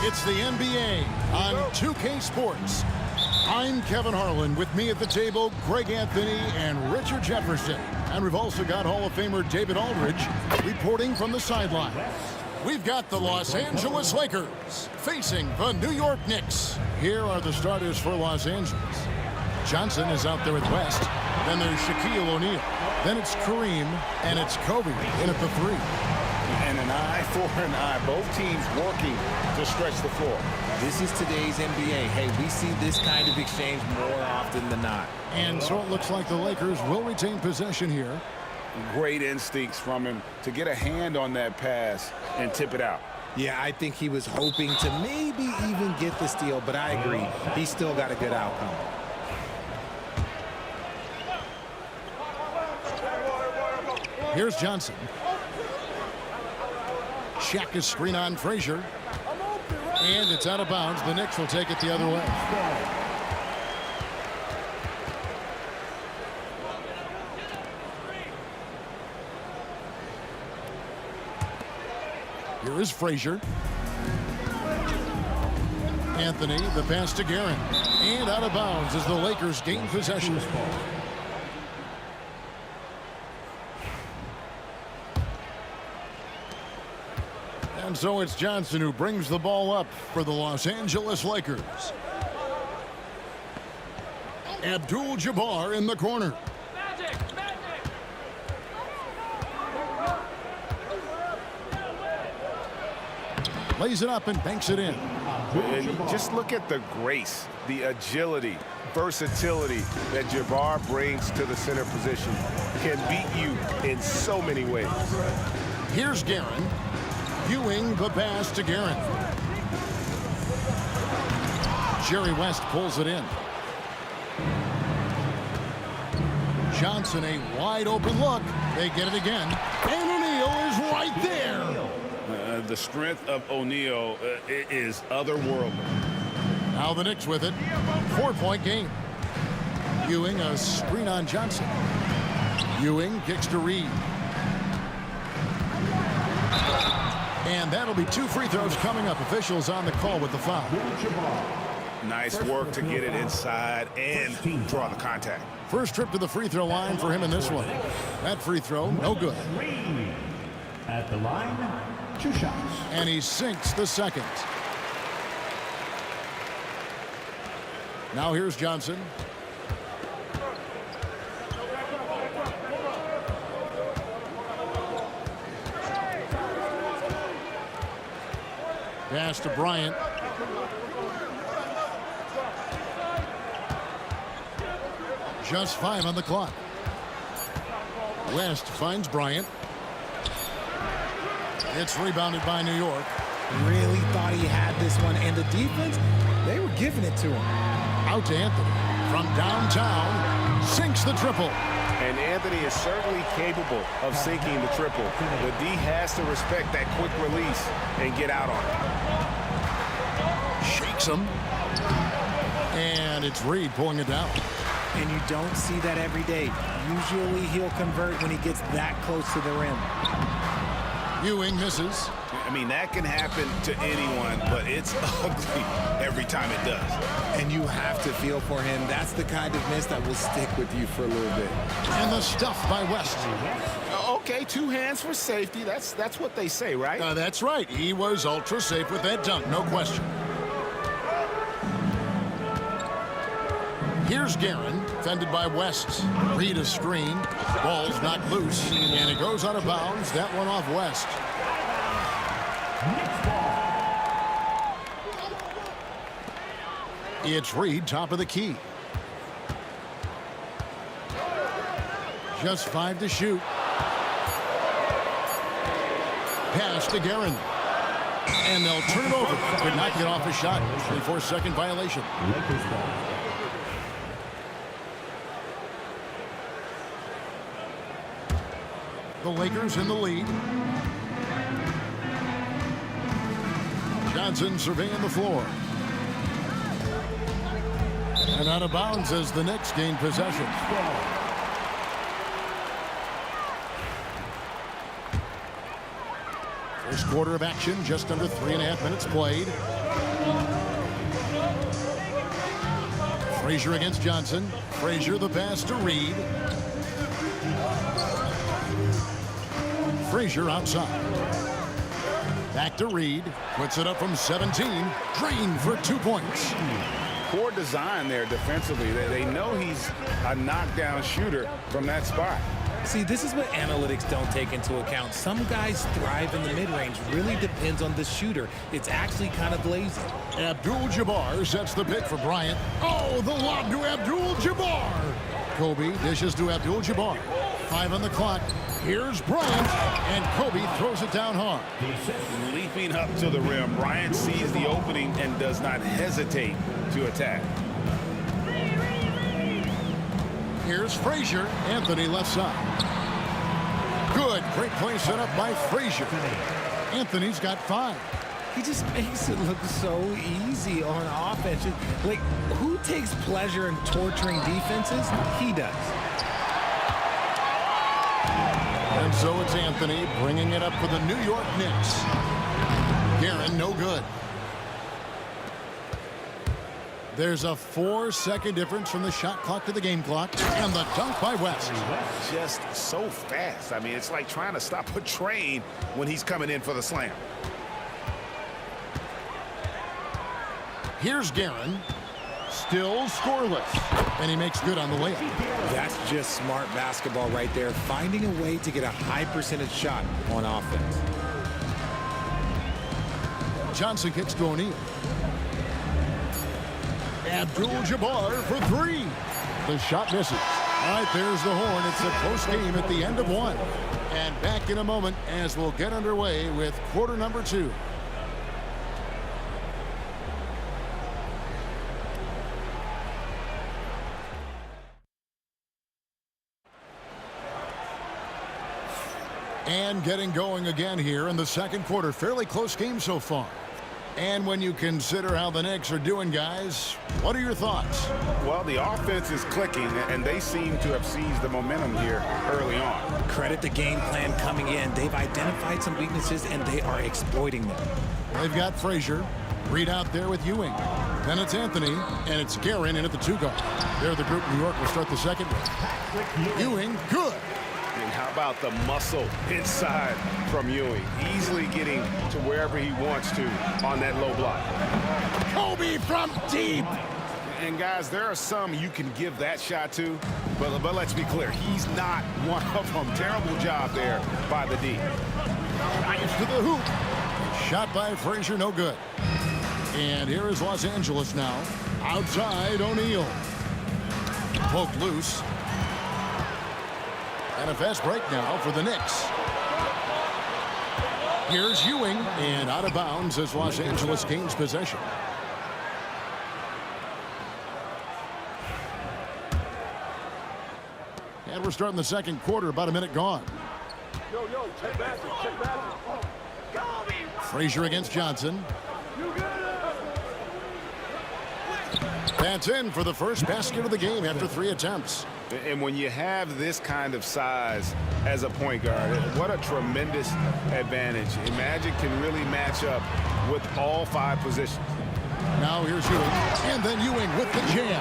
It's the NBA on 2K Sports. I'm Kevin Harlan. With me at the table, Greg Anthony and Richard Jefferson. And we've also got Hall of Famer David Aldridge reporting from the sideline. We've got the Los Angeles Lakers facing the New York Knicks. Here are the starters for Los Angeles. Johnson is out there with West. Then there's Shaquille O'Neal. Then it's Kareem, and it's Kobe in at the 3. And an eye for an eye. Both teams working to stretch the floor. This is today's NBA. Hey, we see this kind of exchange more often than not. And so it looks like the Lakers will retain possession here. Great instincts from him to get a hand on that pass and tip it out. Yeah, I think he was hoping to maybe even get the steal, but I agree. He still got a good outcome. Here's Johnson. Shaq is screen on Frazier. And it's out of bounds. The Knicks will take it the other way. Here is Frazier. Anthony, the pass to Guerin. And out of bounds as the Lakers gain possession. And so it's Johnson who brings the ball up for the Los Angeles Lakers. Abdul-Jabbar in the corner. Lays it up and banks it in. And just look at the grace, the agility, versatility that Jabbar brings to the center position. Can beat you in so many ways. Here's Guerin. Ewing the pass to Guerin. Jerry West pulls it in. Johnson, a wide open look. They get it again. And O'Neal is right there. The strength of O'Neal is otherworldly. Now the Knicks with it. 4-point game. Ewing a screen on Johnson. Ewing kicks to Reed. And that'll be 2 free throws coming up. Officials on the call with the foul. Nice work to get it inside and draw the contact. First trip to the free throw line for him in this one. That free throw, no good. At the line, 2 shots. And he sinks the second. Now here's Johnson. Pass to Bryant. Just 5 on the clock. West finds Bryant. It's rebounded by New York. Really thought he had this one, and the defense, they were giving it to him. Out to Anthony. From downtown, sinks the triple. And Anthony is certainly capable of sinking the triple. The D has to respect that quick release and get out on it. Shakes him. And it's Reed pulling it down. And you don't see that every day. Usually he'll convert when he gets that close to the rim. Ewing misses. I mean, that can happen to anyone, but it's ugly every time it does. And you have to feel for him. That's the kind of miss that will stick with you for a little bit. And the stuff by West. Okay, 2 hands for safety. That's what they say, right? That's right. He was ultra safe with that dunk, no question. Here's Guerin, fended by West. Reed a screen. Ball's knocked loose, and it goes out of bounds. That one off West. It's Reed, top of the key. Just 5 to shoot. Pass to Guerin. And they'll turn it over. Could not get off a shot. 24-second violation. The Lakers in the lead. Johnson surveying the floor. And out of bounds as the Knicks gain possession. First quarter of action, just under 3.5 minutes played. Frazier against Johnson. Frazier the pass to Reed. Frazier outside. Back to Reed. Puts it up from 17. Drained for 2 points. Poor design there defensively. They know he's a knockdown shooter from that spot. See, this is what analytics don't take into account. Some guys thrive in the mid-range. Really depends on the shooter. It's actually kind of lazy. Abdul-Jabbar sets the pick for Bryant. Oh, the lob to Abdul-Jabbar. Kobe dishes to Abdul-Jabbar. 5 on the clock. Here's Bryant, and Kobe throws it down hard. Leaping up to the rim, Bryant sees the opening and does not hesitate to attack. Here's Frazier. Anthony left side. Good. Great play set up by Frazier. Anthony's got 5. He just makes it look so easy on offense. Like, who takes pleasure in torturing defenses? He does. And so it's Anthony bringing it up for the New York Knicks. Guerin, no good. There's a 4-second difference from the shot clock to the game clock. And the dunk by West. Just so fast. I mean, it's like trying to stop a train when he's coming in for the slam. Here's Guerin. Still scoreless. And he makes good on the layup. That's just smart basketball right there. Finding a way to get a high percentage shot on offense. Johnson kicks to O'Neal. Abdul-Jabbar for 3. The shot misses. All right, there's the horn. It's a close game at the end of 1. And back in a moment as we'll get underway with quarter number 2. And getting going again here in the second quarter. Fairly close game so far. And when you consider how the Knicks are doing, guys, what are your thoughts? Well, the offense is clicking, and they seem to have seized the momentum here early on. Credit the game plan coming in. They've identified some weaknesses, and they are exploiting them. They've got Frazier. Reed out there with Ewing. Then it's Anthony, and it's Guerin in at the 2 guard. There the group. New York will start the second. Ewing, good. And how about the muscle inside from Ewing? Easily getting to wherever he wants to on that low block. Kobe from deep. And guys, there are some you can give that shot to, but let's be clear, he's not one of them. Terrible job there by the D. Bryant to the hoop. Shot by Frazier, no good. And here is Los Angeles now. Outside, O'Neal. Poked loose. And a fast break now for the Knicks. Here's Ewing, and out of bounds as Los Angeles gains possession. And we're starting the second quarter, about a minute gone. Check basket. Frazier against Johnson. That's in for the first basket of the game after 3 attempts. And when you have this kind of size as a point guard, what a tremendous advantage. Magic can really match up with all 5 positions. Now here's Ewing, and then Ewing with the jam.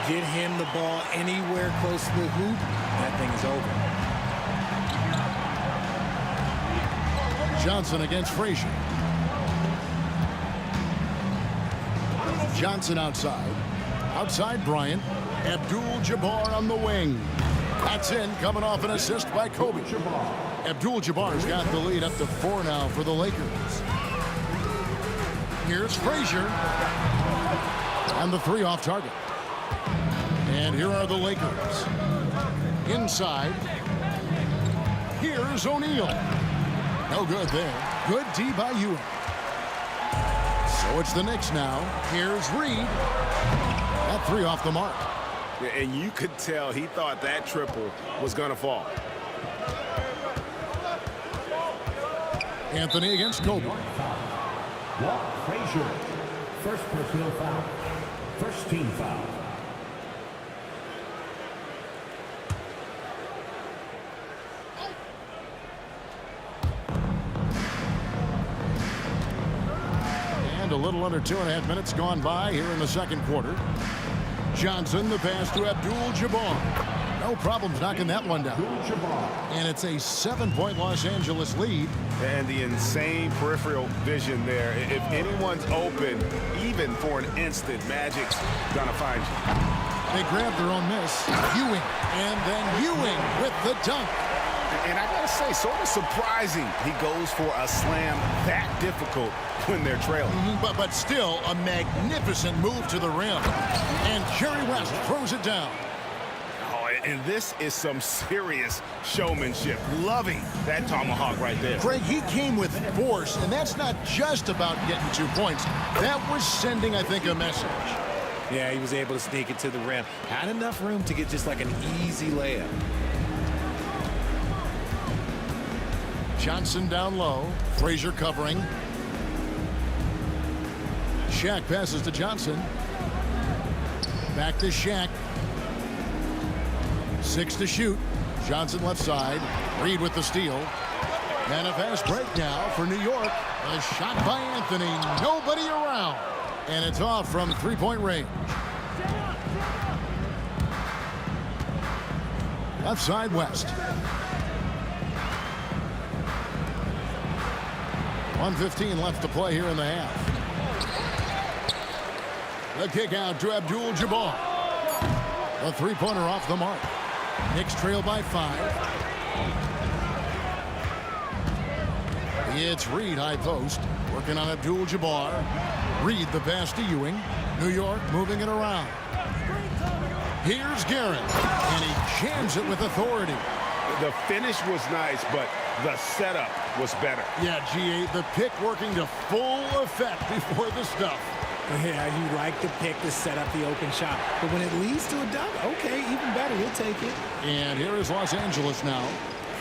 Get him the ball anywhere close to the hoop, that thing is over. Johnson against Frazier. Johnson outside. Outside Bryant. Abdul-Jabbar on the wing. That's in, coming off an assist by Kobe. Abdul-Jabbar's got the lead up to 4 now for the Lakers. Here's Frazier. And the 3 off target. And here are the Lakers. Inside. Here's O'Neal. No good there. Good D by Ewing. So it's the Knicks now. Here's Reed. That 3 off the mark. And you could tell he thought that triple was going to fall. Anthony against Kobe. Walt Frazier. First personal foul. First team foul. a little under 2.5 minutes gone by here in the second quarter. Johnson, the pass to Abdul-Jabbar. No problems knocking that one down. And it's a 7-point Los Angeles lead. And the insane peripheral vision there. If anyone's open, even for an instant, Magic's gonna find you. They grab their own miss. Ewing, and then Ewing with the dunk. And I gotta say, sort of surprising he goes for a slam that difficult when they're trailing. But still a magnificent move to the rim. And Jerry West throws it down. Oh, and this is some serious showmanship. Loving that tomahawk right there. Greg, he came with force, and that's not just about getting 2 points. That was sending, I think, a message. Yeah, he was able to sneak it to the rim. Had enough room to get just like an easy layup. Johnson down low. Frazier covering. Shaq passes to Johnson. Back to Shaq. 6 to shoot. Johnson left side. Reed with the steal. And a fast break now for New York. A shot by Anthony. Nobody around. And it's off from 3-point range. Left side West. 1:15 left to play here in the half. The kick out to Abdul-Jabbar. A three-pointer off the mark. Knicks trail by 5. It's Reed high post. Working on Abdul-Jabbar. Reed the pass to Ewing. New York moving it around. Here's Guerin. And he jams it with authority. The finish was nice, but the setup was better. Yeah, G.A., the pick working to full effect before the stuff. Yeah, you like the pick to set up the open shot. But when it leads to a dunk, okay, even better. We'll take it. And here is Los Angeles now,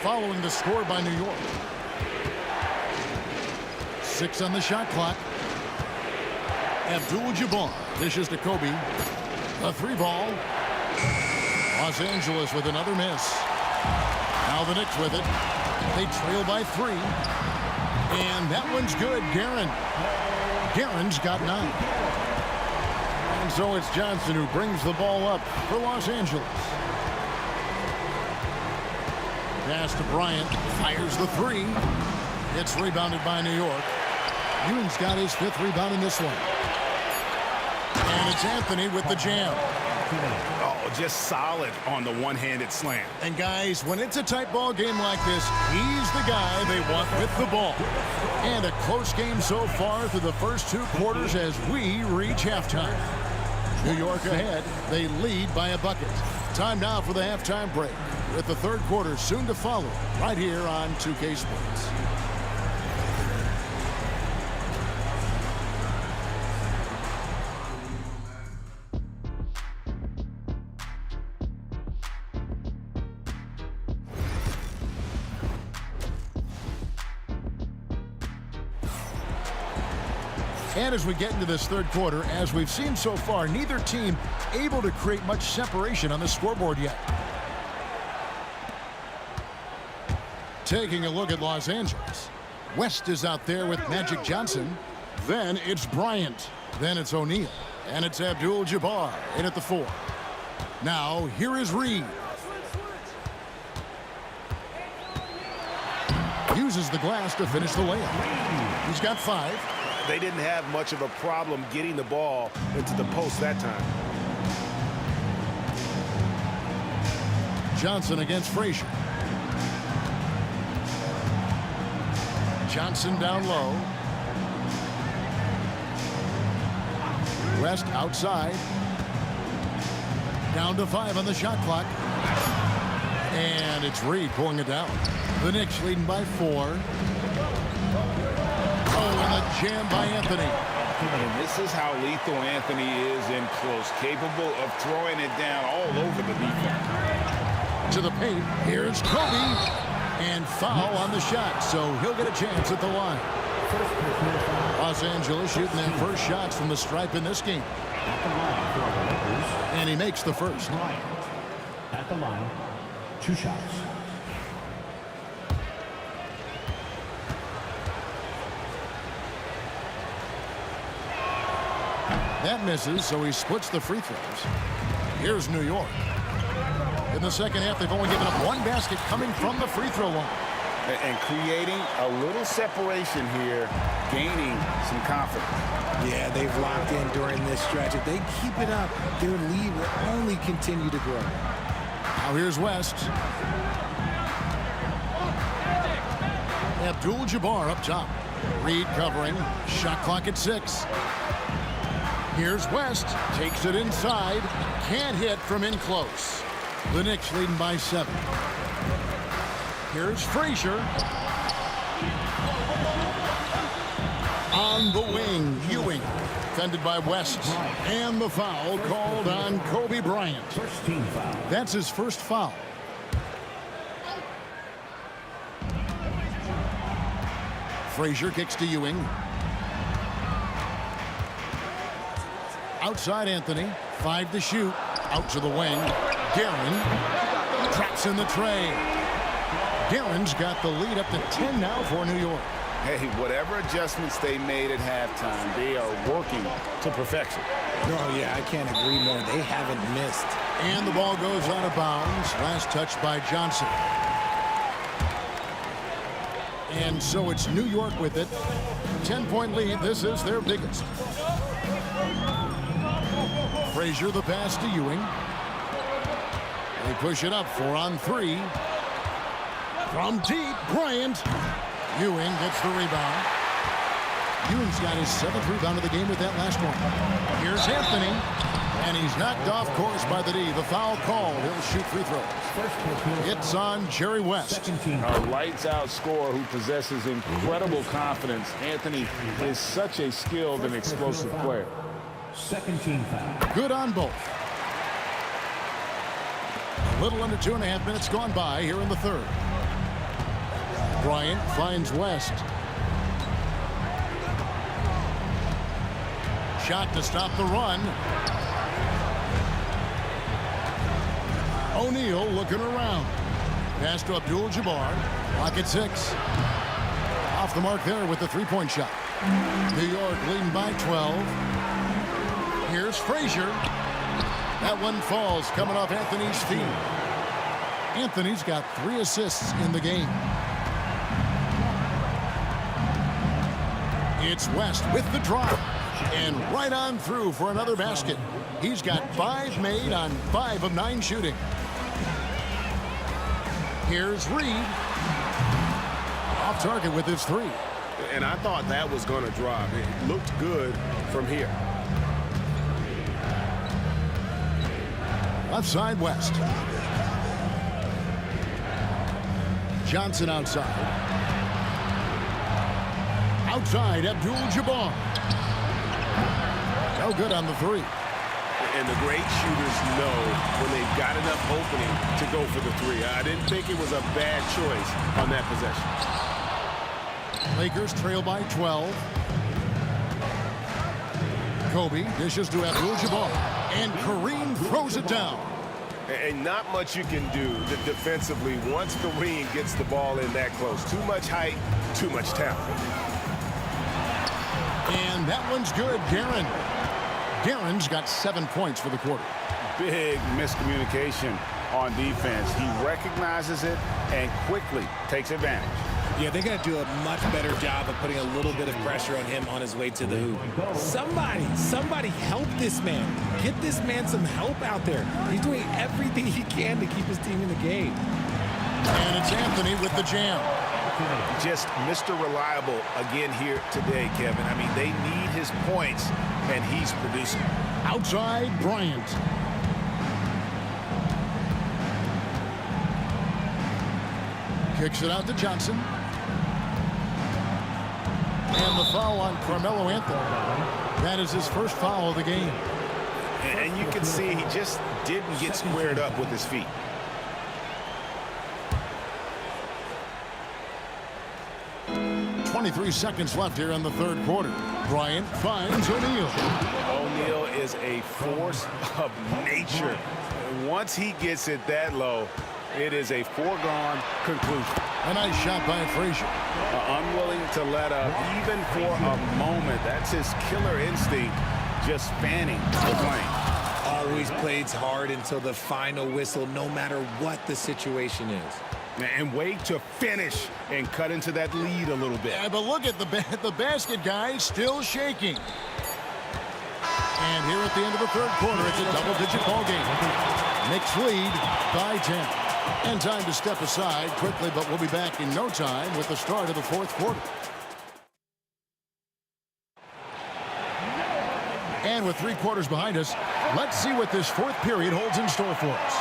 following the score by New York. 6 on the shot clock. Abdul-Jabbar dishes to Kobe. A 3-ball. Los Angeles with another miss. Now the Knicks with it. They trail by 3. And that one's good. Guerin's got 9. And so it's Johnson who brings the ball up for Los Angeles. Pass to Bryant. Fires the 3. It's rebounded by New York. Ewing's got his 5th rebound in this one. And it's Anthony with the jam. Oh, just solid on the one-handed slam. And guys, when it's a tight ball game like this, he's the guy they want with the ball. And a close game so far through the first 2 quarters as we reach halftime. New York ahead. They lead by a bucket. Time now for the halftime break, with the 3rd quarter soon to follow right here on 2K Sports. And as we get into this 3rd quarter, as we've seen so far, neither team able to create much separation on the scoreboard yet. Taking a look at Los Angeles. West is out there with Magic Johnson. Then it's Bryant. Then it's O'Neal. And it's Abdul-Jabbar in at the 4. Now, here is Reed. Uses the glass to finish the layup. He's got 5. They didn't have much of a problem getting the ball into the post that time. Johnson against Frazier. Johnson down low. West outside. Down to 5 on the shot clock. And it's Reed pulling it down. The Knicks leading by 4. And a jam by Anthony. And this is how lethal Anthony is in close, capable of throwing it down all over the defense. To the paint, here's Kobe. And foul on the shot, so he'll get a chance at the line. Los Angeles shooting their first shots from the stripe in this game. And he makes the first. At the line, 2 shots. That misses, so he splits the free throws. Here's New York. In the second half, they've only given up one basket coming from the free throw line. And creating a little separation here, gaining some confidence. Yeah, they've locked in during this stretch. If they keep it up, their lead will only continue to grow. Now here's West. Abdul-Jabbar up top. Reed covering. Shot clock at 6. Here's West. Takes it inside. Can't hit from in close. The Knicks leading by 7. Here's Frazier. On the wing, Ewing. Defended by West. And the foul called on Kobe Bryant. First team foul. That's his first foul. Frazier kicks to Ewing. Outside Anthony. 5 to shoot. Out to the wing. Guerin traps in the tray. Guerin's got the lead up to 10 now for New York. Hey, whatever adjustments they made at halftime, they are working to perfection. Oh, yeah, I can't agree more. They haven't missed. And the ball goes out of bounds. Last touch by Johnson. And so it's New York with it. 10-point lead. This is their biggest. Frazier the pass to Ewing. They push it up 4 on 3. From deep, Bryant. Ewing gets the rebound. Ewing's got his 7th rebound of the game with that last one. Here's Anthony. And he's knocked off course by the D. The foul called. He'll shoot free throws. It's on Jerry West. A lights-out scorer who possesses incredible confidence. Anthony is such a skilled and explosive player. Second team foul. Good on both. A little under 2.5 minutes gone by here in the third. Bryant finds West. Shot to stop the run. O'Neal looking around. Pass to Abdul-Jabbar. Clock at 6. Off the mark there with the three-point shot. New York leading by 12. Here's Frazier. That one falls coming off Anthony's feet. Anthony's got 3 assists in the game. It's West with the drive. And right on through for another basket. He's got 5 made on 5 of 9 shooting. Here's Reed. Off target with his 3. And I thought that was going to drop. It looked good from here. Left side, West. Johnson outside. Outside, Abdul-Jabbar. No good on the 3. And the great shooters know when they've got enough opening to go for the 3. I didn't think it was a bad choice on that possession. Lakers trail by 12. Kobe dishes to Abdul-Jabbar. And Kareem throws it down. And not much you can do defensively once Kareem gets the ball in that close. Too much height, too much talent. And that one's good, Guerin. Guerin's got 7 points for the quarter. Big miscommunication on defense. He recognizes it and quickly takes advantage. Yeah, they got to do a much better job of putting a little bit of pressure on him on his way to the hoop. Somebody help this man. Get this man some help out there. He's doing everything he can to keep his team in the game. And it's Anthony with the jam. Just Mr. Reliable again here today, Kevin. I mean, they need his points, and he's producing. Outside, Bryant. Kicks it out to Johnson. And the foul on Carmelo Anthony. That is his first foul of the game. And you can see he just didn't get squared up with his feet. .23 seconds left here in the third quarter. Bryant finds O'Neal. O'Neal is a force of nature. Once he gets it that low, it is a foregone conclusion. A nice shot by Frazier. Unwilling to let up even for a moment. That's his killer instinct. just fanning the flame. Always plays hard until the final whistle, no matter what the situation is. And wait to finish and cut into that lead a little bit. Yeah, but look at the basket, guys, still shaking. And here at the end of the third quarter, it's a double-digit ball game. Knicks lead by 10. And time to step aside quickly, but we'll be back in no time with the start of the fourth quarter. And with 3 quarters behind us, let's see what this fourth period holds in store for us.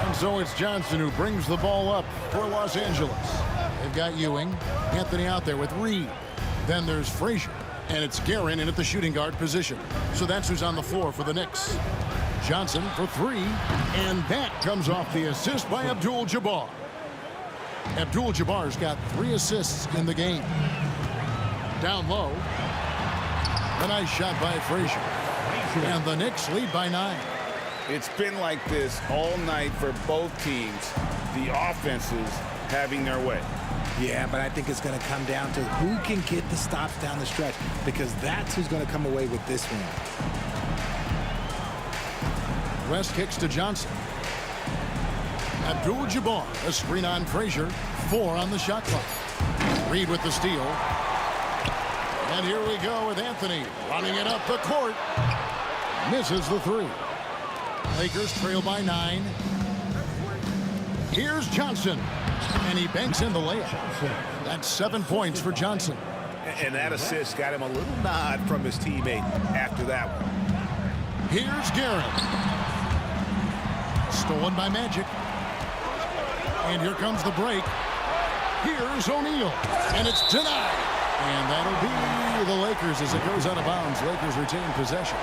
And so it's Johnson who brings the ball up for Los Angeles. They've got Ewing, Anthony out there with Reed. Then there's Frazier, and it's Guerin in at the shooting guard position. So that's who's on the floor for the Knicks. Johnson for 3, and that comes off the assist by Abdul-Jabbar. Abdul-Jabbar's got 3 assists in the game. Down low. A nice shot by Frazier. And the Knicks lead by 9. It's been like this all night for both teams. The offenses having their way. Yeah, but I think it's going to come down to who can get the stops down the stretch, because that's who's going to come away with this one. West kicks to Johnson. Abdul-Jabbar, a screen on Frazier. 4 on the shot clock. Reed with the steal. And here we go with Anthony running it up the court. Misses the 3. Lakers trail by 9. Here's Johnson. And he banks in the layup. That's 7 points for Johnson. And that assist got him a little nod from his teammate after that one. Here's Guerin. Stolen by Magic. And here comes the break. Here's O'Neal. And it's denied. And that'll be the Lakers as it goes out of bounds. Lakers retain possession.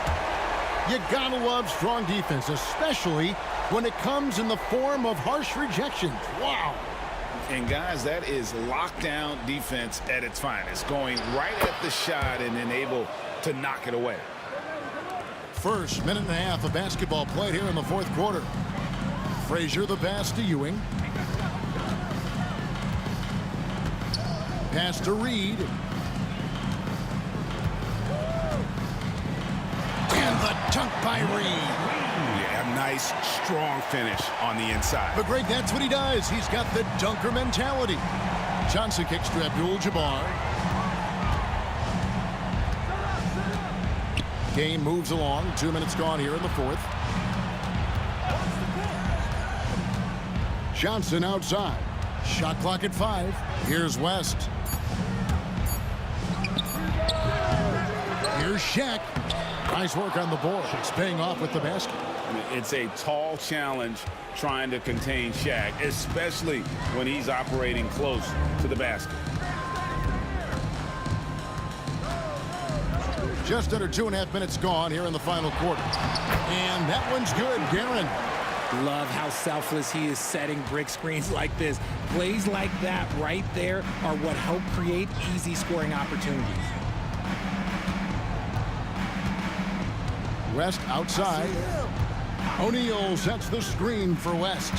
You gotta love strong defense, especially when it comes in the form of harsh rejections. Wow. And guys, that is lockdown defense at its finest. Going right at the shot and then able to knock it away. First minute and a half of basketball played here in the fourth quarter. Frazier the pass to Ewing. Pass to Reed. And the dunk by Reed. Yeah, nice, strong finish on the inside. But Greg, that's what he does. He's got the dunker mentality. Johnson kicks to Abdul-Jabbar. Game moves along. 2 minutes gone here in the fourth. Johnson outside. Shot clock at 5. Here's West. Here's Shaq. Nice work on the board. It's paying off with the basket. It's a tall challenge trying to contain Shaq, especially when he's operating close to the basket. Just under 2.5 minutes gone here in the final quarter. And that one's good. Guerin. Love how selfless he is setting brick screens like this. Plays like that right there are what help create easy scoring opportunities. West outside. O'Neal sets the screen for West.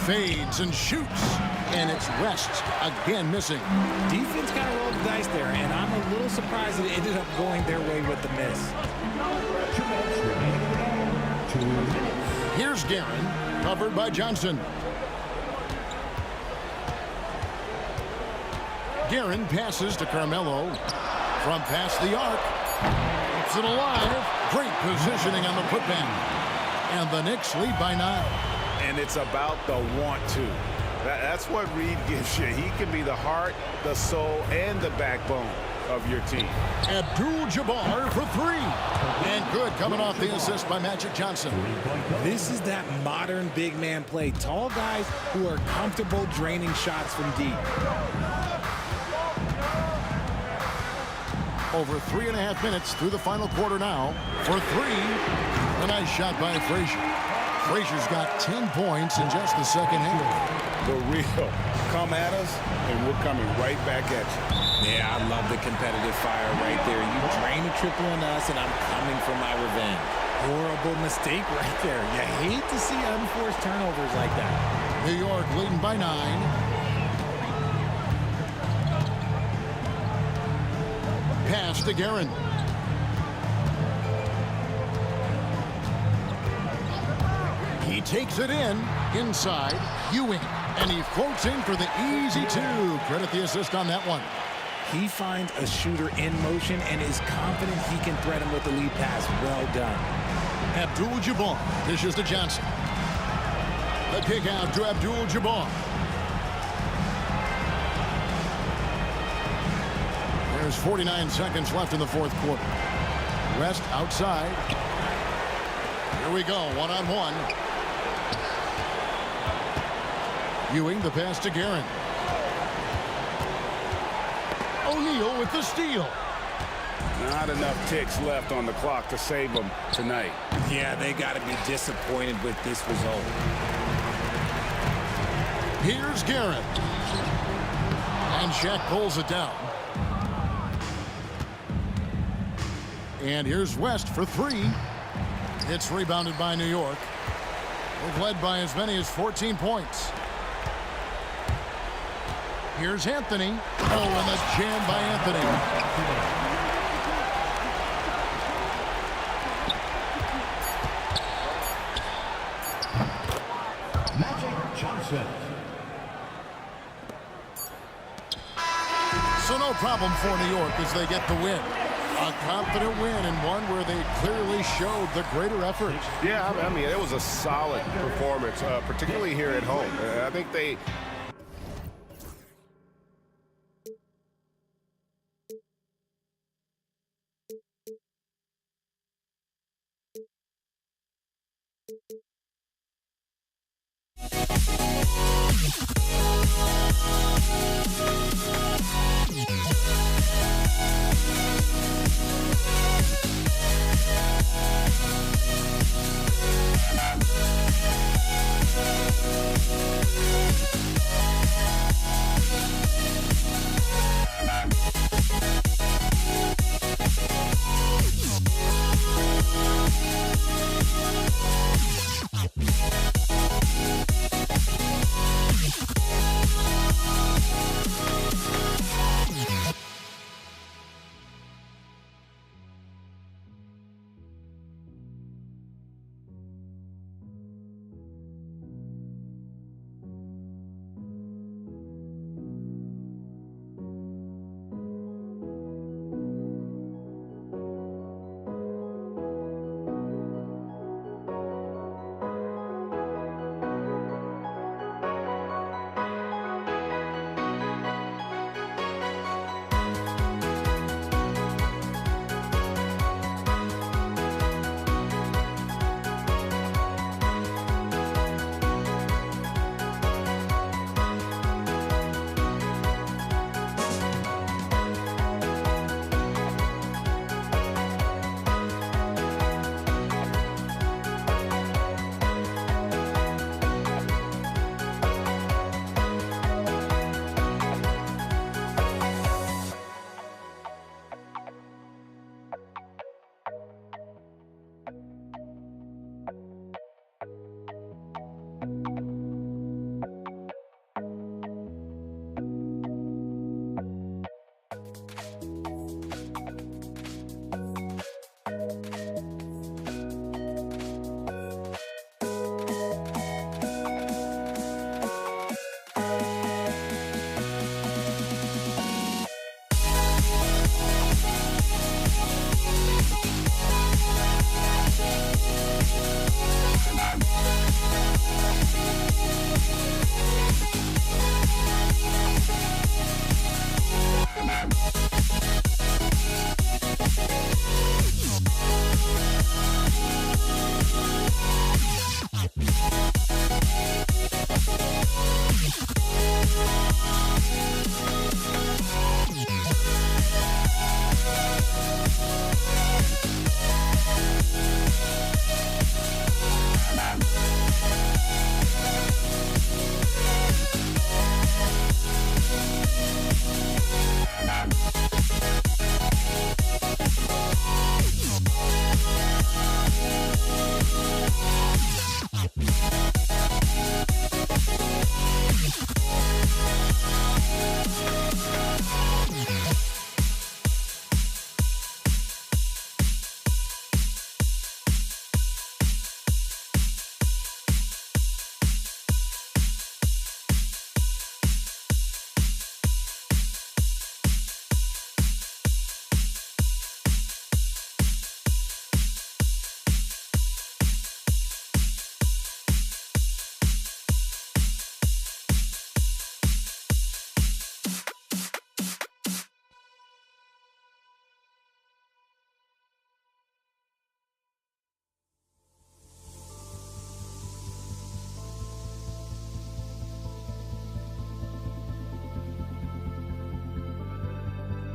Fades and shoots. And it's West again missing. Defense kind of rolled the dice there, and I'm a little surprised it ended up going their way with the miss. Here's Guerin, covered by Johnson. Guerin passes to Carmelo. From past the arc. Keeps it alive. Great positioning on the putback. And the Knicks lead by 9. And it's about the want to. That's what Reed gives you. He can be the heart, the soul, and the backbone of your team. Abdul-Jabbar for 3. And good, coming off the assist by Magic Johnson. This is that modern big man play. Tall guys who are comfortable draining shots from deep. Over 3.5 minutes through the final quarter now. For 3. A nice shot by Frazier. Frazier's got 10 points in just the second half. The real. Come at us, and we're coming right back at you. Yeah, I love the competitive fire right there. You drain a triple on us, and I'm coming for my revenge. Horrible mistake right there. You hate to see unforced turnovers like that. New York leading by 9. Pass to Guerin. He takes it inside, Ewing, and he floats in for the easy 2. Credit the assist on that one. He finds a shooter in motion and is confident he can threat him with the lead pass. Well done. Abdul-Jabbar dishes to Johnson. The kick out to Abdul-Jabbar. There's 49 seconds left in the fourth quarter. West outside. Here we go, one-on-one. Ewing, the pass to Guerin. O'Neal with the steal. Not enough ticks left on the clock to save them tonight. Yeah, they got to be disappointed with this result. Here's Guerin. And Shaq pulls it down. And here's West for 3. It's rebounded by New York. They've led by as many as 14 points. Here's Anthony. Oh, and the jam by Anthony. Magic Johnson. So no problem for New York as they get the win. A confident win and one where they clearly showed the greater effort. Yeah, I mean, it was a solid performance, particularly here at home. I think they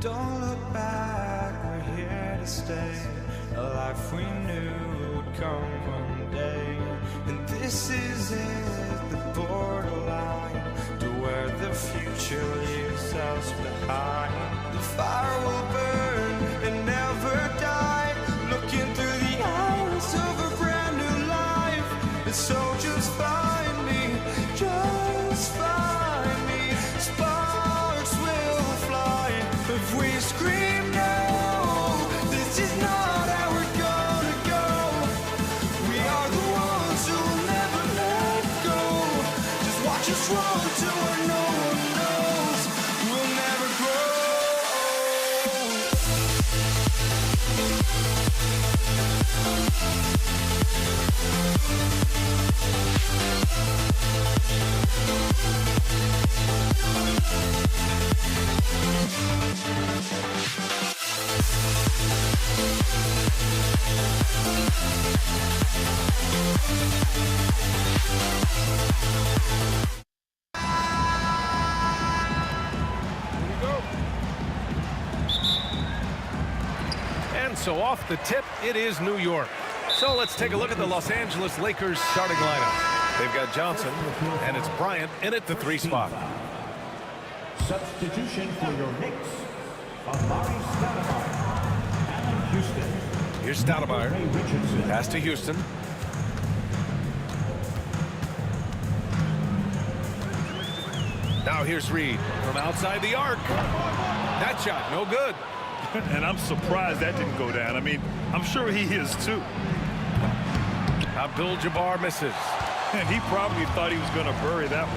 Don't look back, we're here to stay. A life we knew would come one day. And this is it, the borderline to where the future leaves us behind. The fire will burn and never die, looking through the eyes of a brand new life. And so just find me, just find me. Sparks will fly if we scream no. This is not how we're gonna go. We are the ones who will never let go. Just watch us run to where no one knows. We'll never grow. And so off the tip, it is New York. So let's take a look at the Los Angeles Lakers starting lineup. They've got Johnson, and it's Bryant in at the 3 spot. Substitution for your Knicks, Amari Stoudemire. Allen Houston. Here's Stoudemire. Ray Richardson. Pass to Houston. Now here's Reed from outside the arc. That shot, no good. And I'm surprised that didn't go down. I mean, I'm sure he is too. Abdul-Jabbar misses. And he probably thought he was going to bury that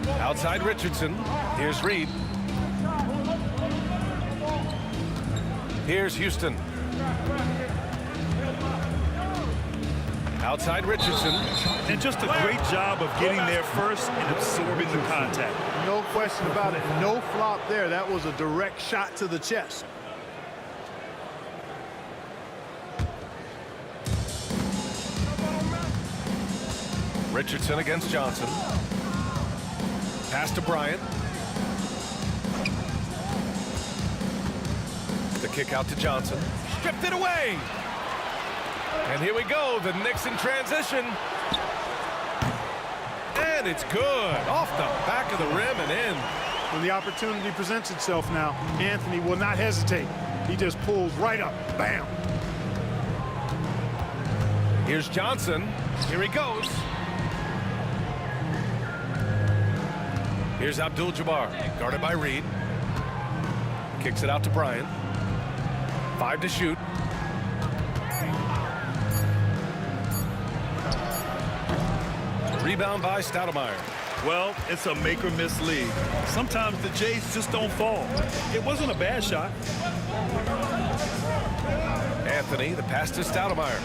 one. Outside Richardson. Here's Reed. Here's Houston. Outside Richardson. And just a great job of getting there first and absorbing the contact. No question about it. No flop there. That was a direct shot to the chest. Richardson against Johnson. Pass to Bryant. The kick out to Johnson. Stripped it away. And here we go. The Knicks in transition. And it's good. Off the back of the rim and in. When the opportunity presents itself now, Anthony will not hesitate. He just pulls right up. Bam. Here's Johnson. Here he goes. Here's Abdul-Jabbar, guarded by Reed. Kicks it out to Bryant. 5 to shoot. Rebound by Stoudemire. Well, it's a make-or-miss league. Sometimes the Jays just don't fall. It wasn't a bad shot. Anthony, the pass to Stoudemire.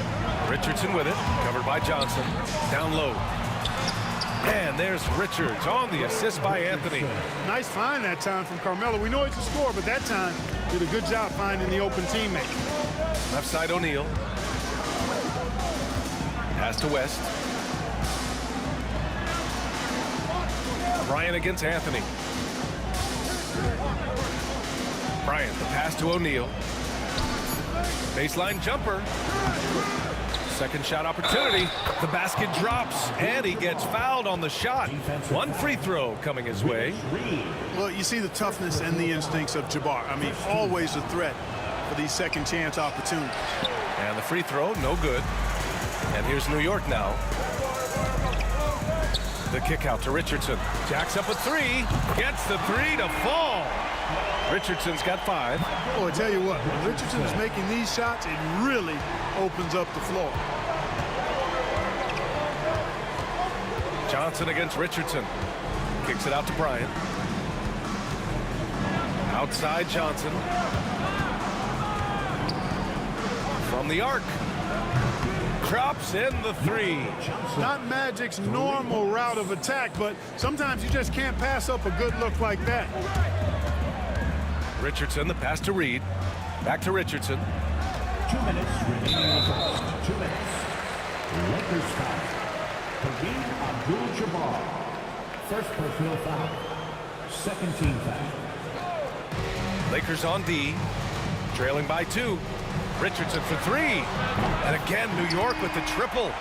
Richardson with it, covered by Johnson. Down low. And there's Richards on the assist by Anthony. Nice find that time from Carmelo. We know he's a scorer, but that time did a good job finding the open teammate. Left side O'Neal. Pass to West. Bryant against Anthony. Bryant, the pass to O'Neal. Baseline jumper. Second shot opportunity. The basket drops, and he gets fouled on the shot. One free throw coming his way. Well, you see the toughness and the instincts of Jabbar. I mean, always a threat for these second chance opportunities. And the free throw, no good. And here's New York now. The kick out to Richardson. Jacks up a 3. Gets the 3 to fall. Richardson's got 5. Oh, I tell you what, when Richardson is making these shots, it really opens up the floor. Johnson against Richardson. Kicks it out to Bryant. Outside Johnson. From the arc. Drops in the 3. Not Magic's normal route of attack, but sometimes you just can't pass up a good look like that. Richardson, the pass to Reed. Back to Richardson. 2 minutes remaining in the first. 2 minutes. Lakers foul. Kareem Abdul-Jabbar. First personal foul. Second team foul. Lakers on D, trailing by 2. Richardson for 3. And again, New York with the triple.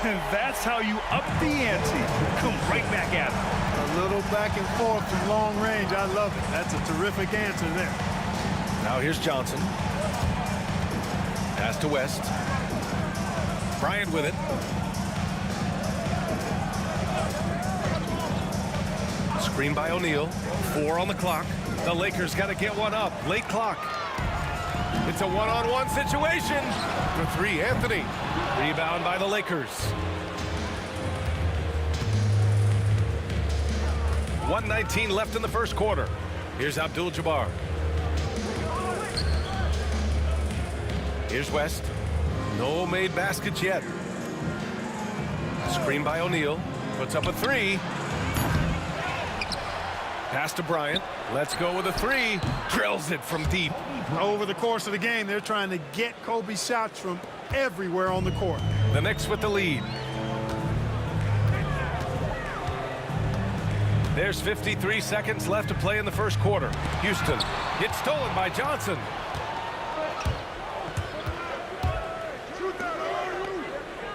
And that's how you up the ante. Come right back at it. A little back and forth from long range. I love it. That's a terrific answer there. Now here's Johnson. Pass to West. Bryant with it. Screen by O'Neal. 4 on the clock. The Lakers got to get one up. Late clock. It's a one-on-one situation. For 3, Anthony. Rebound by the Lakers. 1:19 left in the first quarter. Here's Abdul-Jabbar. Here's West. No made baskets yet. Screen by O'Neal. Puts up a 3. Pass to Bryant. Let's go with a 3. Drills it from deep. Over the course of the game, they're trying to get Kobe shots from everywhere on the court. The Knicks with the lead. There's 53 seconds left to play in the first quarter. Houston. It's stolen by Johnson.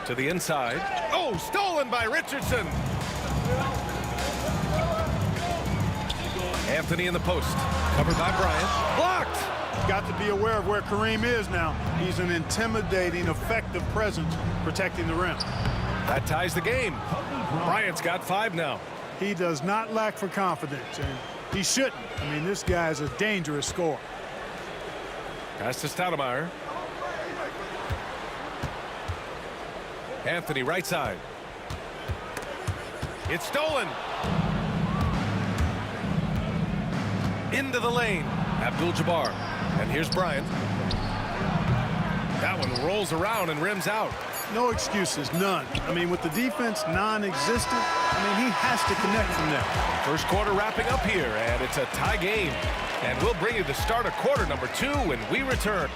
To the inside. Oh, stolen by Richardson. Anthony in the post. Covered by Bryant. Blocked. Got to be aware of where Kareem is now. He's an intimidating, effective presence protecting the rim. That ties the game. Bryant's got 5 now. He does not lack for confidence, and he shouldn't. I mean, this guy is a dangerous scorer. Pass to Stoudemire. Anthony right side. It's stolen. Into the lane. Abdul-Jabbar. And here's Bryant. That one rolls around and rims out. No excuses, none. I mean, with the defense non-existent, I mean, he has to connect from there. First quarter wrapping up here, and it's a tie game. And we'll bring you the start of quarter number 2 when we return.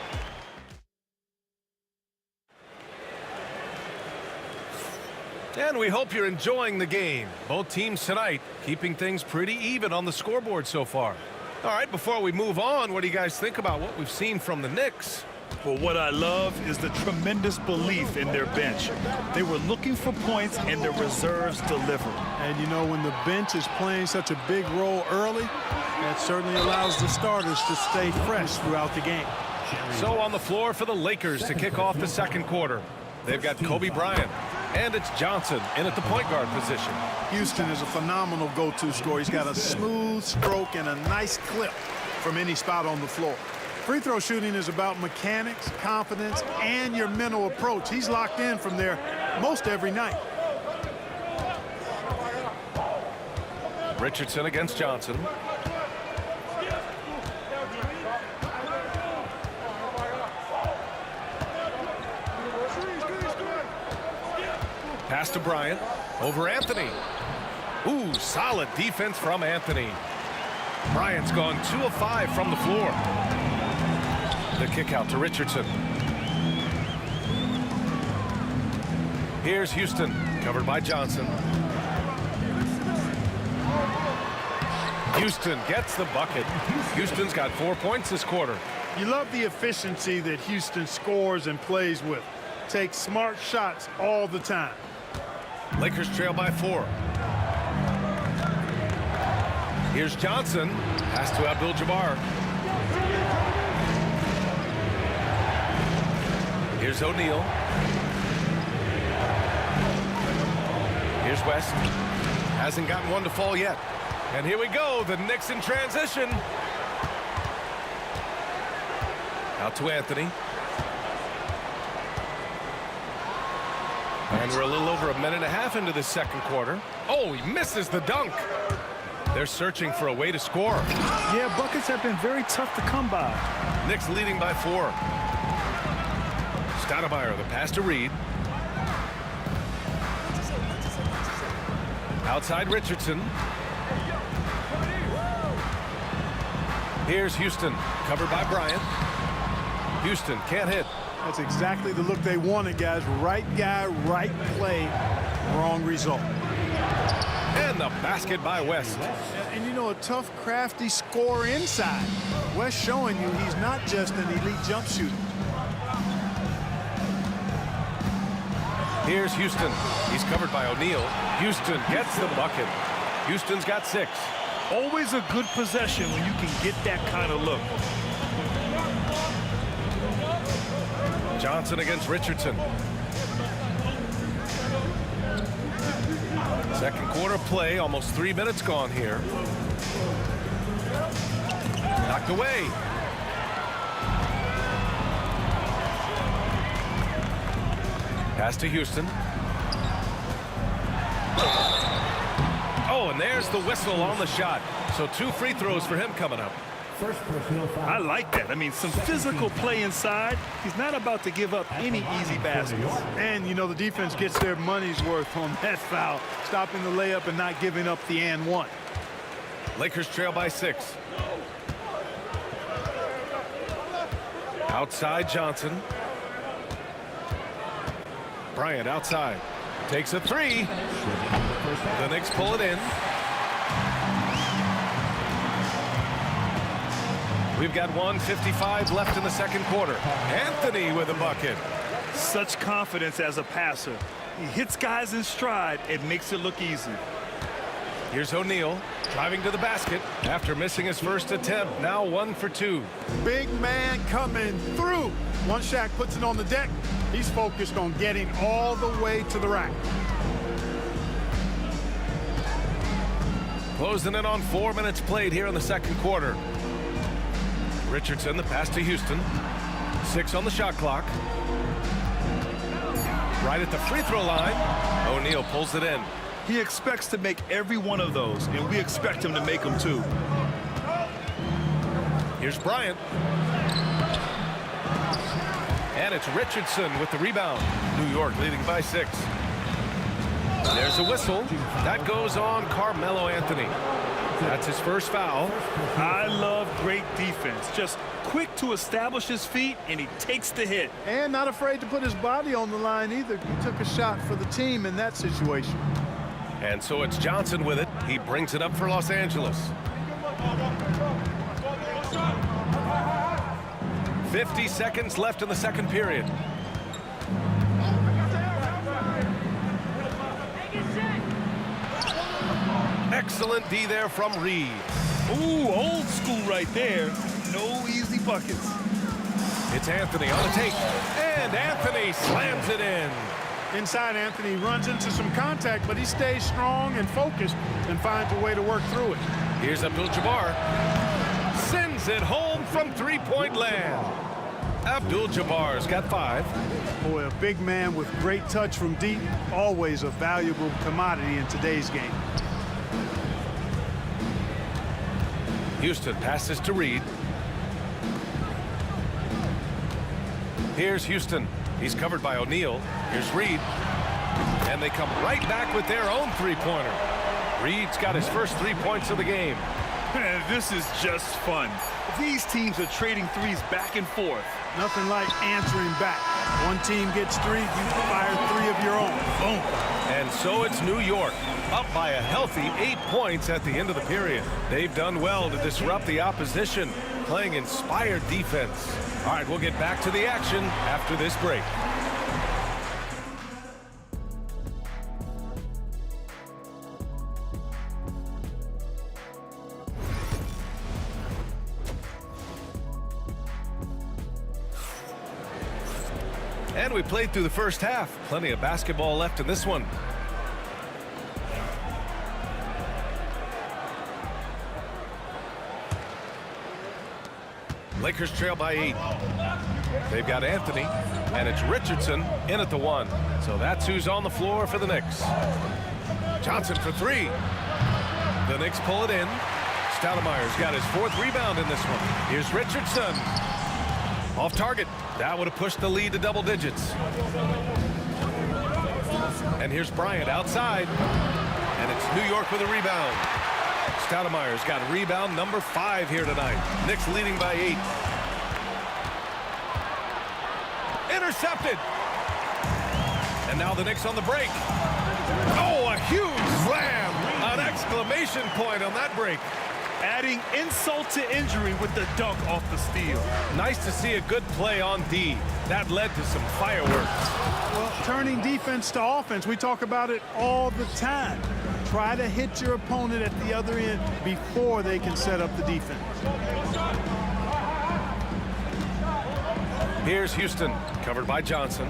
And we hope you're enjoying the game. Both teams tonight keeping things pretty even on the scoreboard so far. All right, before we move on, what do you guys think about what we've seen from the Knicks? Well, what I love is the tremendous belief in their bench. They were looking for points, and their reserves delivered. And, you know, when the bench is playing such a big role early, that certainly allows the starters to stay fresh throughout the game. So on the floor for the Lakers to kick off the second quarter. They've got Kobe Bryant, and it's Johnson in at the point guard position. Houston is a phenomenal go-to scorer. He's got a smooth stroke and a nice clip from any spot on the floor. Free throw shooting is about mechanics, confidence, and your mental approach. He's locked in from there most every night. Richardson against Johnson. Pass to Bryant. Over Anthony. Ooh, solid defense from Anthony. Bryant's gone 2 of 5 from the floor. The kick out to Richardson. Here's Houston, covered by Johnson. Houston gets the bucket. Houston's got 4 points this quarter. You love the efficiency that Houston scores and plays with. Takes smart shots all the time. Lakers trail by 4. Here's Johnson. Pass to Abdul-Jabbar. Here's O'Neal. Here's West. Hasn't gotten one to fall yet. And here we go. The Knicks in transition. Out to Anthony. And we're a little over 1.5 minutes into the second quarter. Oh, he misses the dunk. They're searching for a way to score. Yeah, buckets have been very tough to come by. Knicks leading by 4. Stoudemire, the pass to Reed. Outside Richardson. Here's Houston, covered by Bryant. Houston can't hit. That's exactly the look they wanted, guys. Right guy, right play, wrong result. And the basket by West. And you know, a tough, crafty scorer inside. West showing you he's not just an elite jump shooter. Here's Houston. He's covered by O'Neal. Houston gets the bucket. Houston's got 6. Always a good possession when you can get that kind of look. Johnson against Richardson. Second quarter play, almost 3 minutes gone here. Knocked away. Pass to Houston. Oh, and there's the whistle on the shot. So 2 free throws for him coming up. First personal foul. I like that. I mean, some physical play inside. He's not about to give up any easy baskets. And, you know, the defense gets their money's worth on that foul, stopping the layup and not giving up the and one. Lakers trail by 6. Outside Johnson. Bryant outside. Takes a 3. The Knicks pull it in. We've got 1:55 left in the second quarter. Anthony with a bucket. Such confidence as a passer. He hits guys in stride. It makes it look easy. Here's O'Neal driving to the basket after missing his first attempt. Now 1 for 2. Big man coming through. Once Shaq puts it on the deck, he's focused on getting all the way to the rack. Closing in on 4 minutes played here in the second quarter. Richardson, the pass to Houston. 6 on the shot clock. Right at the free throw line. O'Neal pulls it in. He expects to make every one of those, and we expect him to make them too. Here's Bryant. And it's Richardson with the rebound. New York leading by 6. There's a whistle. That goes on Carmelo Anthony. That's his first foul. I love great defense. Just quick to establish his feet, and he takes the hit. And not afraid to put his body on the line either. He took a shot for the team in that situation. And so it's Johnson with it. He brings it up for Los Angeles. 50 seconds left in the second period. Excellent D there from Reed. Ooh, old school right there. No easy buckets. It's Anthony on the take. And Anthony slams it in. Inside, Anthony runs into some contact, but he stays strong and focused and finds a way to work through it. Here's Abdul-Jabbar. Sends it home from three-point land. Abdul-Jabbar's got 5. Boy, a big man with great touch from deep, always a valuable commodity in today's game. Houston passes to Reed. Here's Houston. He's covered by O'Neal. Here's Reed. And they come right back with their own three-pointer. Reed's got his first 3 points of the game. This is just fun. These teams are trading threes back and forth. Nothing like answering back. One team gets 3, you fire 3 of your own. Boom. And so it's New York, up by a healthy 8 points at the end of the period. They've done well to disrupt the opposition, playing inspired defense. All right, we'll get back to the action after this break. And we played through the first half. Plenty of basketball left in this one. Lakers trail by 8. They've got Anthony, and it's Richardson in at the 1. So that's who's on the floor for the Knicks. Johnson for 3. The Knicks pull it in. Stoudemire's got his 4th rebound in this one. Here's Richardson. Off target. That would have pushed the lead to double digits. And here's Bryant outside. And it's New York with a rebound. Stoudemire's got rebound number 5 here tonight. Knicks leading by 8. Intercepted. And now the Knicks on the break. Oh, a huge slam. An Exclamation point on that break. Adding insult to injury with the dunk off the steal. Nice to see a good play on D. That led to some fireworks. Well, turning defense to offense, we talk about it all the time. Try to hit your opponent at the other end before they can set up the defense. Here's Houston, covered by Johnson.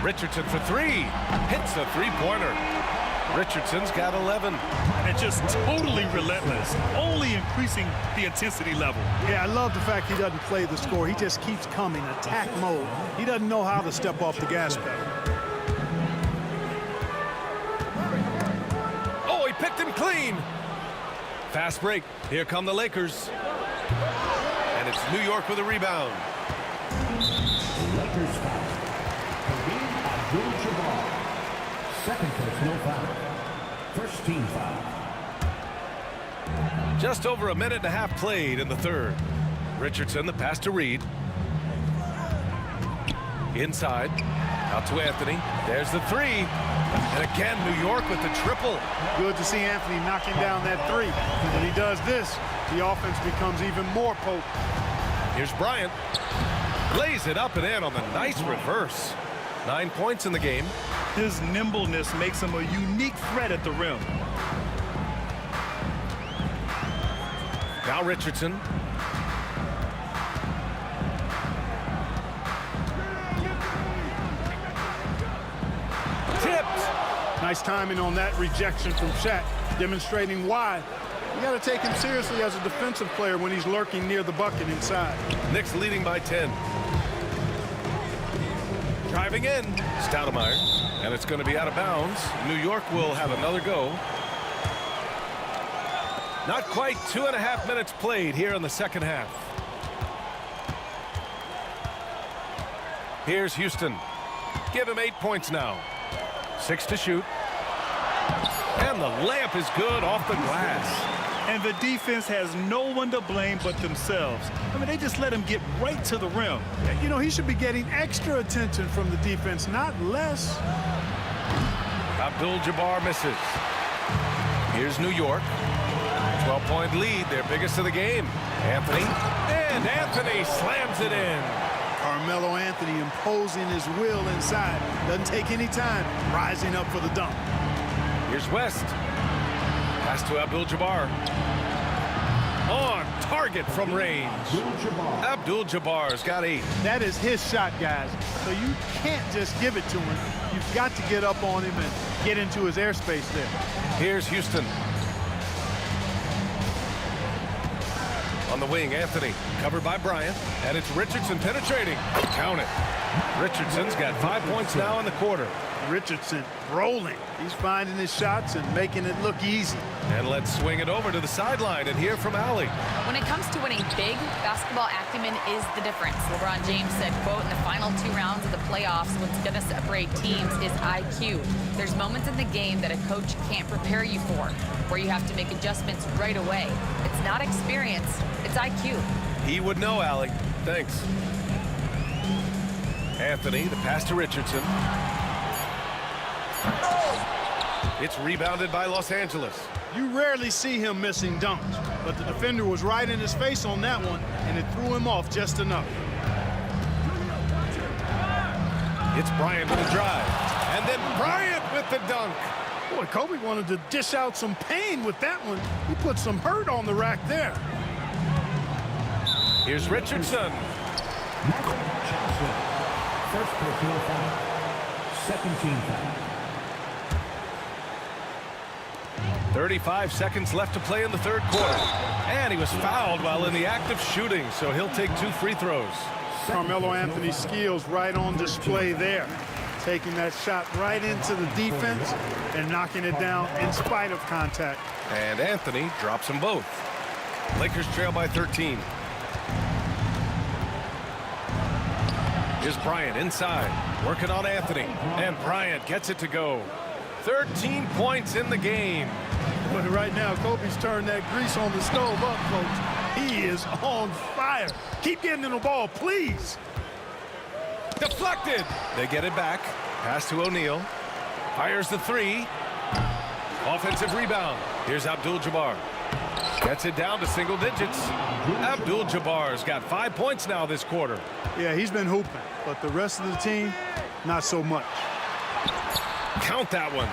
Richardson for three. Hits the three-pointer. Richardson's got 11. And just totally relentless, only increasing the intensity level. Yeah, I love the fact he doesn't play the score. He just keeps coming, attack mode. He doesn't know how to step off the gas pedal. Oh, he picked him clean. Fast break. Here come the Lakers. And it's New York with a rebound. Lakers foul. Kareem Abdul-Jabbar. Second personal foul. First team foul. Just over a minute and a half played in the third. Richardson, the pass to Reed. Inside. Out to Anthony. There's the three. And again, New York with the triple. Good to see Anthony knocking down that three. When he does this, the offense becomes even more potent. Here's Bryant. Lays it up and in on the nice reverse. 9 points in the game. His nimbleness makes him a unique threat at the rim. Now Richardson. Tipped. Nice timing on that rejection from Shaq, demonstrating why. You got to take him seriously as a defensive player when he's lurking near the bucket inside. Knicks leading by 10. Driving in, Stoudemire, and it's going to be out of bounds. New York will have another go. Not quite 2.5 minutes played here in the second half. Here's Houston. Give him 8 points now. 6 to shoot. And the layup is good off the glass. And the defense has no one to blame but themselves. I mean, they just let him get right to the rim. You know, he should be getting extra attention from the defense, not less. Abdul-Jabbar misses. Here's New York. 12-point lead, their biggest of the game. Anthony. And Anthony slams it in. Carmelo Anthony imposing his will inside. Doesn't take any time, rising up for the dunk. Here's West. Pass to Abdul-Jabbar. On target from range. Abdul-Jabbar's got 8. That is his shot, guys. So you can't just give it to him. You've got to get up on him and get into his airspace there. Here's Houston. On the wing, Anthony. Covered by Bryant. And it's Richardson penetrating. Count it. Richardson's got 5 points now in the quarter. Richardson rolling. He's finding his shots and making it look easy. And let's swing it over to the sideline and hear from Allie. When it comes to winning big, basketball acumen is the difference. LeBron James said, quote, in the final 2 rounds of the playoffs, what's going to separate teams is IQ. There's moments in the game that a coach can't prepare you for, where you have to make adjustments right away. It's not experience, it's IQ. He would know, Allie. Thanks. Anthony, the pass to Richardson. It's rebounded by Los Angeles. You rarely see him missing dunks, but the defender was right in his face on that one, and it threw him off just enough. It's Bryant with a drive. And then Bryant with the dunk. Boy, Kobe wanted to dish out some pain with that one. He put some hurt on the rack there. Here's Richardson. First personal foul. Second team foul. 35 seconds left to play in the third quarter. And he was fouled while in the act of shooting, so he'll take 2 free throws. Carmelo Anthony's skills right on display there. Taking that shot right into the defense and knocking it down in spite of contact. And Anthony drops them both. Lakers trail by 13. Here's Bryant inside, working on Anthony. And Bryant gets it to go. 13 points in the game. But right now, Kobe's turned that grease on the stove up, folks. He is on fire. Keep getting in the ball, please. Deflected. They get it back. Pass to O'Neal. Fires the 3. Offensive rebound. Here's Abdul-Jabbar. Gets it down to single digits. Abdul-Jabbar's got 5 points now this quarter. Yeah, he's been hooping, but the rest of the team, not so much. Count that one.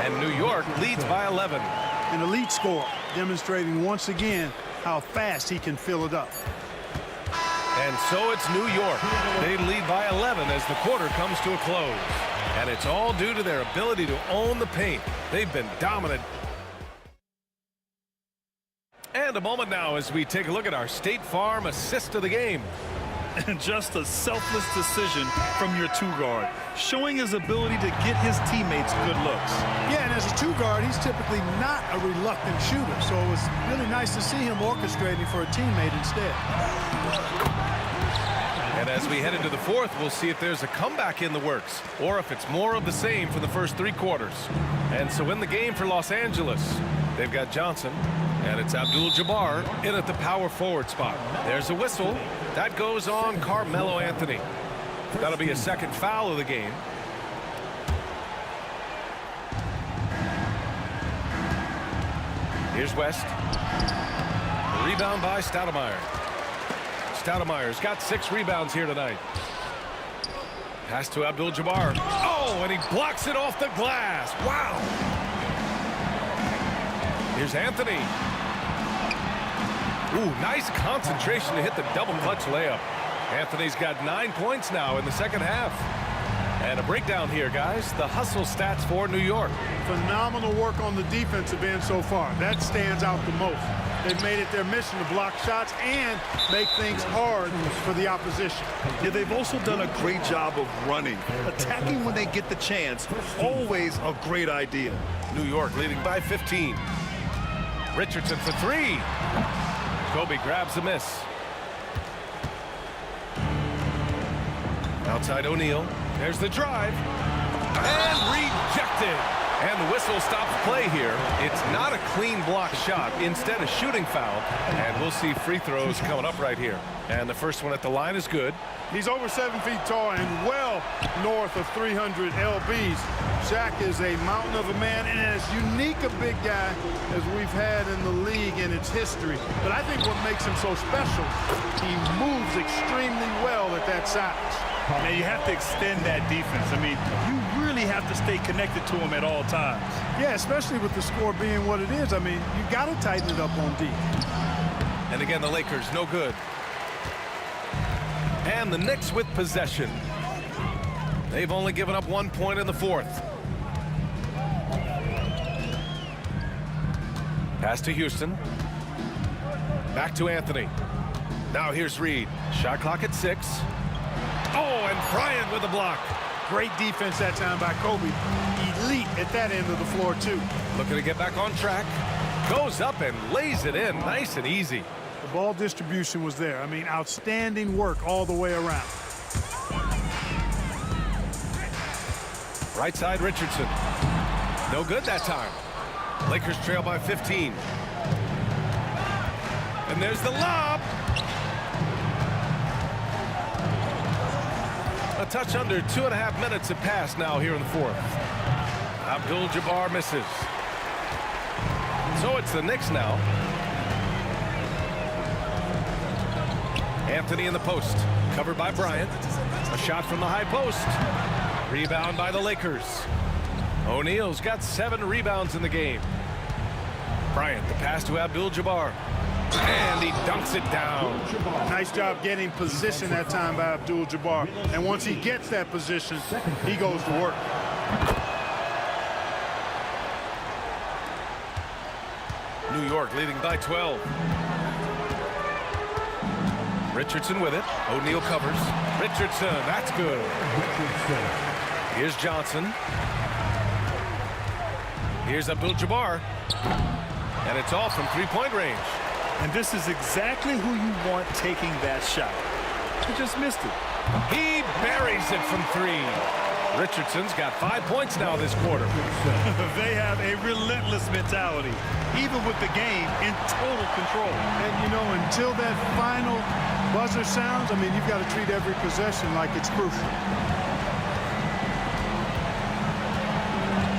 And New York leads by 11. An elite score, demonstrating once again how fast he can fill it up. And so it's New York. They lead by 11 as the quarter comes to a close. And it's all due to their ability to own the paint. They've been dominant. And a moment now as we take a look at our State Farm assist of the game. And just a selfless decision from your two-guard, showing his ability to get his teammates good looks. Yeah, and as a two-guard, he's typically not a reluctant shooter, so it was really nice to see him orchestrating for a teammate instead. And as we head into the fourth, we'll see if there's a comeback in the works or if it's more of the same for the first 3 quarters. And so in the game for Los Angeles, they've got Johnson, and it's Abdul-Jabbar in at the power forward spot. There's a whistle. That goes on Carmelo Anthony. That'll be a second foul of the game. Here's West. Rebound by Stoudemire. Stoudemire's got 6 rebounds here tonight. Pass to Abdul-Jabbar. Oh, and he blocks it off the glass. Wow. Here's Anthony. Ooh, nice concentration to hit the double clutch layup. Anthony's got 9 points now in the second half. And a breakdown here, guys. The hustle stats for New York. Phenomenal work on the defensive end so far. That stands out the most. They've made it their mission to block shots and make things hard for the opposition. Yeah, they've also done a great job of running. Attacking when they get the chance, always a great idea. New York leading by 15. Richardson for 3. Kobe grabs the miss. Outside O'Neal. There's the drive. And rejected. And the whistle stops play here. It's not a clean block shot. Instead, a shooting foul. And we'll see free throws coming up right here. And the first one at the line is good. He's over 7 feet tall and well north of 300 lbs. Shaq is a mountain of a man and as unique a big guy as we've had in the league in its history. But I think what makes him so special, he moves extremely well at that size. Now you have to extend that defense. I mean, you really have to stay connected to him at all times. Yeah, especially with the score being what it is. I mean, you got to tighten it up on D. And again, the Lakers no good. And the Knicks with possession. They've only given up 1 point in the fourth. Pass to Houston. Back to Anthony. Now here's Reed. Shot clock at 6. Oh, and Bryant with a block. Great defense that time by Kobe. Elite at that end of the floor, too. Looking to get back on track. Goes up and lays it in nice and easy. The ball distribution was there. I mean, outstanding work all the way around. Right side, Richardson. No good that time. Lakers trail by 15. And there's the lob. A touch under 2.5 minutes have passed now here in the fourth. Abdul-Jabbar misses. So it's the Knicks now. Anthony in the post. Covered by Bryant. A shot from the high post. Rebound by the Lakers. O'Neal's got 7 rebounds in the game. Bryant, the pass to Abdul-Jabbar. And he dunks it down. Nice job getting position that time by Abdul-Jabbar. And once he gets that position, he goes to work. New York leading by 12. Richardson with it. O'Neal covers. Richardson, that's good. Here's Johnson. Here's Abdul-Jabbar. And it's all from 3-point range. And this is exactly who you want taking that shot. He just missed it. He buries it from 3. Richardson's got 5 points now this quarter. They have a relentless mentality, even with the game in total control. And, you know, until that final buzzer sounds, I mean, you've got to treat every possession like it's crucial.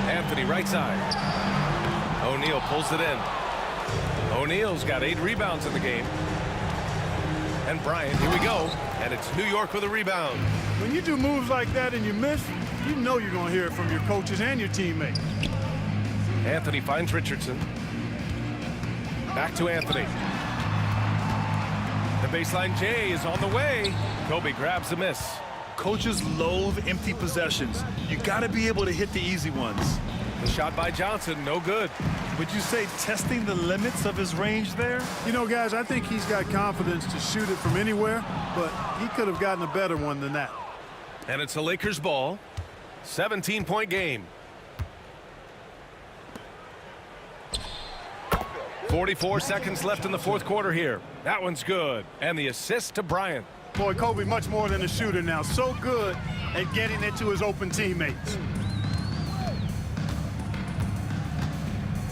Anthony, right side. O'Neal pulls it in. O'Neal's got 8 rebounds in the game. And Bryant, here we go. And it's New York with a rebound. When you do moves like that and you miss, you know you're going to hear it from your coaches and your teammates. Anthony finds Richardson. Back to Anthony. The baseline J is on the way. Kobe grabs the miss. Coaches loathe empty possessions. You got to be able to hit the easy ones. The shot by Johnson, no good. Would you say testing the limits of his range there? You know, guys, I think he's got confidence to shoot it from anywhere, but he could have gotten a better one than that. And it's a Lakers ball. 17-point game. 44 seconds left in the fourth quarter here. That one's good. And the assist to Bryant. Boy, Kobe much more than a shooter now. So good at getting it to his open teammates.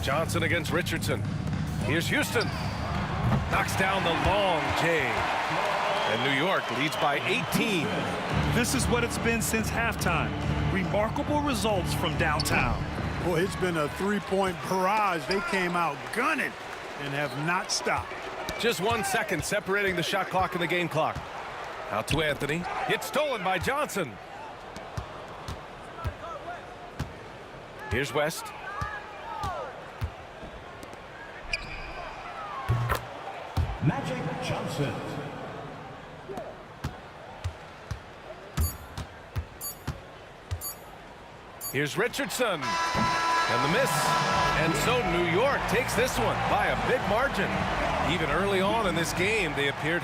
Johnson against Richardson. Here's Houston. Knocks down the long J. And New York leads by 18. This is what it's been since halftime. Remarkable results from downtown. Boy, it's been a three-point barrage. They came out gunning and have not stopped. Just 1 second separating the shot clock and the game clock. Out to Anthony. It's stolen by Johnson. Here's West. Magic Johnson. Here's Richardson. And the miss. And so New York takes this one by a big margin. Even early on in this game, they appeared...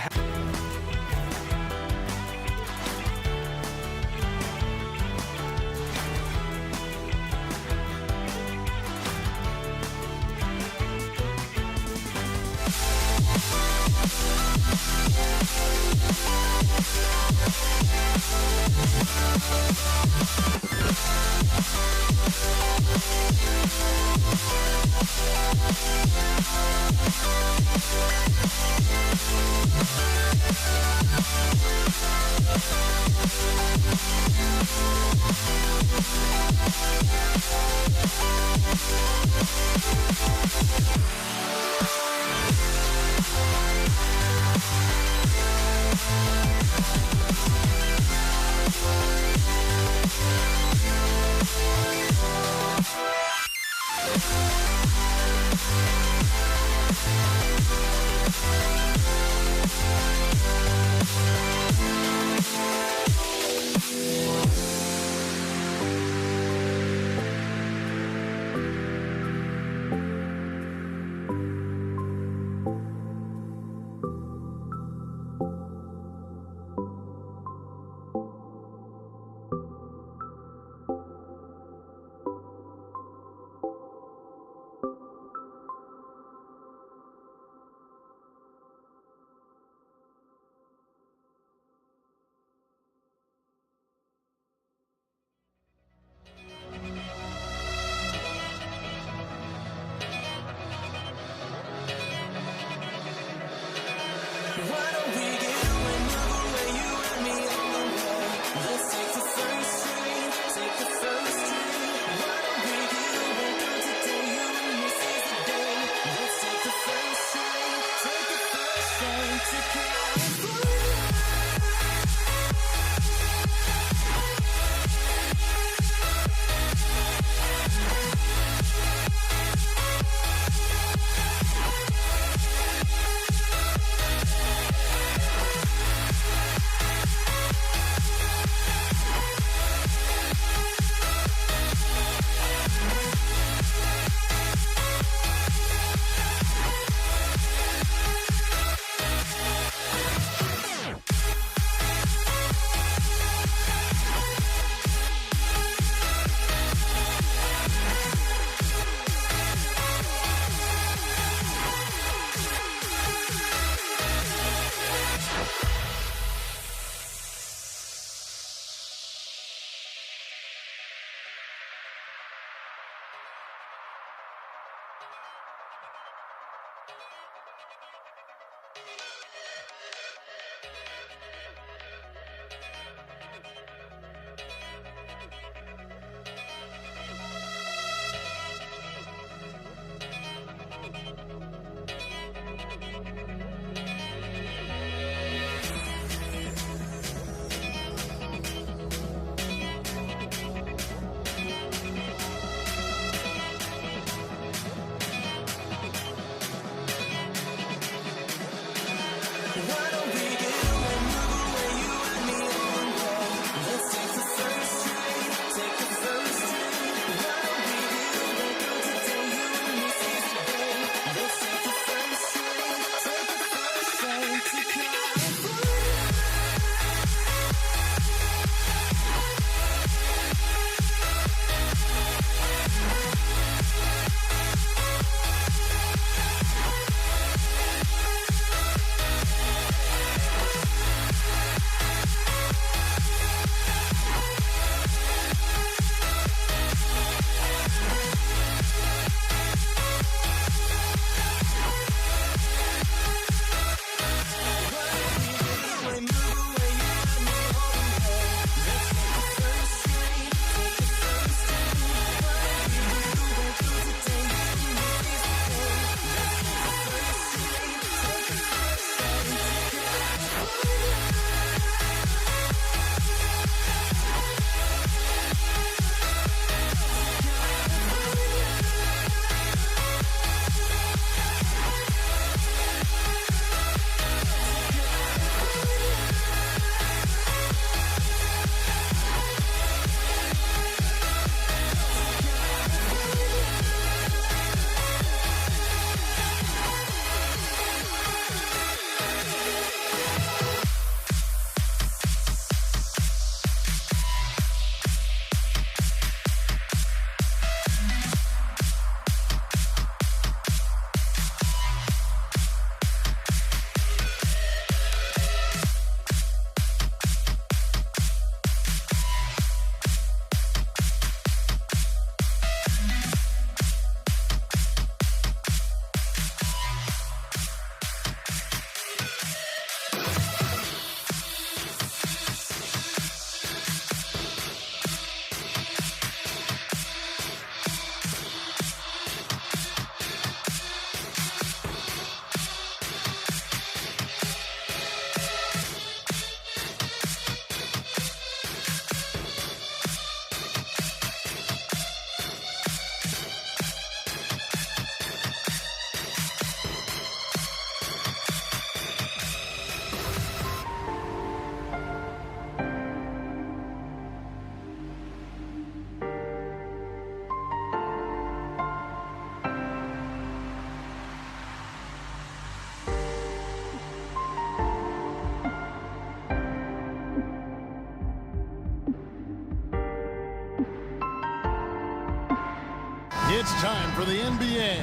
It's time for the NBA.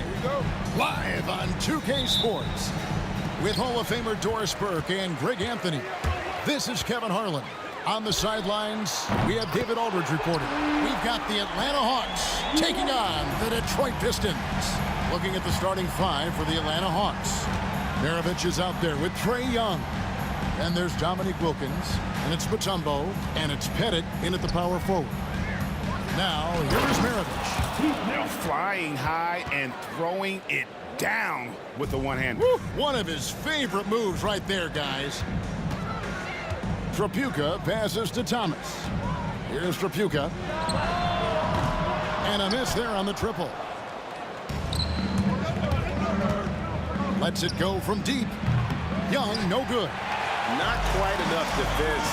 Live on 2K Sports. With Hall of Famer Doris Burke and Greg Anthony. This is Kevin Harlan. On the sidelines, we have David Aldridge reporting. We've got the Atlanta Hawks taking on the Detroit Pistons. Looking at the starting five for the Atlanta Hawks. Maravich is out there with Trae Young. And there's Dominique Wilkins. And it's Mutombo. And it's Pettit in at the power forward. Now, here's Maravich. They're flying high and throwing it down with the one hand. One of his favorite moves right there, guys. Tripucka passes to Thomas. Here's Tripucka. And a miss there on the triple. Lets it go from deep. Young, no good. Not quite enough defense.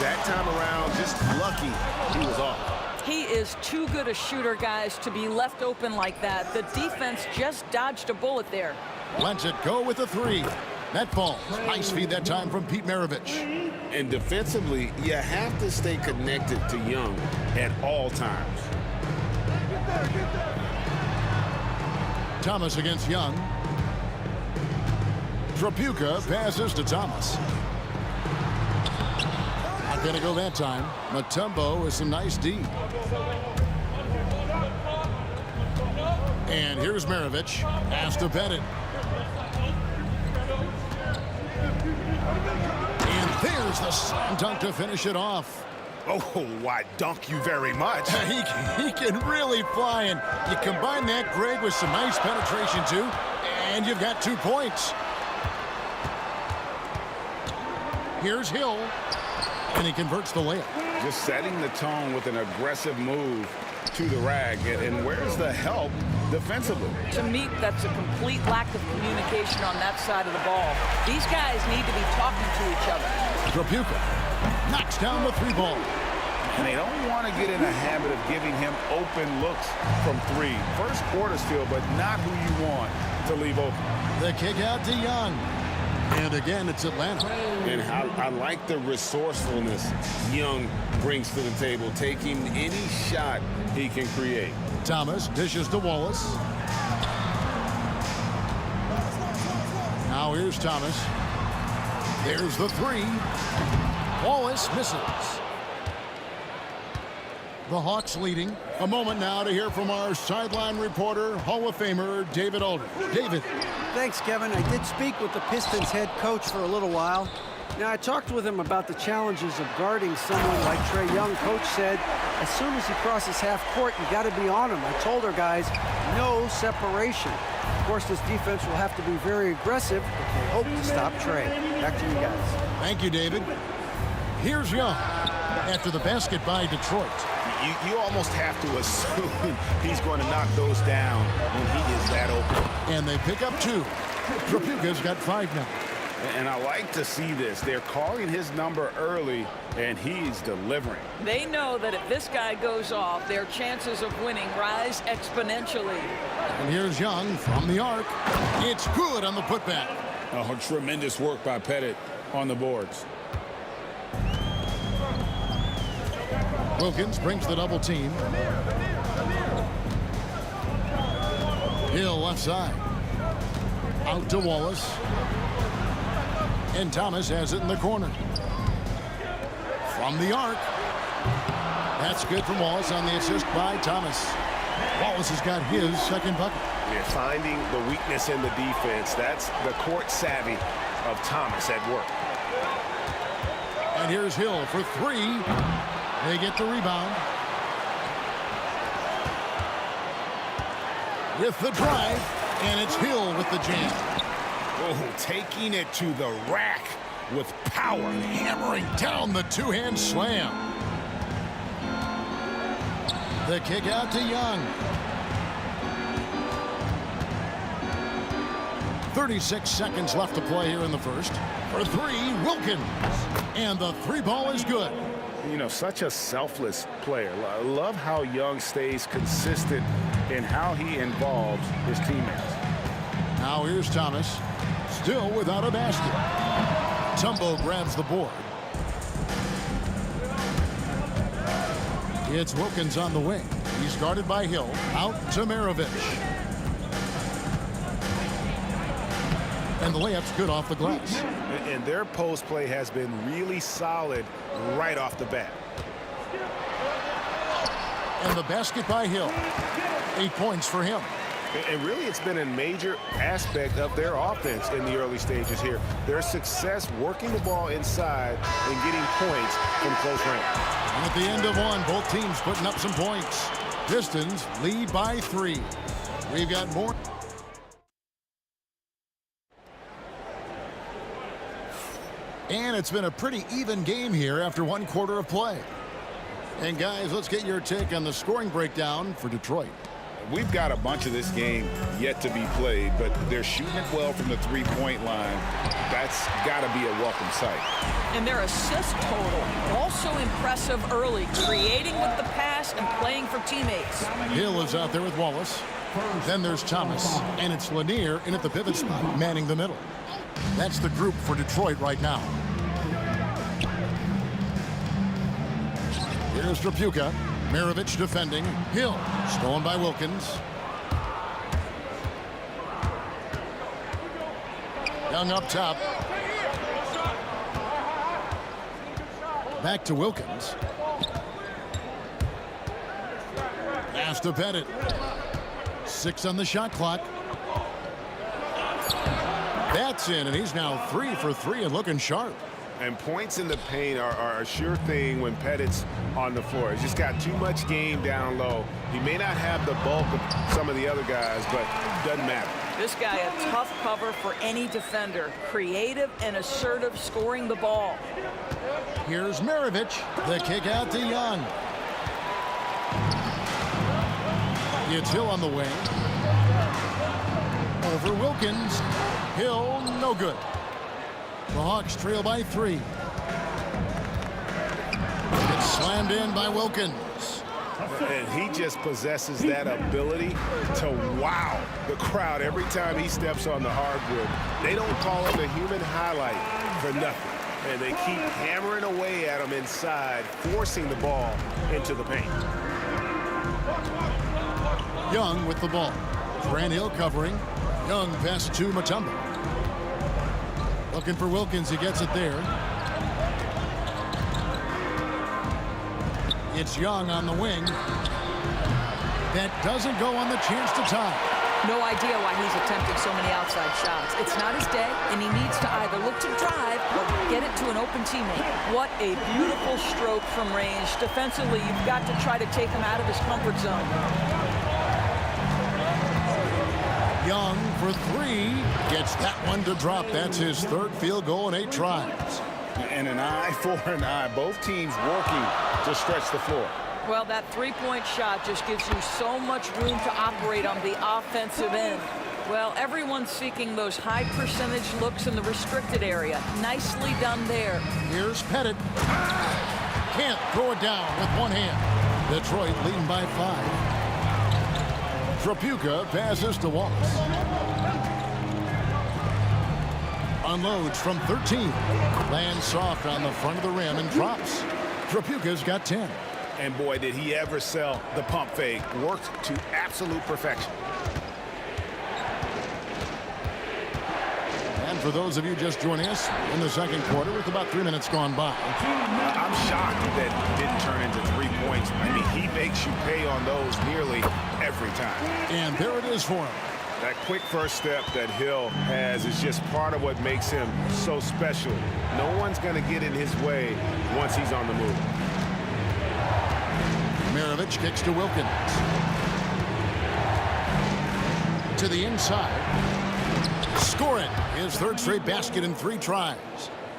That time around, just lucky he was off. He is too good a shooter, guys, to be left open like that. The defense just dodged a bullet there. Lets it go with a three. That falls. Nice feed that time from Pete Maravich. And defensively, you have to stay connected to Young at all times. Thomas against Young. Tripucka passes to Thomas. Not going to go that time. Mutombo with some nice D. And here's Maravich. Pass to Pettit. And there's the slam dunk to finish it off. Oh, why dunk you very much. He can really fly, and you combine that, Greg, with some nice penetration, too, and you've got 2 points. Here's Hill, and he converts the layup. Just setting the tone with an aggressive move to the rag. And where's the help defensively? To me, that's a complete lack of communication on that side of the ball. These guys need to be talking to each other. Tripucka knocks down the 3 ball. And they don't want to get in a habit of giving him open looks from 3. First quarter's feel, but not who you want to leave open. The kick out to Young. And again, it's Atlanta. And I like the resourcefulness Young brings to the table, taking any shot he can create. Thomas dishes to Wallace. Now here's Thomas. There's the 3. Wallace misses. The Hawks leading. A moment now to hear from our sideline reporter, Hall of Famer David Aldridge. David. Thanks, Kevin. I did speak with the Pistons head coach for a little while. Now, I talked with him about the challenges of guarding someone like Trae Young. Coach said, as soon as he crosses half court, you got to be on him. I told our guys, no separation. Of course, this defense will have to be very aggressive if they hope to stop Trae. Back to you guys. Thank you, David. Here's Young after the basket by Detroit. You almost have to assume he's going to knock those down when he is that open. And they pick up 2. Tripucka's got 5 now. And I like to see this. They're calling his number early, and he's delivering. They know that if this guy goes off, their chances of winning rise exponentially. And here's Young from the arc. It's good on the putback. Oh, tremendous work by Pettit on the boards. Wilkins brings the double team. Hill left side. Out to Wallace. And Thomas has it in the corner. From the arc. That's good from Wallace on the assist by Thomas. Wallace has got his second bucket. They're finding the weakness in the defense. That's the court savvy of Thomas at work. And here's Hill for 3. They get the rebound. With the drive, and it's Hill with the jam. Oh, taking it to the rack with power. Hammering down the 2-hand slam. The kick out to Young. 36 seconds left to play here in the first. For 3, Wilkins. And the 3 ball is good. You know, such a selfless player. I love how Young stays consistent in how he involves his teammates. Now here's Thomas, still without a basket. Tumbo grabs the board. It's Wilkins on the wing. He's guarded by Hill. Out to Maravich. And the layup's good off the glass. And their post play has been really solid right off the bat. And the basket by Hill. 8 points for him. And really, it's been a major aspect of their offense in the early stages here. Their success working the ball inside and getting points from close range. And at the end of one, both teams putting up some points. Pistons lead by 3. We've got more. And it's been a pretty even game here after 1 quarter of play. And guys, let's get your take on the scoring breakdown for Detroit. We've got a bunch of this game yet to be played, but they're shooting it well from the three-point line. That's got to be a welcome sight. And their assist total, also impressive early, creating with the pass and playing for teammates. Hill is out there with Wallace. Then there's Thomas, and it's Lanier in at the pivot spot, manning the middle. That's the group for Detroit right now. Here's Trapuka. Maravich defending. Hill stolen by Wilkins. Young up top. Back to Wilkins. Pass to Pettit. 6 on the shot clock. That's in, and he's now 3 for 3 and looking sharp. And points in the paint are a sure thing when Pettit's on the floor. He's just got too much game down low. He may not have the bulk of some of the other guys, but doesn't matter. This guy a tough cover for any defender. Creative and assertive scoring the ball. Here's Maravich. The kick out to Young. It's Hill on the wing. Over Wilkins. Hill, no good. The Hawks trail by 3. It's slammed in by Wilkins. And he just possesses that ability to wow the crowd every time he steps on the hardwood. They don't call him the human highlight for nothing. And they keep hammering away at him inside, forcing the ball into the paint. Young with the ball. Grant Hill covering. Young pass to Mutombo. Looking for Wilkins. He gets it there. It's Young on the wing. That doesn't go on the chance to tie. No idea why he's attempting so many outside shots. It's not his day, and he needs to either look to drive or get it to an open teammate. What a beautiful stroke from range. Defensively, you've got to try to take him out of his comfort zone. Young for 3. Gets that one to drop. That's his 3rd field goal in 8 tries. And an eye for an eye. Both teams working to stretch the floor. Well, that three-point shot just gives you so much room to operate on the offensive end. Well, everyone's seeking those high percentage looks in the restricted area. Nicely done there. Here's Pettit. Can't throw it down with one hand. Detroit leading by 5. Trapuka passes to Wallace. Unloads from 13. Lands soft on the front of the rim and drops. Trapuka's got 10. And boy, did he ever sell the pump fake. Worked to absolute perfection. And for those of you just joining us in the 2nd quarter with about 3 minutes gone by. I'm shocked that it didn't turn into 3 points. I mean, he makes you pay on those nearly every time. And there it is for him. That quick first step that Hill has is just part of what makes him so special. No one's going to get in his way once he's on the move. Maravich kicks to Wilkins. To the inside. Scoring his 3rd straight basket in 3 tries.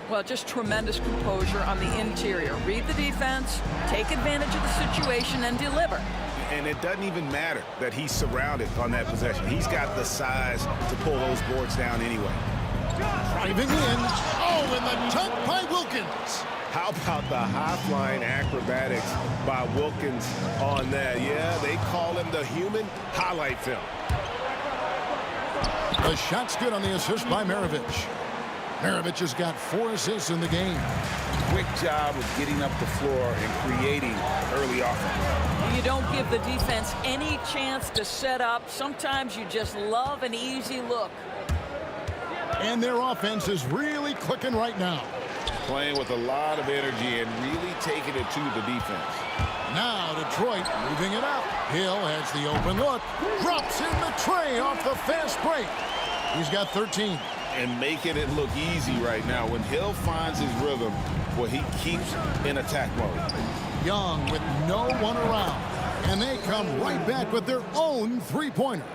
Well, just tremendous composure on the interior. Read the defense, take advantage of the situation, and deliver. And it doesn't even matter that he's surrounded on that possession. He's got the size to pull those boards down anyway. Driving in. Oh, and the dunk by Wilkins. How about the high-flying acrobatics by Wilkins on that? Yeah, they call him the human highlight film. The shot's good on the assist by Maravich. Maravich has got 4 assists in the game. Quick job of getting up the floor and creating early offense. You don't give the defense any chance to set up. Sometimes you just love an easy look. And their offense is really clicking right now. Playing with a lot of energy and really taking it to the defense. Now Detroit moving it up. Hill has the open look. Drops in the tray off the fast break. He's got 13. And making it look easy right now. When Hill finds his rhythm, well, he keeps in attack mode. Young with no one around. And they come right back with their own three-pointer.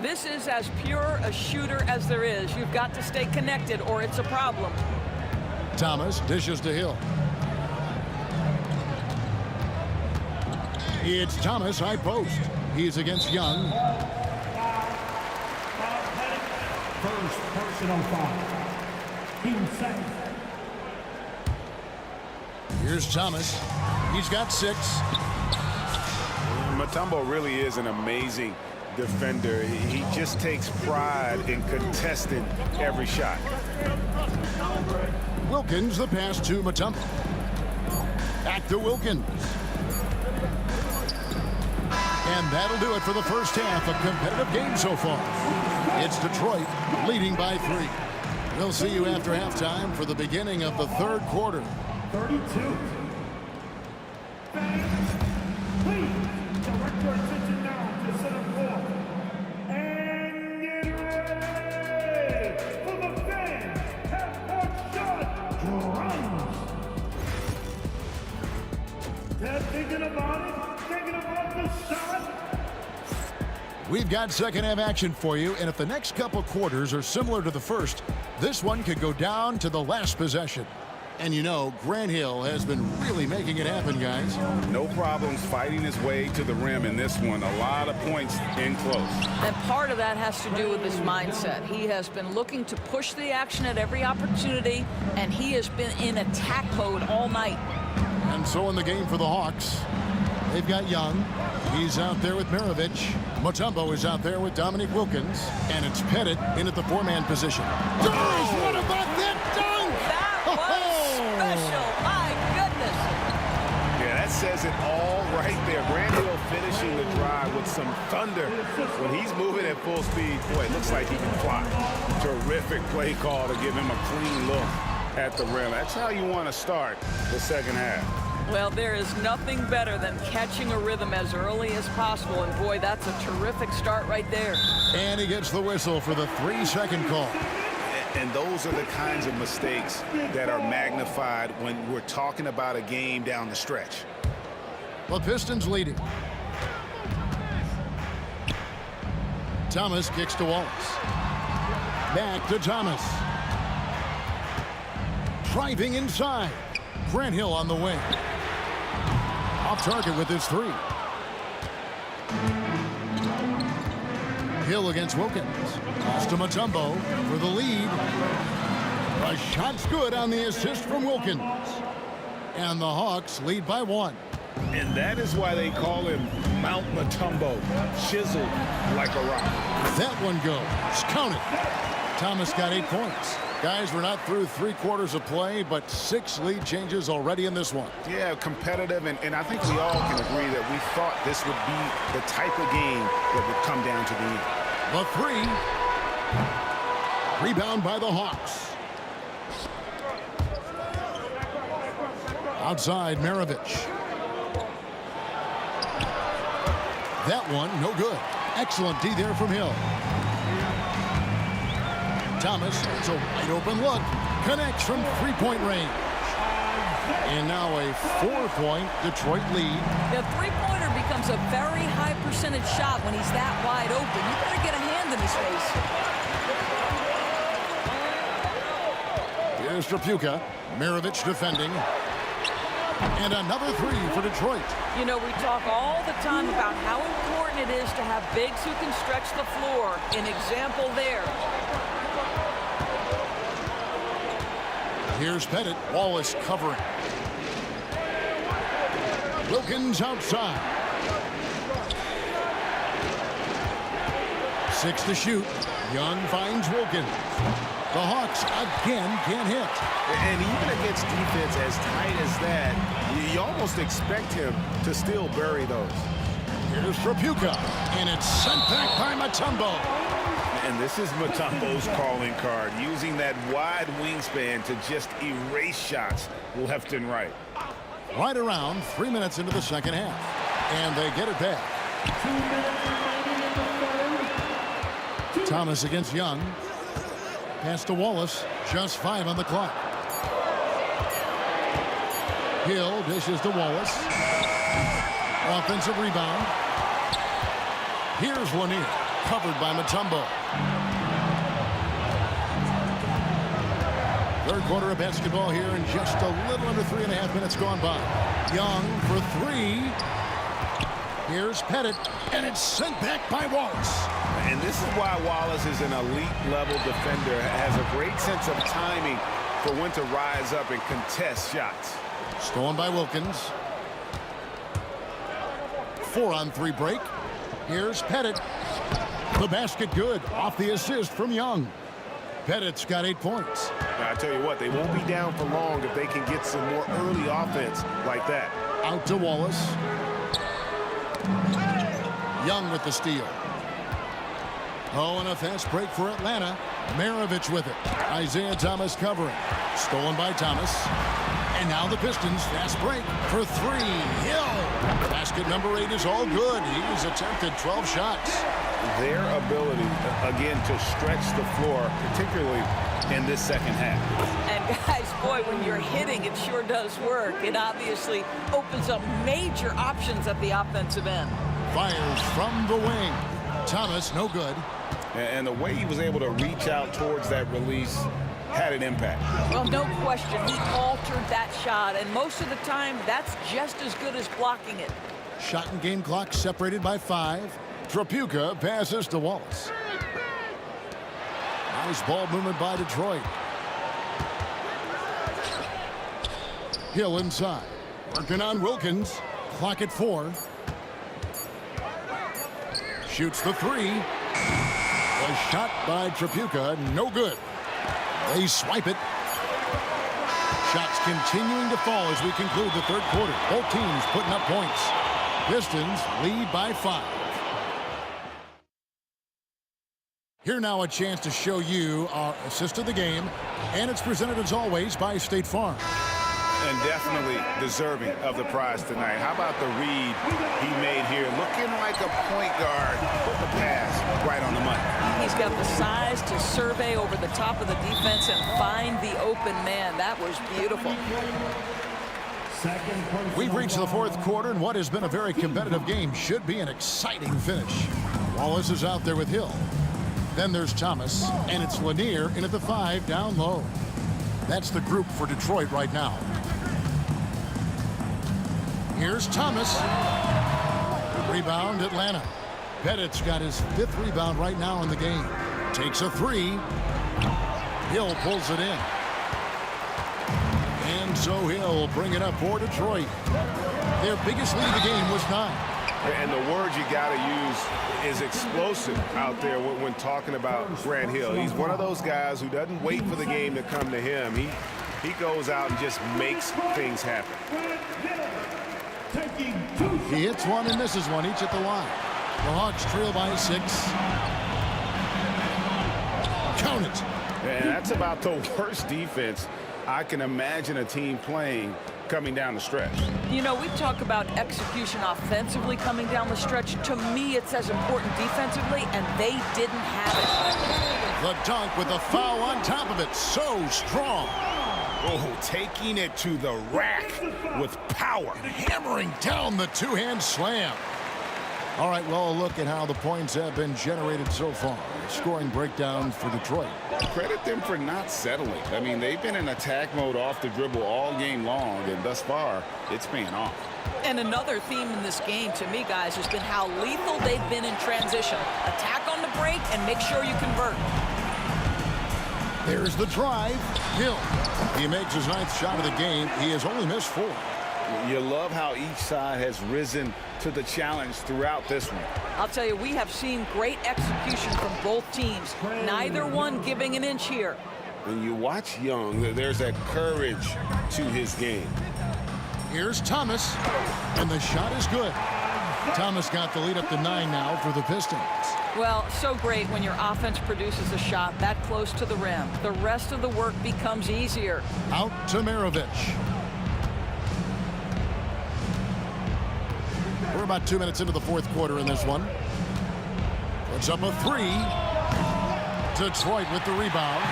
This is as pure a shooter as there is. You've got to stay connected or it's a problem. Thomas dishes to Hill. It's Thomas high post. He's against Young. First personal foul. Team second. Here's Thomas. He's got 6. Mutombo really is an amazing defender. He just takes pride in contesting every shot. Wilkins the pass to Mutombo. Back to Wilkins. And that'll do it for the first half. A competitive game so far. It's Detroit leading by 3. We'll see you after halftime for the beginning of the third quarter. 32. Please direct your attention now to center court. And get ready for the fans. Half-court shot drums. They're thinking about it. Thinking about the shot. We've got second half action for you, and if the next couple quarters are similar to the first, this one could go down to the last possession. And you know, Grant Hill has been really making it happen, guys. No problems fighting his way to the rim in this one. A lot of points in close. And part of that has to do with his mindset. He has been looking to push the action at every opportunity, and he has been in attack mode all night. And so in the game for the Hawks, they've got Young. He's out there with Maravich. Mutombo is out there with Dominique Wilkins. And it's Pettit in at the 4-man position. Guys, what about that dunk? That was special. My goodness. Yeah, that says it all right there. Grant Hill finishing the drive with some thunder. When he's moving at full speed, boy, it looks like he can fly. Terrific play call to give him a clean look at the rim. That's how you want to start the second half. Well, there is nothing better than catching a rhythm as early as possible. And, boy, that's a terrific start right there. And he gets the whistle for the 3-second call. And those are the kinds of mistakes that are magnified when we're talking about a game down the stretch. The Pistons leading. Thomas kicks to Wallace. Back to Thomas. Driving inside. Grant Hill on the wing. Off target with his 3. Hill against Wilkins. Pass to Mutombo for the lead. A shot's good on the assist from Wilkins. And the Hawks lead by 1. And that is why they call him Mount Mutombo, chiseled like a rock. That one goes. Count it. Thomas got 8 points. Guys, we're not through 3 quarters of play, but 6 lead changes already in this one. Yeah, competitive, and I think we all can agree that we thought this would be the type of game that would come down to the end. The 3. Rebound by the Hawks. Outside, Maravich. That one, no good. Excellent D there from Hill. Thomas, it's a wide open look. Connects from 3-point range. And now a 4-point Detroit lead. The 3-pointer becomes a very high percentage shot when he's that wide open. You better get a hand in his face. Here's Trapuka. Maravich defending. And another 3 for Detroit. You know, we talk all the time about how important it is to have bigs who can stretch the floor. An example there. Here's Pettit. Wallace covering. Wilkins outside. 6 to shoot. Young finds Wilkins. The Hawks again can't hit. And even against defense as tight as that, you almost expect him to still bury those. Here's Trapuka, and it's sent back by Mutombo. And this is Mutombo's calling card, using that wide wingspan to just erase shots left and right. Right around 3 minutes into the second half. And they get it back. Thomas against Young. Pass to Wallace. Just 5 on the clock. Hill dishes to Wallace. Offensive rebound. Here's Lanier. Covered by Mutombo. Third quarter of basketball here, and just a little under 3.5 minutes gone by. Young for 3. Here's Pettit, and it's sent back by Wallace. And this is why Wallace is an elite-level defender, has a great sense of timing for when to rise up and contest shots. Stolen by Wilkins. 4-on-3 break. Here's Pettit. The basket good off the assist from Young. Pettit's got 8 points. Now, I tell you what, they won't be down for long if they can get some more early offense like that. Out to Wallace. Young with the steal. Oh, and a fast break for Atlanta. Maravich with it. Isaiah Thomas covering. Stolen by Thomas. And now the Pistons. Fast break for 3. Hill. Basket number 8 is all good. He's attempted 12 shots. Their ability, again, to stretch the floor, particularly in this second half. And guys, boy, when you're hitting, it sure does work. It obviously opens up major options at the offensive end. Fires from the wing. Thomas, no good. And the way he was able to reach out towards that release had an impact. Well, no question. He altered that shot, and most of the time, that's just as good as blocking it. Shot and game clock separated by 5. Trapuka passes to Wallace. Nice ball movement by Detroit. Hill inside. Working on Wilkins. Clock at 4. Shoots the 3. A shot by Trapuka. No good. They swipe it. Shots continuing to fall as we conclude the third quarter. Both teams putting up points. Pistons lead by 5. Here now a chance to show you our assist of the game, and it's presented as always by State Farm. And definitely deserving of the prize tonight. How about the read he made here? Looking like a point guard. Put the pass right on the money. He's got the size to survey over the top of the defense and find the open man. That was beautiful. We've reached the fourth quarter, and what has been a very competitive game should be an exciting finish. Wallace is out there with Hill. Then there's Thomas, and it's Lanier in at the 5 down low. That's the group for Detroit right now. Here's Thomas. Rebound, Atlanta. Pettit's got his 5th rebound right now in the game. Takes a 3. Hill pulls it in. And so Hill bring it up for Detroit. Their biggest lead of the game was 9. And the word you got to use is explosive out there when talking about Grant Hill. He's one of those guys who doesn't wait for the game to come to him. He goes out and just makes things happen. He hits one and misses one, each at the line. The Hawks trail by 6. Count it. And that's about the worst defense I can imagine a team playing coming down the stretch. You know, we talk about execution offensively coming down the stretch. To me, it's as important defensively, and they didn't have it. The dunk with a foul on top of it. So strong. Oh, taking it to the rack with power. Hammering down the two-hand slam. All right, well, a look at how the points have been generated so far. Scoring breakdown for Detroit. Credit them for not settling. I mean, they've been in attack mode off the dribble all game long, and thus far, it's paying off. And another theme in this game, to me, guys, has been how lethal they've been in transition. Attack on the break and make sure you convert. There's the drive. Hill. He makes his 9th shot of the game. He has only missed 4. You love how each side has risen to the challenge throughout this one. I'll tell you, we have seen great execution from both teams. Neither one giving an inch here. When you watch Young, there's that courage to his game. Here's Thomas, and the shot is good. Thomas got the lead up to 9 now for the Pistons. Well, so great when your offense produces a shot that close to the rim. The rest of the work becomes easier. Out to Maravich. We're about 2 minutes into the fourth quarter in this one. Puts up a 3. Detroit with the rebound.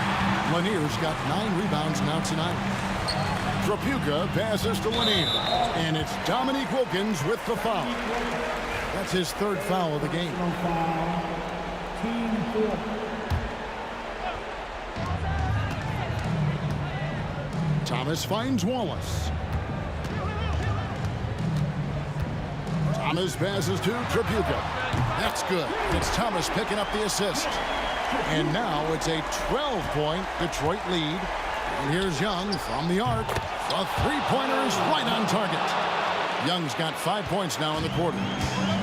Lanier's got 9 rebounds now tonight. Trapuka passes to Lanier. And it's Dominique Wilkins with the foul. That's his 3rd foul of the game. Thomas finds Wallace. Thomas passes to Trapuka. That's good. It's Thomas picking up the assist. And now it's a 12-point Detroit lead. And here's Young from the arc. A 3-pointer is right on target. Young's got 5 points now in the quarter.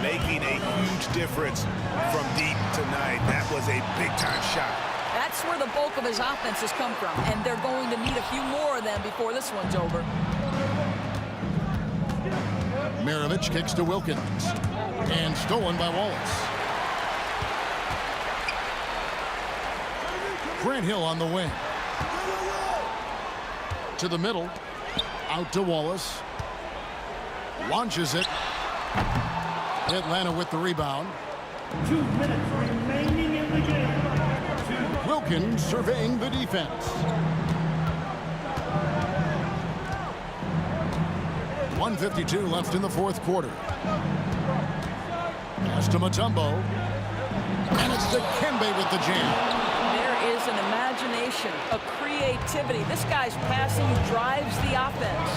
Making a huge difference from deep tonight. That was a big-time shot. That's where the bulk of his offense has come from, and they're going to need a few more of them before this one's over. Maravich kicks to Wilkins. And stolen by Wallace. Grant Hill on the wing. To the middle. Out to Wallace. Launches it. Atlanta with the rebound. 2 minutes remaining in the game. Wilkins surveying the defense. 1:52 left in the fourth quarter. Pass to Mutombo. And it's Dikembe with the jam. There is an imagination, a creativity. This guy's passing drives the offense.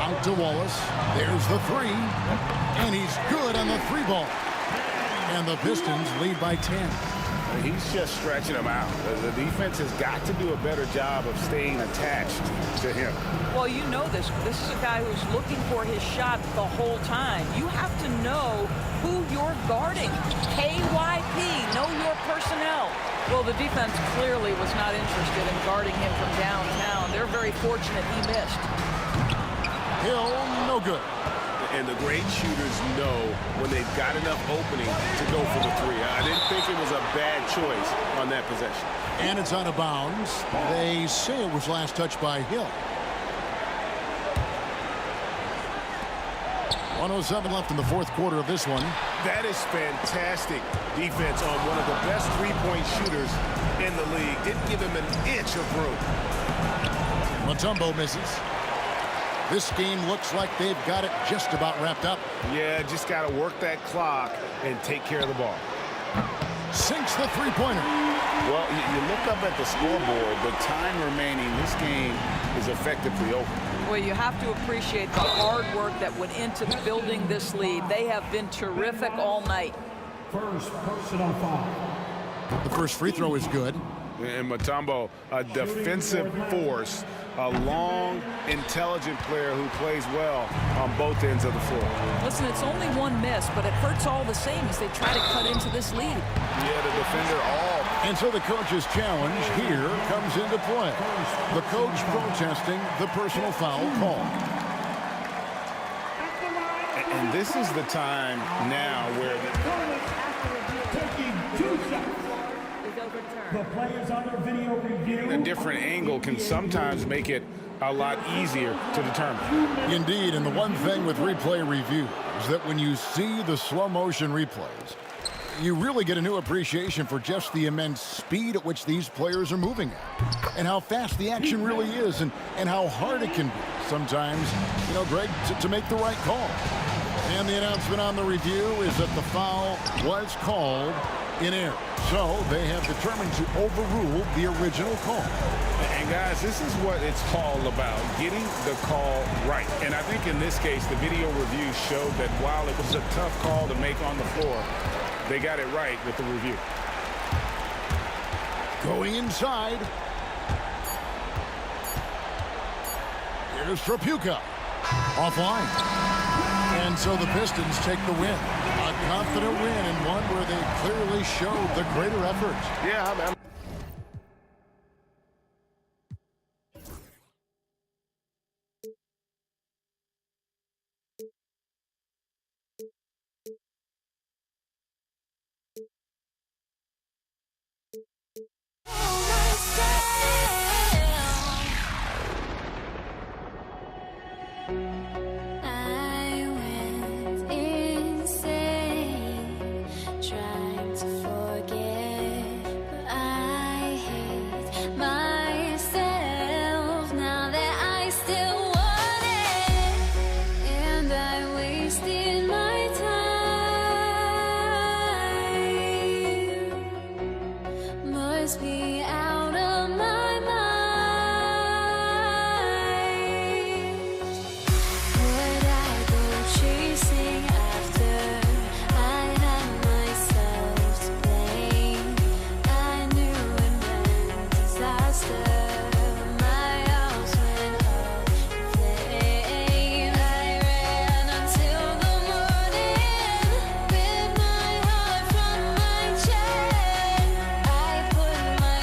Out to Wallace. There's the 3. And he's good on the 3 ball. And the Pistons lead by 10. He's just stretching them out. The defense has got to do a better job of staying attached to him. Well, you know this. This is a guy who's looking for his shot the whole time. You have to know who you're guarding. KYP, know your personnel. Well, the defense clearly was not interested in guarding him from downtown. They're very fortunate he missed. Hill, no good. And the great shooters know when they've got enough opening to go for the 3. I didn't think it was a bad choice on that possession. And it's out of bounds. They say it was last touched by Hill. 1:07 left in the fourth quarter of this one. That is fantastic defense on one of the best 3-point shooters in the league. Didn't give him an inch of room. Mutombo misses. This game looks like they've got it just about wrapped up. Yeah, just got to work that clock and take care of the ball. Sinks the 3-pointer. Well, you look up at the scoreboard, the time remaining, this game is effectively over. Well, you have to appreciate the hard work that went into building this lead. They have been terrific all night. First personal foul. The first free throw is good. And Mutombo, a defensive force, a long, intelligent player who plays well on both ends of the floor. Listen, it's only one miss, but it hurts all the same as they try to cut into this lead. Yeah, the defender all. And so the coach's challenge here comes into play. The coach protesting the personal foul call. And this is the time now where Taking 2 shots. The players under video review. a different angle can sometimes make it a lot easier to determine. Indeed, and the one thing with replay review is that when you see the slow motion replays, you really get a new appreciation for just the immense speed at which these players are moving at, and how fast the action really is, and how hard it can be sometimes, you know, Greg, to make the right call. And the announcement on the review is that the foul was called in error. So they have determined to overrule the original call. And guys, this is what it's all about, getting the call right. And I think in this case, the video review showed that while it was a tough call to make on the floor, they got it right with the review. Going inside. Here's Trapuka. Offline. And so the Pistons take the win. A confident win, and one where they clearly showed the greater effort. Yeah, drives me out of my mind. Would I go chasing after? I had myself to blame. I knew it meant disaster. My house went up in flames. I ran until the morning with my heart from my chest. I put my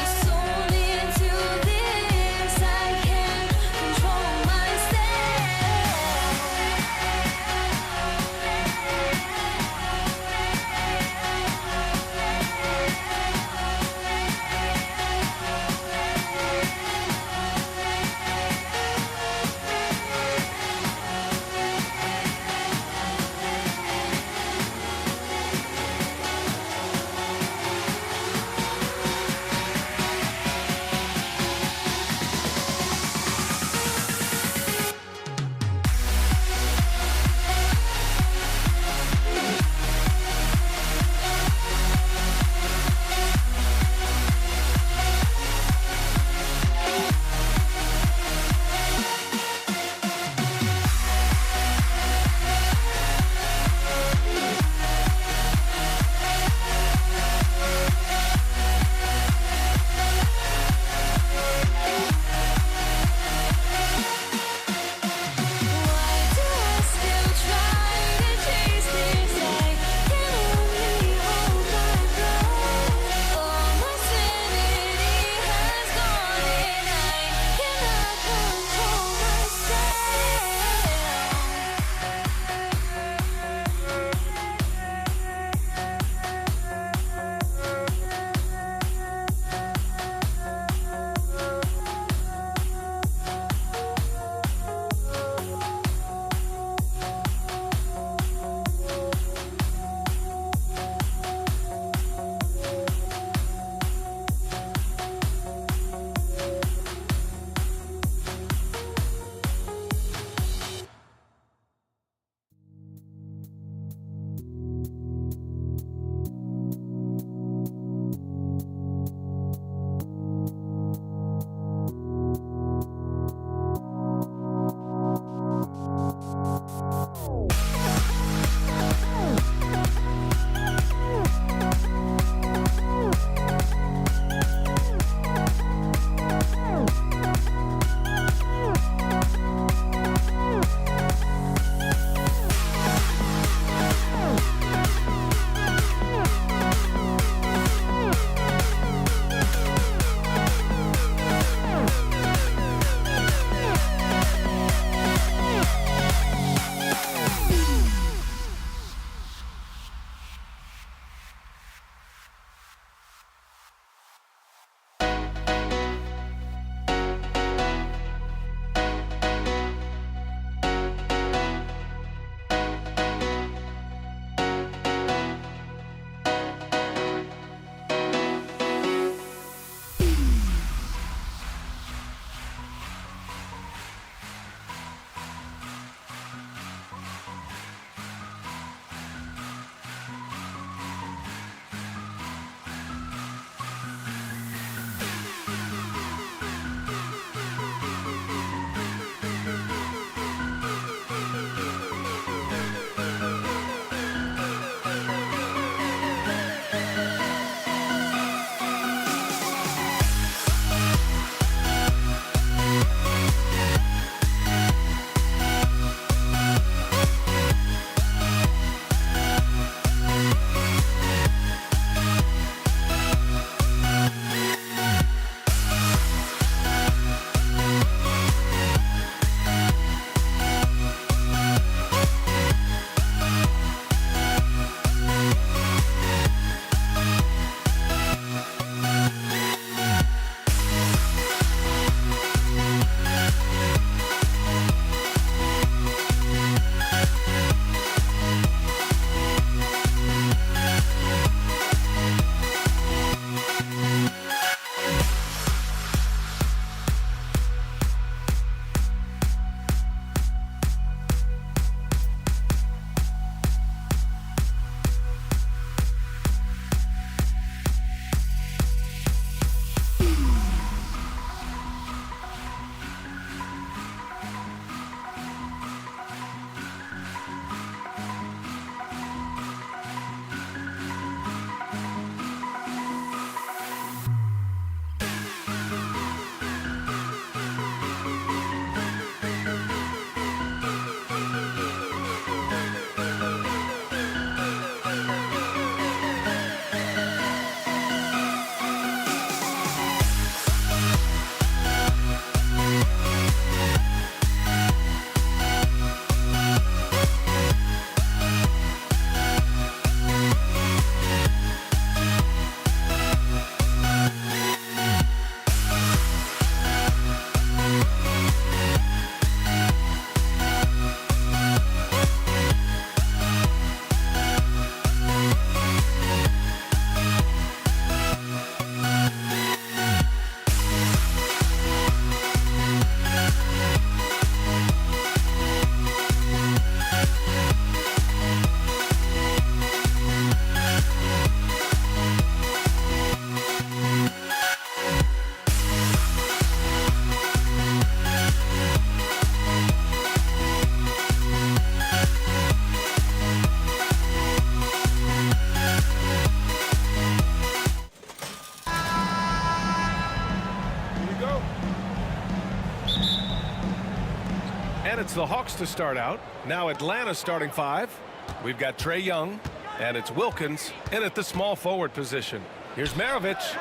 It's the Hawks to start out. Now Atlanta starting 5. We've got Trae Young, and it's Wilkins in at the small forward position. Here's Maravich.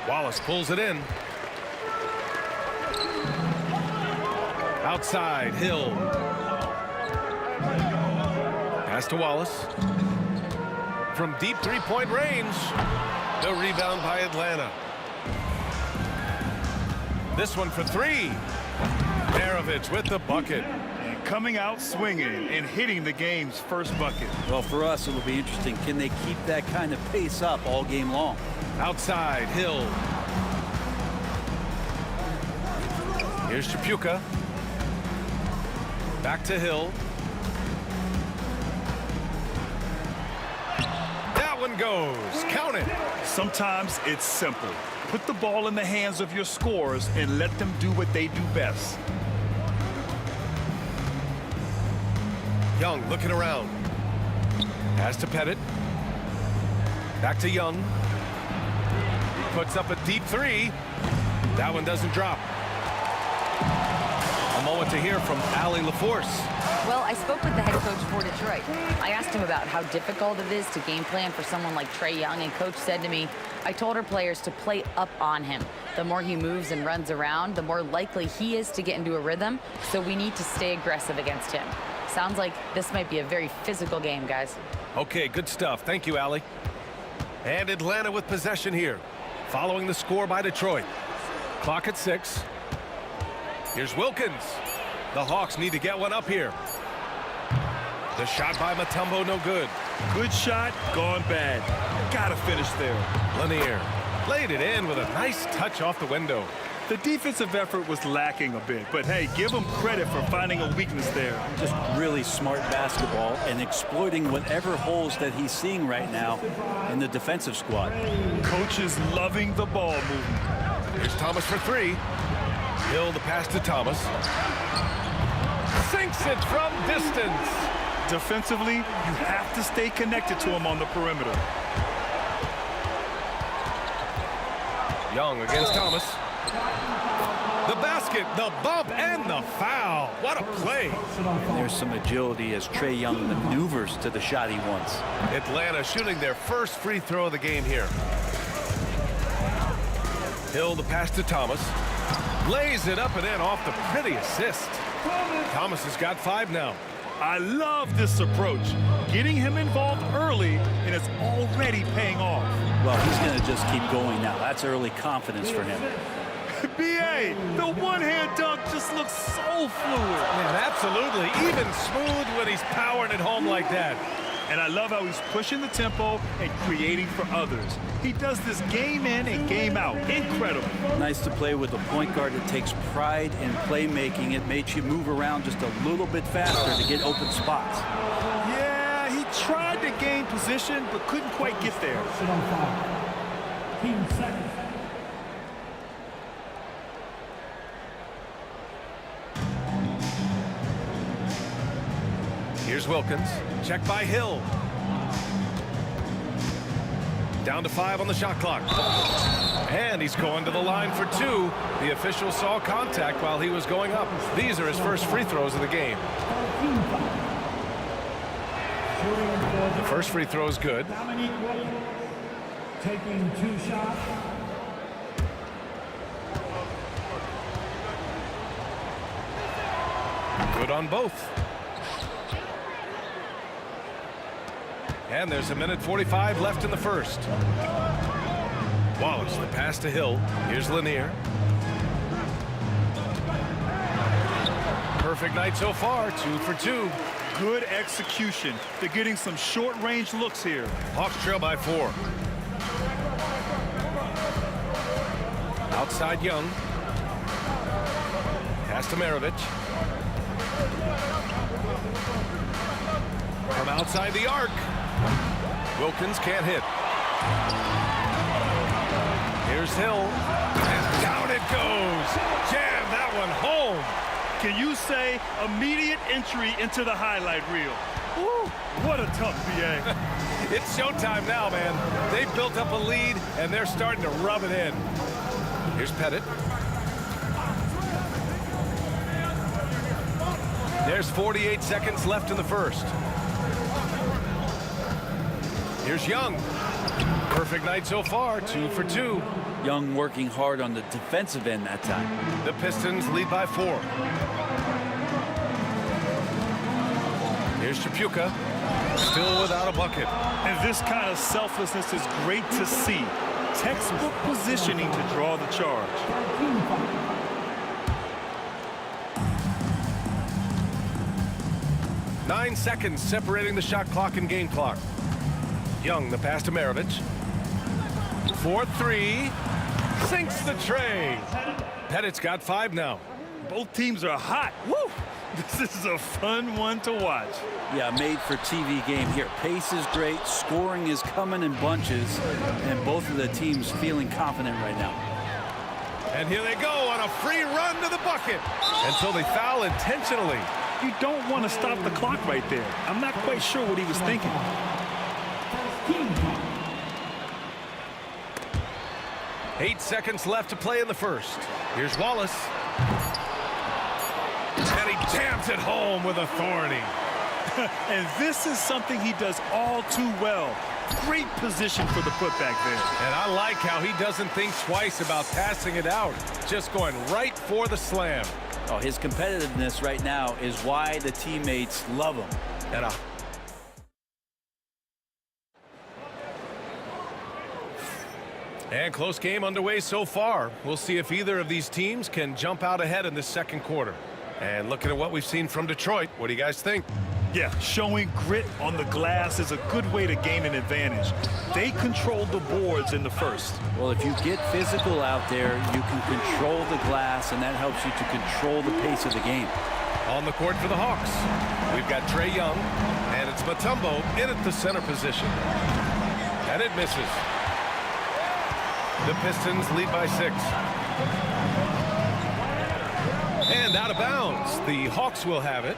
Wallace pulls it in. Outside, Hill. Pass to Wallace. From deep three-point range. The rebound by Atlanta. This one for 3. Maravich with the bucket. And coming out swinging and hitting the game's first bucket. Well, for us, it'll be interesting. Can they keep that kind of pace up all game long? Outside, Hill. Here's Chapuka. Back to Hill. That one goes. Count it. Sometimes it's simple. Put the ball in the hands of your scorers and let them do what they do best. Young looking around. Pass to Pettit. Back to Young. Puts up a deep 3. That one doesn't drop. A moment to hear from Allie LaForce. Well, I spoke with the head coach for Detroit. I asked him about how difficult it is to game plan for someone like Trae Young, and coach said to me, I told our players to play up on him. The more he moves and runs around, the more likely he is to get into a rhythm, so we need to stay aggressive against him. Sounds like this might be a very physical game, guys. Okay, good stuff. Thank you, Allie. And Atlanta with possession here, following the score by Detroit. Clock at 6. Here's Wilkins. The Hawks need to get one up here. The shot by Mutombo, no good. Good shot, gone bad. Gotta finish there. Lanier laid it in with a nice touch off the window. The defensive effort was lacking a bit, but hey, give him credit for finding a weakness there. Just really smart basketball and exploiting whatever holes that he's seeing right now in the defensive squad. Coach is loving the ball movement. Here's Thomas for 3. Hill the pass to Thomas. Sinks it from distance. Defensively, you have to stay connected to him on the perimeter. Young against Thomas. The basket, the bump, and the foul. What a play. And there's some agility as Trae Young maneuvers to the shot he wants. Atlanta shooting their first free throw of the game here. Hill the pass to Thomas. Lays it up and in off the pretty assist. Thomas has got 5 now. I love this approach. Getting him involved early, and it's already paying off. Well, he's going to just keep going now. That's early confidence for him. B.A., the one-hand dunk just looks so fluid. Man, absolutely. Even smooth when he's powering it home like that. And I love how he's pushing the tempo and creating for others. He does this game in and game out. Incredible. Nice to play with a point guard that takes pride in playmaking. It makes you move around just a little bit faster to get open spots. Yeah, he tried to gain position but couldn't quite get there. Team second. Here's Wilkins. Check by Hill. Down to 5 on the shot clock. And he's going to the line for 2. The official saw contact while he was going up. These are his first free throws of the game. The first free throw is good. Taking 2 shots. Good on both. And there's 1:45 left in the first. Wallace, the pass to Hill. Here's Lanier. Perfect night so far, 2 for 2. Good execution. They're getting some short-range looks here. Hawks trail by 4. Outside Young. Pass to Maravich. From outside the arc. Wilkins can't hit. Here's Hill. And down it goes. Jam that one home. Can you say immediate entry into the highlight reel? Woo, what a tough BA. It's showtime now, man. They've built up a lead, and they're starting to rub it in. Here's Pettit. There's 48 seconds left in the first. Here's Young. Perfect night so far, 2 for 2. Young working hard on the defensive end that time. The Pistons lead by 4. Here's Chapuka, still without a bucket. And this kind of selflessness is great to see. Textbook positioning to draw the charge. Nine seconds separating the shot clock and game clock. Young, the pass to Maravich. 4-3. Sinks the tray. Pettit's got 5 now. Both teams are hot. Woo! This is a fun one to watch. Yeah, made for TV game here. Pace is great. Scoring is coming in bunches. And both of the teams feeling confident right now. And here they go on a free run to the bucket until they foul intentionally. You don't want to stop the clock right there. I'm not quite sure what he was thinking. 8 seconds left to play in the first. Here's Wallace. And he jams it home with authority. And this is something he does all too well. Great position for the putback there. And I like how he doesn't think twice about passing it out. Just going right for the slam. Oh, his competitiveness right now is why the teammates love him. And close game underway so far. We'll see if either of these teams can jump out ahead in this second quarter. And looking at what we've seen from Detroit, what do you guys think? Yeah, showing grit on the glass is a good way to gain an advantage. They controlled the boards in the first. Well, if you get physical out there, you can control the glass, and that helps you to control the pace of the game. On the court for the Hawks, we've got Trae Young, and it's Mutombo in at the center position. And it misses. The Pistons lead by 6. And out of bounds. The Hawks will have it.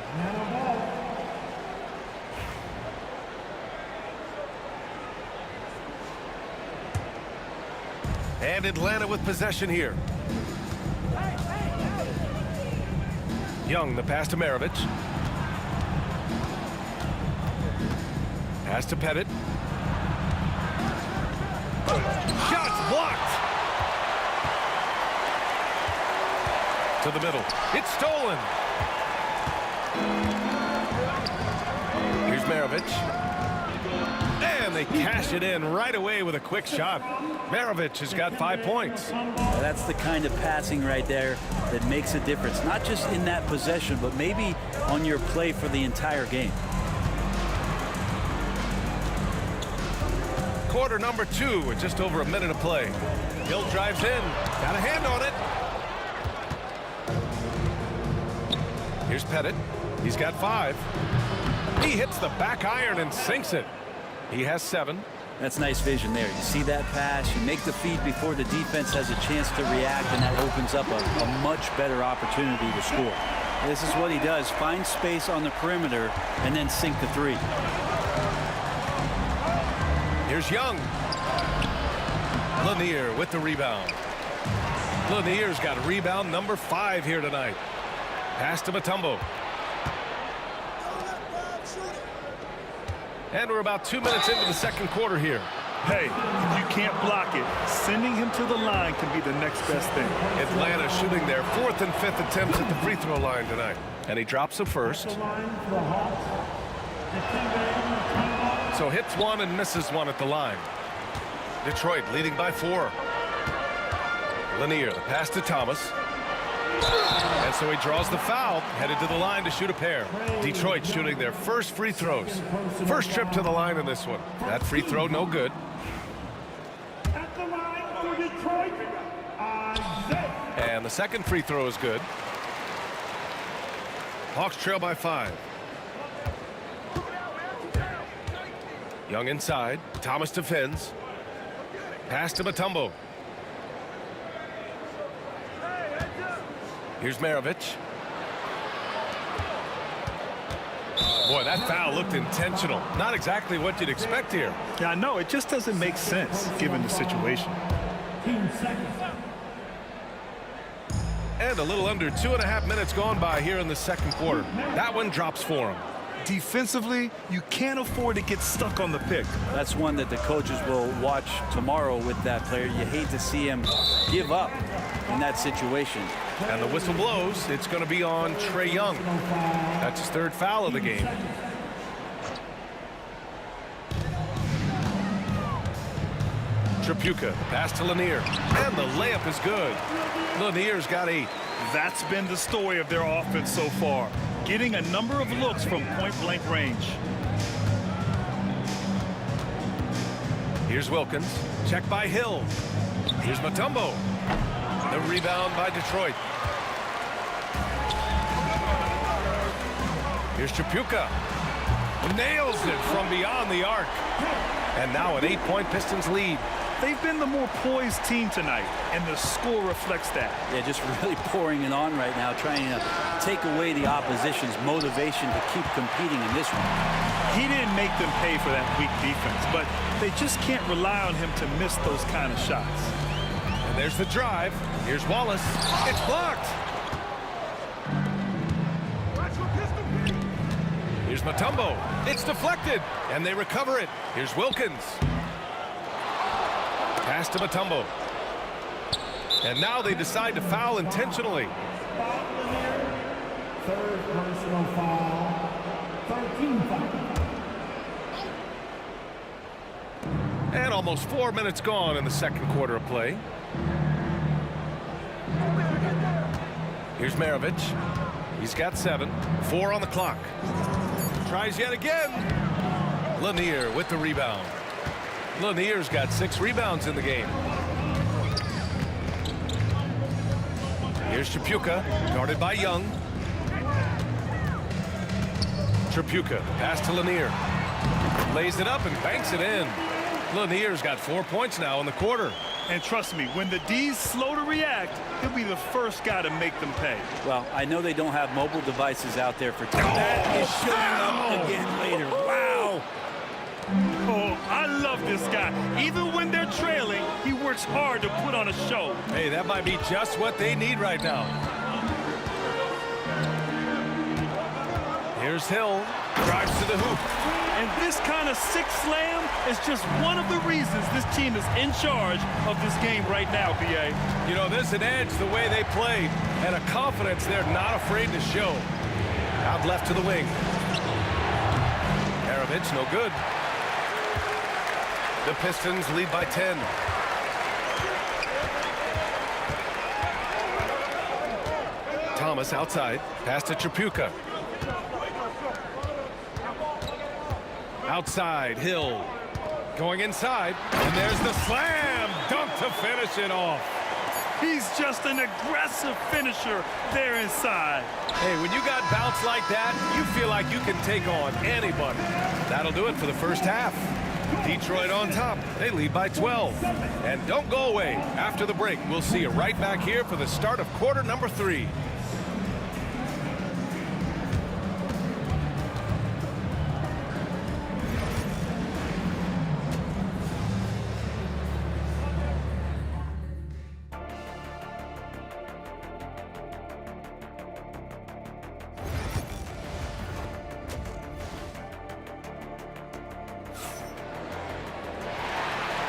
And Atlanta with possession here. Young, the pass to Maravich. Pass to Pettit. Shots blocked. To the middle. It's stolen. Here's Maravich. And they cash it in right away with a quick shot. Maravich has got 5 points. Well, that's the kind of passing right there that makes a difference. Not just in that possession, but maybe on your play for the entire game. Quarter number 2 with just over a minute of play. Hill drives in. Got a hand on it. Here's Pettit. He's got 5. He hits the back iron and sinks it. He has 7. That's nice vision there. You see that pass, you make the feed before the defense has a chance to react, and that opens up a much better opportunity to score. This is what he does. Find space on the perimeter and then sink the 3. Here's Young. Lanier with the rebound. Lanier's got rebound number 5 here tonight. Pass to Mutombo. And we're about 2 minutes into the second quarter here. Hey, if you can't block it, sending him to the line can be the next best thing. Atlanta shooting their 4th and 5th attempts at the free throw line tonight. And he drops the first. So hits 1 and misses 1 at the line. Detroit leading by 4. Lanier, the pass to Thomas. And so he draws the foul, headed to the line to shoot a pair. Detroit shooting their first free throws. First trip to the line in this one. That free throw no good. At the line for Detroit, And the second free throw is good. Hawks trail by 5. Young inside. Thomas defends. Pass to Mutombo. Here's Maravich. Boy, that foul looked intentional. Not exactly what you'd expect here. Yeah, I know. It just doesn't make sense given the situation. And a little under 2.5 minutes gone by here in the second quarter. That one drops for him. Defensively, you can't afford to get stuck on the pick. That's one that the coaches will watch tomorrow with that player. You hate to see him give up in that situation. And the whistle blows. It's going to be on Trae Young. That's his third foul of the game. Tripucka, pass to Lanier. And the layup is good. Lanier's got 8. That's been the story of their offense so far. Getting a number of looks from point-blank range. Here's Wilkins. Check by Hill. Here's Mutombo. The rebound by Detroit. Here's Tripucka. Nails it from beyond the arc. And now an 8-point Pistons lead. They've been the more poised team tonight, and the score reflects that. Yeah, just really pouring it on right now, trying to take away the opposition's motivation to keep competing in this one. He didn't make them pay for that weak defense, but they just can't rely on him to miss those kind of shots. And there's the drive. Here's Wallace. It's blocked. Here's Mutombo. It's deflected, and they recover it. Here's Wilkins. Pass to Mutombo. And now they decide to foul intentionally. Third personal foul. 13 foul. And almost 4 minutes gone in the second quarter of play. Here's Maravich. He's got 7. 4 on the clock. Tries yet again. Lanier with the rebound. Lanier's got 6 rebounds in the game. Here's Tripucka, guarded by Young. Tripucka, pass to Lanier. Lays it up and banks it in. Lanier's got 4 points now in the quarter. And trust me, when the D's slow to react, he'll be the first guy to make them pay. Well, I know they don't have mobile devices out there for time. That is showing up again later. Wow. Oh, I love this guy. Even when they're trailing, he works hard to put on a show. Hey, that might be just what they need right now. Here's Hill. Drives to the hoop. And this kind of sick slam is just one of the reasons this team is in charge of this game right now, B.A. You know, there's an edge the way they played and a confidence they're not afraid to show. Out left to the wing. Maravich, no good. The Pistons lead by 10. Thomas outside. Pass to Tripucka. Outside, Hill. Going inside. And there's the slam. Dunk to finish it off. He's just an aggressive finisher there inside. Hey, when you got bounce like that, you feel like you can take on anybody. That'll do it for the first half. Detroit on top. They lead by 12. And don't go away. After the break, we'll see you right back here for the start of quarter number 3.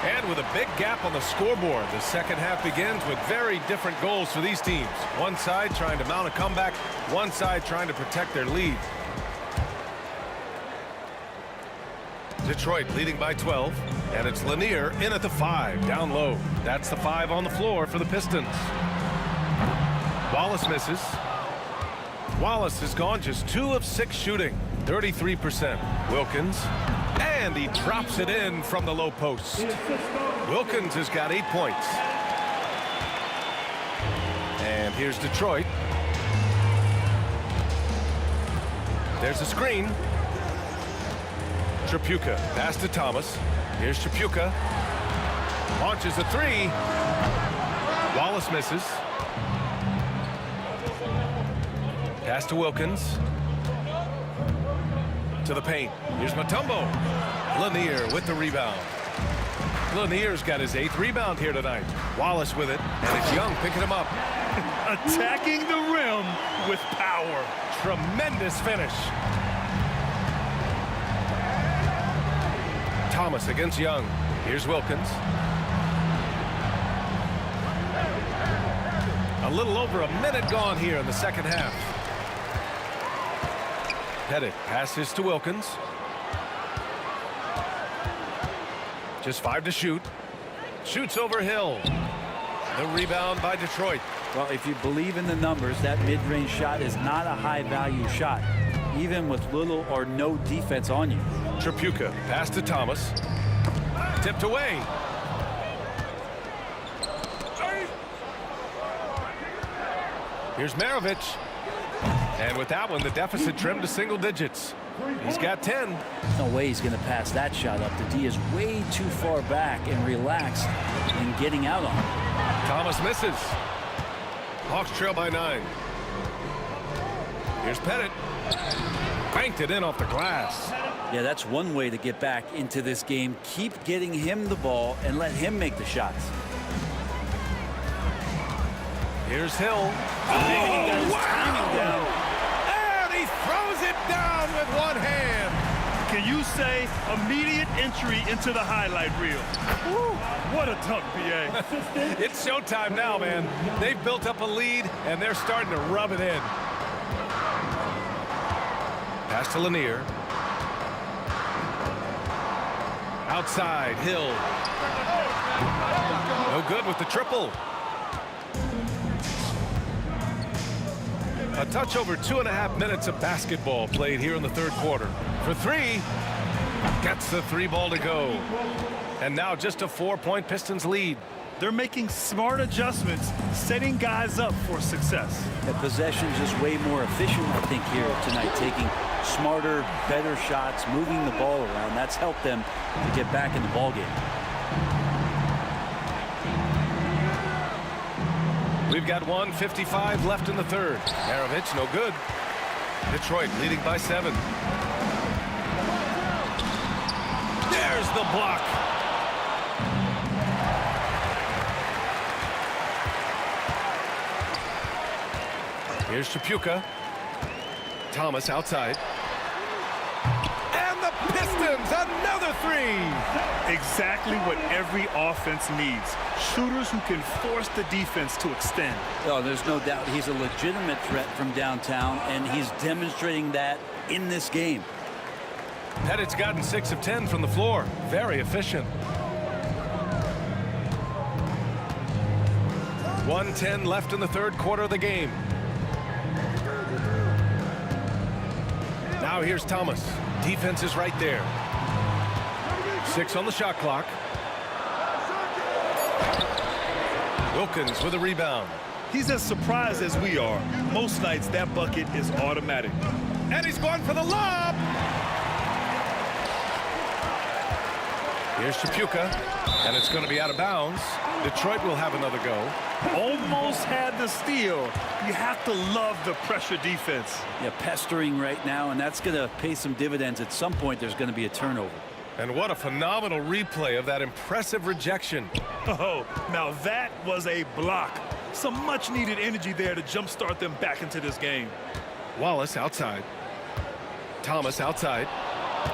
And with a big gap on the scoreboard, the second half begins with very different goals for these teams. One side trying to mount a comeback, one side trying to protect their lead. Detroit leading by 12, and it's Lanier in at the 5, down low. That's the 5 on the floor for the Pistons. Wallace misses. Wallace has gone just 2 of 6 shooting, 33%. Wilkins. And he drops it in from the low post. Wilkins has got 8 points. And here's Detroit. There's a screen. Tripucka, pass to Thomas. Here's Tripucka. Launches a 3. Wallace misses. Pass to Wilkins. To the paint. Here's Mutombo. Lanier with the rebound. Lanier's got his 8th rebound here tonight. Wallace with it, and it's Young picking him up. Attacking the rim with power. Tremendous finish. Thomas against Young. Here's Wilkins. A little over a minute gone here in the second half. Pettit passes to Wilkins. Just 5 to shoot. Shoots over Hill. The rebound by Detroit. Well, if you believe in the numbers, that mid-range shot is not a high-value shot, even with little or no defense on you. Tripucka pass to Thomas. Tipped away. Here's Maravich. And with that one, the deficit trimmed to single digits. He's got 10. No way he's going to pass that shot up. The D is way too far back and relaxed in getting out on it. Thomas misses. Hawks trail by 9. Here's Pettit. Banked it in off the glass. Yeah, that's one way to get back into this game. Keep getting him the ball and let him make the shots. Here's Hill. Oh, wow! And he throws it down with one hand. Can you say immediate entry into the highlight reel? Woo, what a dunk, BA. It's showtime now, man. They've built up a lead, and they're starting to rub it in. Pass to Lanier. Outside, Hill. No good with the triple. A touch over 2.5 minutes of basketball played here in the third quarter. For 3, gets the 3 ball to go. And now just a 4-point Pistons lead. They're making smart adjustments, setting guys up for success. The possession's just way more efficient, I think, here tonight, taking smarter, better shots, moving the ball around. That's helped them to get back in the ball game. We've got 1:55 left in the third. Maravich, no good. Detroit leading by 7. There's the block. Here's Tripucka. Thomas outside. And the Pistons, another 3. Exactly what every offense needs. Shooters who can force the defense to extend. Oh, there's no doubt he's a legitimate threat from downtown, and he's demonstrating that in this game. Pettit's gotten 6 of 10 from the floor. Very efficient. 1:10 left in the third quarter of the game. Now here's Thomas. Defense is right there. 6 on the shot clock. Wilkins with a rebound. He's as surprised as we are. Most nights that bucket is automatic. And he's going for the lob. Here's Tripucka, and it's going to be out of bounds. Detroit will have another go. Almost had the steal. You have to love the pressure defense. Yeah, pestering right now, and that's going to pay some dividends. At some point, there's going to be a turnover. And what a phenomenal replay of that impressive rejection. Oh, now that was a block. Some much-needed energy there to jumpstart them back into this game. Wallace outside. Thomas outside.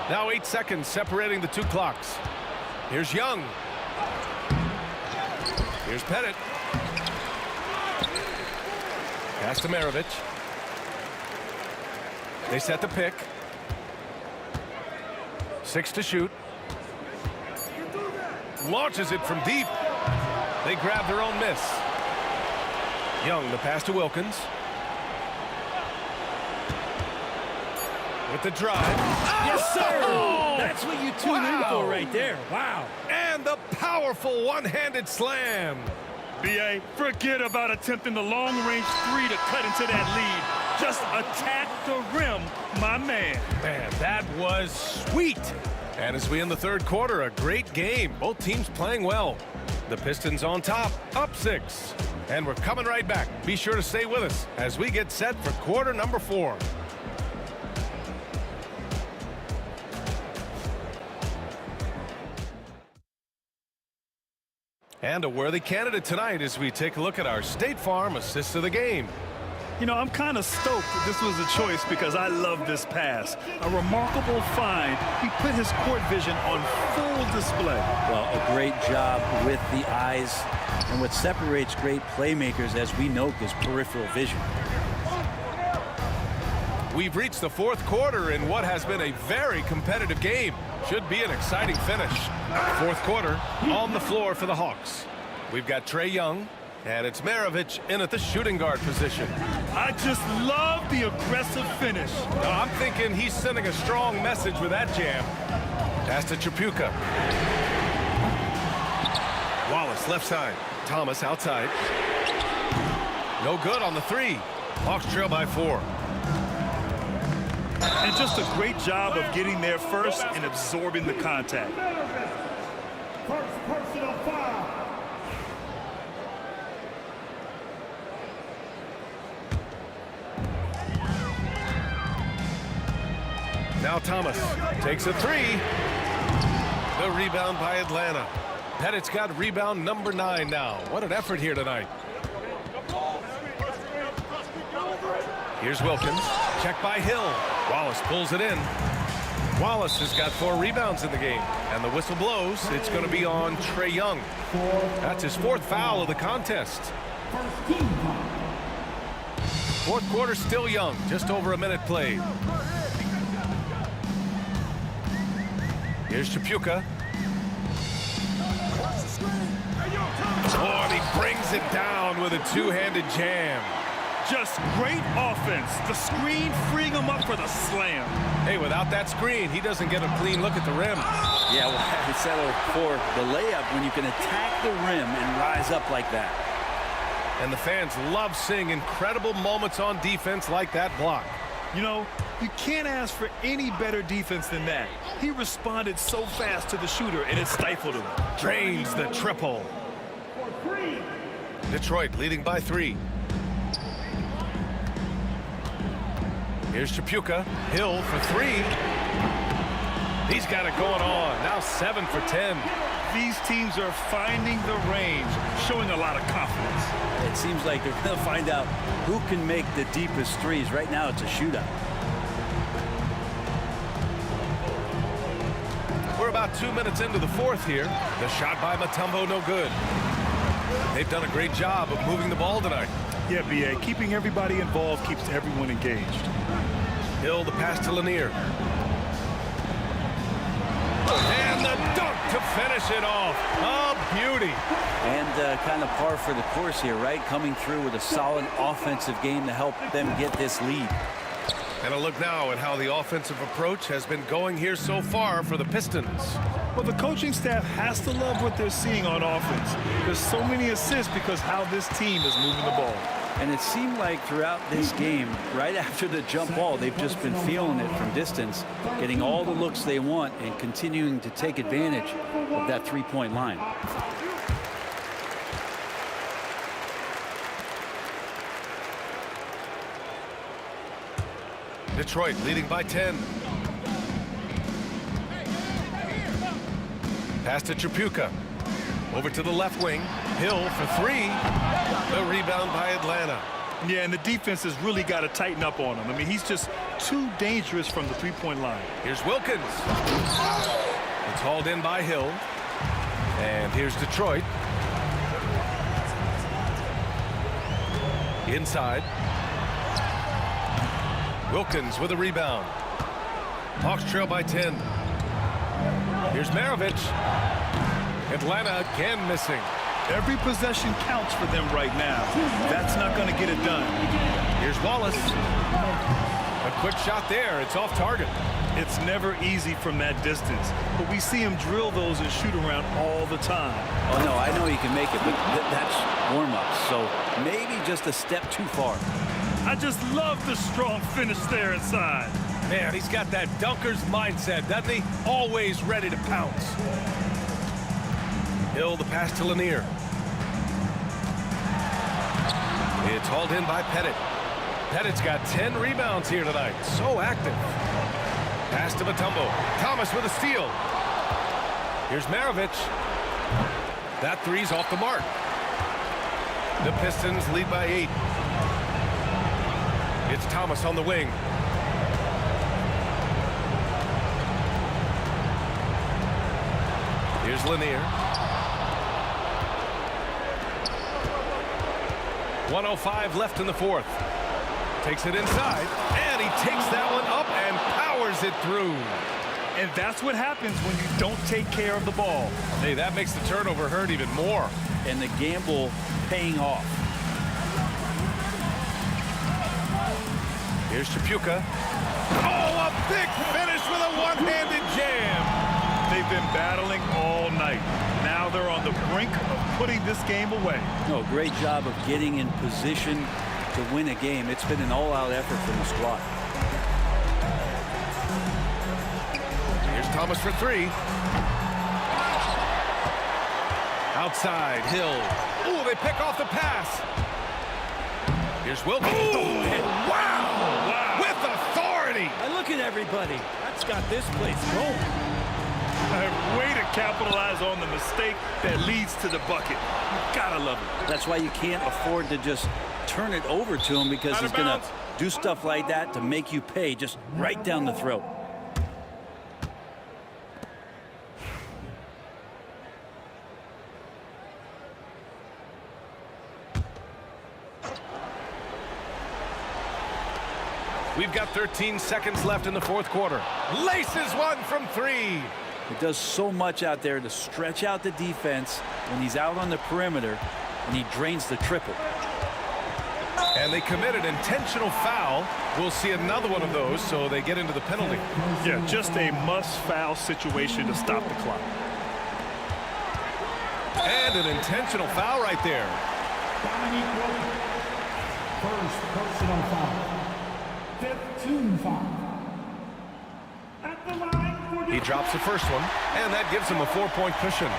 Now 8 seconds separating the 2 clocks. Here's Young. Here's Pettit. Pass to Maravich. They set the pick. 6 to shoot. Launches it from deep. They grab their own miss. Young, the pass to Wilkins. With the drive. Yes, sir! Oh! That's what you tune in for right there. Wow. And the powerful one-handed slam. BA, forget about attempting the long-range 3 to cut into that lead. Just attack the rim, my man. Man, that was sweet. And as we end the third quarter, a great game. Both teams playing well. The Pistons on top, up 6. And we're coming right back. Be sure to stay with us as we get set for quarter number 4. And a worthy candidate tonight as we take a look at our State Farm assist of the game. You know, I'm kind of stoked that this was a choice because I love this pass. A remarkable find. He put his court vision on full display. Well, a great job with the eyes. And what separates great playmakers, as we note, is peripheral vision. We've reached the fourth quarter in what has been a very competitive game. Should be an exciting finish. Fourth quarter on the floor for the Hawks. We've got Trae Young, and it's Maravich in at the shooting guard position. I just love the aggressive finish. I'm thinking he's sending a strong message with that jam. Pass to Tripucka. Wallace left side. Thomas outside. No good on the three. Hawks trail by 4. And just a great job of getting there first and absorbing the contact. First personal foul. Now Thomas takes a 3. The rebound by Atlanta. Pettit's got rebound number 9 now. What an effort here tonight. Here's Wilkins. Check by Hill. Wallace pulls it in. Wallace has got 4 rebounds in the game. And the whistle blows. It's going to be on Trae Young. That's his 4th foul of the contest. Fourth quarter still young. Just over a minute played. Here's Tripucka. Oh, and he brings it down with a two-handed jam. Just great offense. The screen freeing him up for the slam. Hey, without that screen, he doesn't get a clean look at the rim. Yeah, well, I settle for the layup when you can attack the rim and rise up like that. And the fans love seeing incredible moments on defense like that block. You know, you can't ask for any better defense than that. He responded so fast to the shooter, and it stifled him. Drains the triple. Detroit leading by 3. Here's Tripucka. Hill for 3. He's got it going on. Now 7 for 10. These teams are finding the range, showing a lot of confidence. It seems like they're going to find out who can make the deepest threes. Right now, it's a shootout. We're about 2 minutes into the fourth here. The shot by Mutombo, no good. They've done a great job of moving the ball tonight. Yeah, B.A., keeping everybody involved keeps everyone engaged. Hill, the pass to Lanier. And the dunk to finish it off. A beauty. And kind of par for the course here, right? Coming through with a solid offensive game to help them get this lead. And a look now at how the offensive approach has been going here so far for the Pistons. Well, the coaching staff has to love what they're seeing on offense. There's so many assists because how this team is moving the ball. And it seemed like throughout this game, right after the jump ball, they've just been feeling it from distance, getting all the looks they want and continuing to take advantage of that three-point line. Detroit leading by 10. Pass to Tripucka. Over to the left wing. Hill for 3. The rebound by Atlanta. Yeah, and the defense has really got to tighten up on him. I mean, he's just too dangerous from the three-point line. Here's Wilkins. It's hauled in by Hill. And here's Detroit. Inside. Wilkins with a rebound. Hawks trail by 10. Here's Maravich. Atlanta again missing. Every possession counts for them right now. That's not going to get it done. Here's Wallace. A quick shot there. It's off target. It's never easy from that distance, but we see him drill those and shoot around all the time. Oh, no, I know he can make it, but that's warm-up, so maybe just a step too far. I just love the strong finish there inside. Man, he's got that dunker's mindset, doesn't he? Always ready to pounce. Hill, the pass to Lanier. It's hauled in by Pettit. Pettit's got 10 rebounds here tonight. So active. Pass to Mutombo. Thomas with a steal. Here's Maravich. That three's off the mark. The Pistons lead by 8. It's Thomas on the wing. Here's Lanier. 1:05 left in the fourth. Takes it inside, and he takes that one up and powers it through. And that's what happens when you don't take care of the ball. Hey, that makes the turnover hurt even more. And the gamble paying off. Here's Chapuka. Oh, a big finish with a one-handed jam. They've been battling all night. Now they're on the brink of putting this game away. No, great job of getting in position to win a game. It's been an all-out effort from the squad. Here's Thomas for 3. Outside, Hill. Ooh, they pick off the pass. Here's Wilkins. Ooh, wow! With authority. And look at everybody. That's got this place going. Way to capitalize on the mistake that leads to the bucket. You gotta love it. That's why you can't afford to just turn it over to him, because he's going to do stuff like that to make you pay just right down the throat. We've got 13 seconds left in the fourth quarter. Laces one from 3. It does so much out there to stretch out the defense when he's out on the perimeter, and he drains the triple. And they commit an intentional foul. We'll see another one of those, so they get into the penalty. Yeah, just a must-foul situation to stop the clock. And an intentional foul right there. First personal foul. 15 foul. At the line for the He drops the first one, and that gives him a 4-point cushion.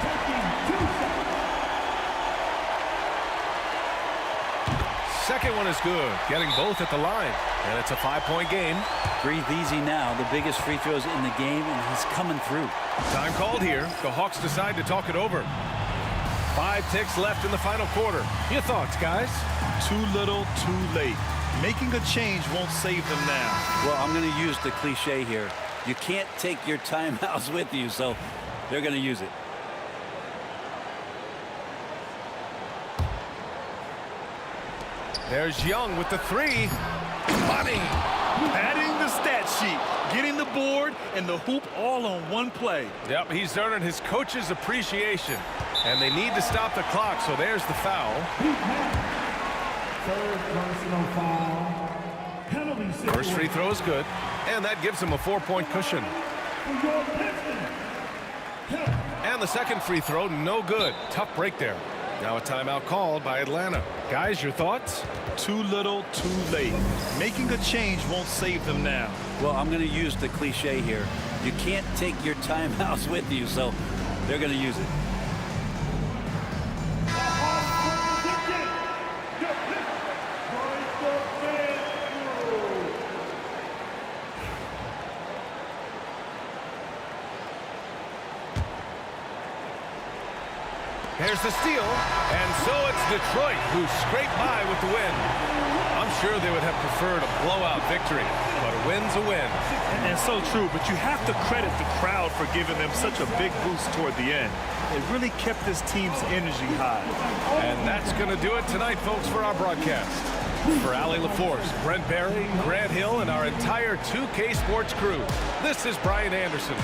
Second one is good, getting both at the line, and it's a 5-point game. Breathe easy now. The biggest free throws in the game, and he's coming through. Time called here. The Hawks decide to talk it over. 5 ticks left in the final quarter. Your thoughts, guys? Too little, too late. Making a change won't save them now. Well, I'm going to use the cliche here. You can't take your timeouts with you, so they're going to use it. There's Young with the 3. Money. Adding the stat sheet, getting the board and the hoop all on one play. Yep, he's earning his coach's appreciation. And they need to stop the clock, so there's the foul. third personal foul. Penalty situation. First free throw is good, and that gives him a 4-point cushion. And the second free throw, no good. Tough break there. Now a timeout called by Atlanta. Guys, your thoughts? Too little, too late. Making a change won't save them now. Well, I'm going to use the cliche here. You can't take your timeouts with you, so they're going to use it. Here's the steal, and so it's Detroit who scraped by with the win. I'm sure they would have preferred a blowout victory, but a win's a win. And so true, but you have to credit the crowd for giving them such a big boost toward the end. It really kept this team's energy high. And that's going to do it tonight, folks, for our broadcast. For Allie LaForce, Brent Barry, Grant Hill, and our entire 2K Sports crew, this is Brian Anderson.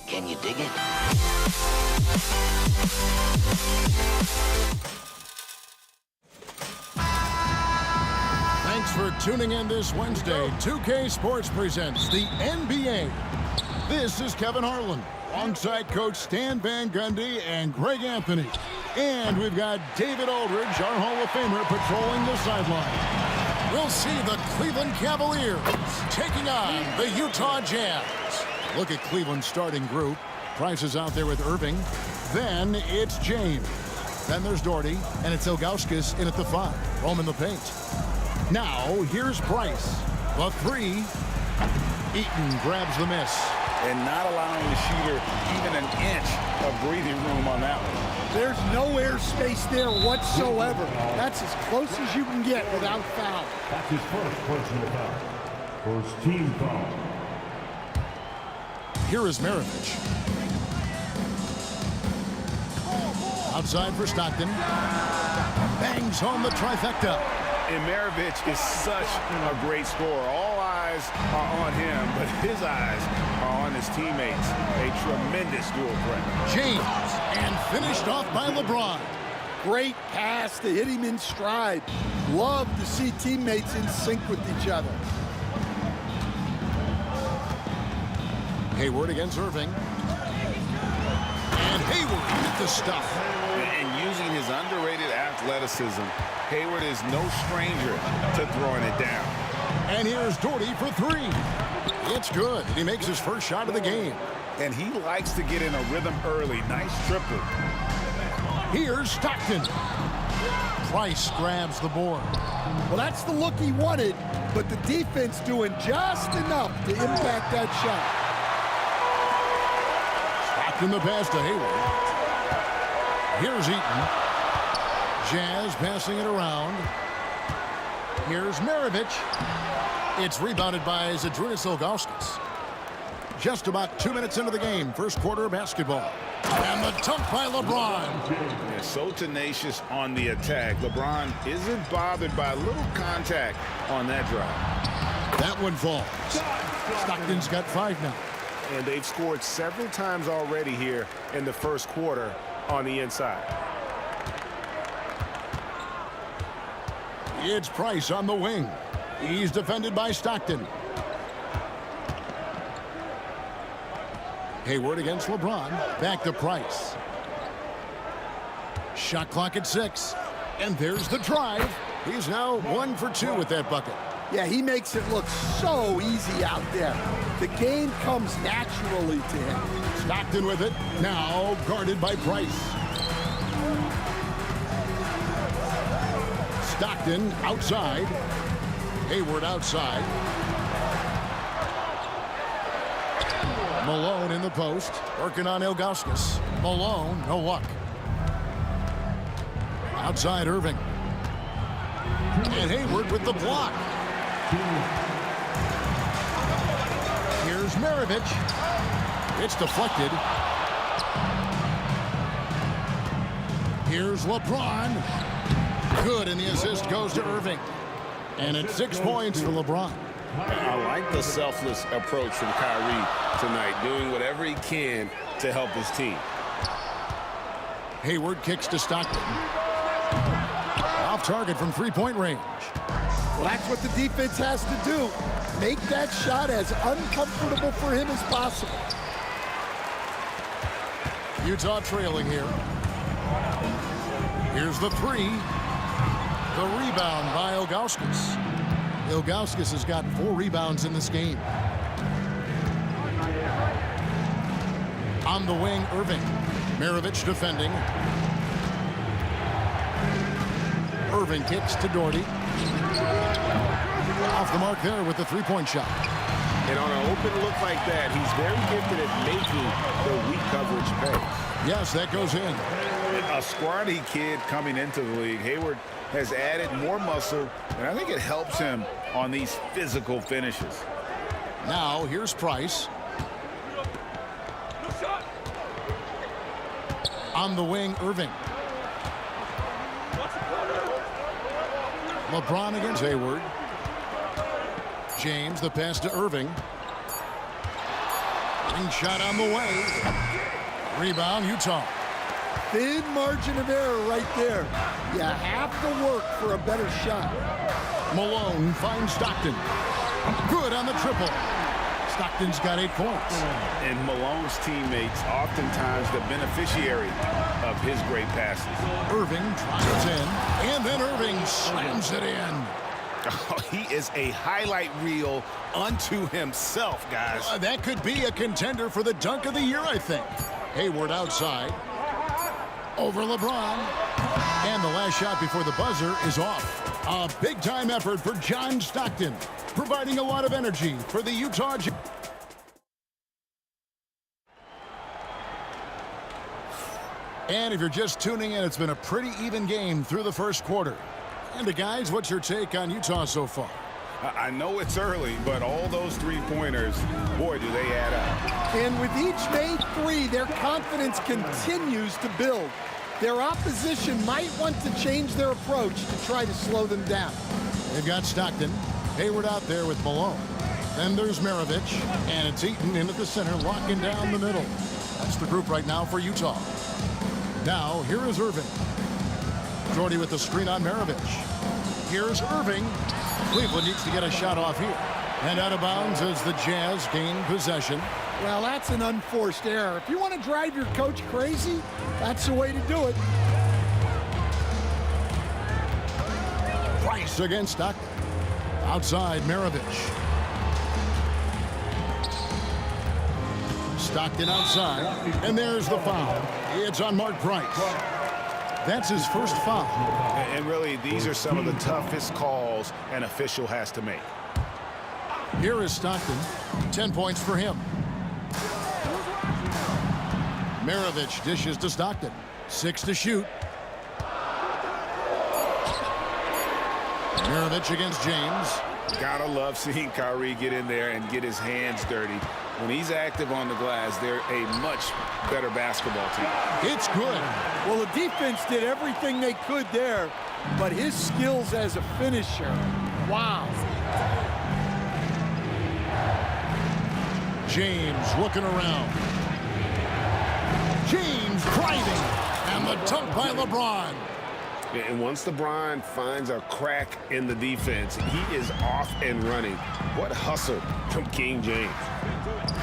Can you dig it? Thanks for tuning in this Wednesday. 2K Sports presents the NBA. This is Kevin Harlan, alongside Coach Stan Van Gundy and Greg Anthony. And we've got David Aldridge, our Hall of Famer, patrolling the sideline. We'll see the Cleveland Cavaliers taking on the Utah Jazz. Look at Cleveland's starting group. Price is out there with Irving. Then it's James. Then there's Doherty, and it's Ilgauskas in at the 5. Rome in the paint. Now, here's Price. The 3. Eaton grabs the miss. And not allowing the shooter even an inch of breathing room on that one. There's no air space there whatsoever. That's as close as you can get without foul. That's his first personal foul. First team foul. Here is Maravich. Outside for Stockton. Bangs home the trifecta. And Maravich is such a great scorer. All eyes are on him, but his eyes are on his teammates. A tremendous dual threat. James, and finished off by LeBron. Great pass to hit him in stride. Love to see teammates in sync with each other. Hayward against Irving. And Hayward with the stuff. And using his underrated athleticism, Hayward is no stranger to throwing it down. And here's Doherty for 3. It's good. He makes his first shot of the game. And he likes to get in a rhythm early. Nice triple. Here's Stockton. Price grabs the board. Well, that's the look he wanted, but the defense doing just enough to impact that shot. Stockton the pass to Hayward. Here's Eaton. Jazz passing it around. Here's Maravich. It's rebounded by Zydrunas Ilgauskas. Just about 2 minutes into the game, first quarter of basketball. And the dunk by LeBron. They're so tenacious on the attack. LeBron isn't bothered by a little contact on that drive. That one falls. Stockton's got 5 now. And they've scored several times already here in the first quarter on the inside. It's Price on the wing. He's defended by Stockton. Hayward against LeBron. Back to Price. Shot clock at 6. And there's the drive. He's now 1 for 2 with that bucket. Yeah, he makes it look so easy out there. The game comes naturally to him. Stockton with it. Now guarded by Price. Stockton outside. Hayward outside. Malone in the post, working on Ilgauskas. Malone, no luck. Outside Irving. And Hayward with the block. Here's Maravich. It's deflected. Here's LeBron. Good, and the assist goes to Irving. And it's 6 points for LeBron. I like the selfless approach from Kyrie tonight, doing whatever he can to help his team. Hayward kicks to Stockton. Off target from three-point range. Well, that's what the defense has to do. Make that shot as uncomfortable for him as possible. Utah trailing here. Here's the three. The rebound by Ilgauskas. Ilgauskas has got 4 rebounds in this game. On the wing, Irving. Maravich defending. Irving kicks to Doherty. Off the mark there with the three-point shot. And on an open look like that, he's very gifted at making the weak coverage pay. Yes, that goes in. A scrawny kid coming into the league. Hayward has added more muscle, and I think it helps him on these physical finishes. Now, here's Price. On the wing, Irving. LeBron against Hayward. James, the pass to Irving. Ring shot on the way. Rebound, Utah. Thin margin of error right there. You have to work for a better shot. Malone finds Stockton. Good on the triple. Stockton's got 8 points. And Malone's teammates oftentimes the beneficiary of his great passes. Irving tries in, and then Irving slams it in. Oh, he is a highlight reel unto himself, guys. That could be a contender for the dunk of the year, I think. Hayward outside. Over LeBron. And the last shot before the buzzer is off. A big-time effort for John Stockton, providing a lot of energy for the Utah Jazz. And if you're just tuning in, it's been a pretty even game through the first quarter. And guys, what's your take on Utah so far? I know it's early, but all those three-pointers, boy, do they add up. And with each made three, their confidence continues to build. Their opposition might want to change their approach to try to slow them down. They've got Stockton. Hayward out there with Malone. Then there's Maravich. And it's Eaton in at the center, locking down the middle. That's the group right now for Utah. Now, here is Irving. Doherty with the screen on Maravich. Here's Irving. Cleveland needs to get a shot off here. And out of bounds as the Jazz gain possession. Well, that's an unforced error. If you want to drive your coach crazy, that's the way to do it. Price against Stockton. Outside, Maravich. Stockton outside. And there's the foul. It's on Mark Price. That's his first foul. And really, these are some of the toughest calls an official has to make. Here is Stockton. 10 points for him. Maravich dishes to Stockton. 6 to shoot. Maravich against James. Gotta love seeing Kyrie get in there and get his hands dirty. When he's active on the glass, they're a much better basketball team. It's good. Well, the defense did everything they could there, but his skills as a finisher, wow. James looking around. James driving. And the dunk by LeBron. And once LeBron finds a crack in the defense, he is off and running. What hustle from King James.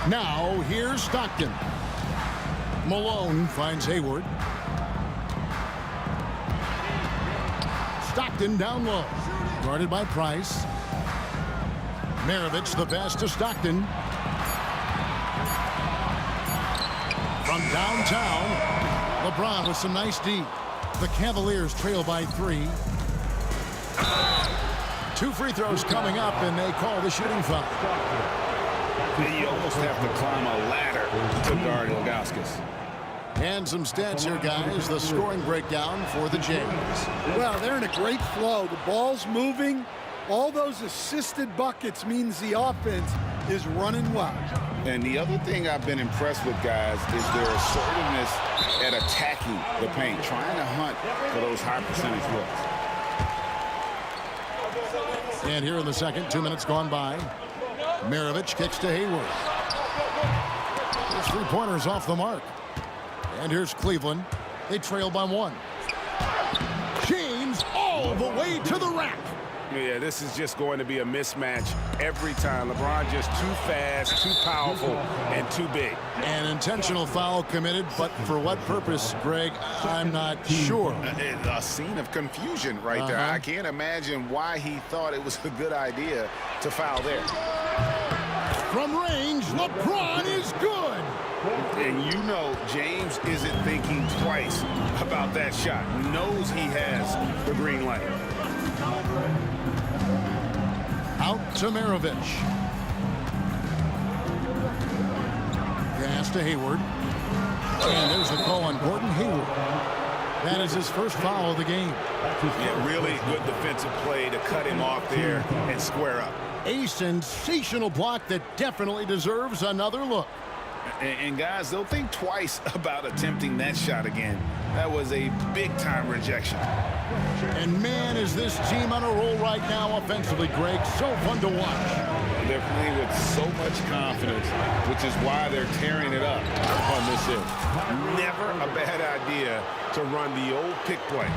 Now, here's Stockton. Malone finds Hayward. Stockton down low. Guarded by Price. Maravich the pass to Stockton. From downtown, LeBron with some nice D. The Cavaliers trail by 3. 2 free throws coming up, and they call the shooting foul. You almost almost have to climb a ladder to guard Ilgauskas. And some stats here, guys. The scoring breakdown for the Jays. Well, they're in a great flow. The ball's moving. All those assisted buckets means the offense is running well. And the other thing I've been impressed with, guys, is their assertiveness at attacking the paint, trying to hunt for those high percentage looks. And here in the second, 2 minutes gone by. Maravich kicks to Hayward. His three-pointers off the mark. And here's Cleveland. They trail by 1. James all the way to the rack. Yeah, this is just going to be a mismatch every time. LeBron just too fast, too powerful, and too big. An intentional foul committed, but for what purpose, Greg, I'm not sure. A scene of confusion right there. I can't imagine why he thought it was a good idea to foul there. From range, LeBron is good. And you know James isn't thinking twice about that shot. Knows he has the green light. Out to Maravich. Pass to Hayward. And there's a call on Gordon Hayward. That is his first foul of the game. Yeah, really good defensive play to cut him off there and square up. A sensational block that definitely deserves another look. And guys, they'll think twice about attempting that shot again. That was a big-time rejection. And man, is this team on a roll right now offensively, Greg. So fun to watch. They're playing with so much confidence, which is why they're tearing it up on this end. Never a bad idea to run the old pick play.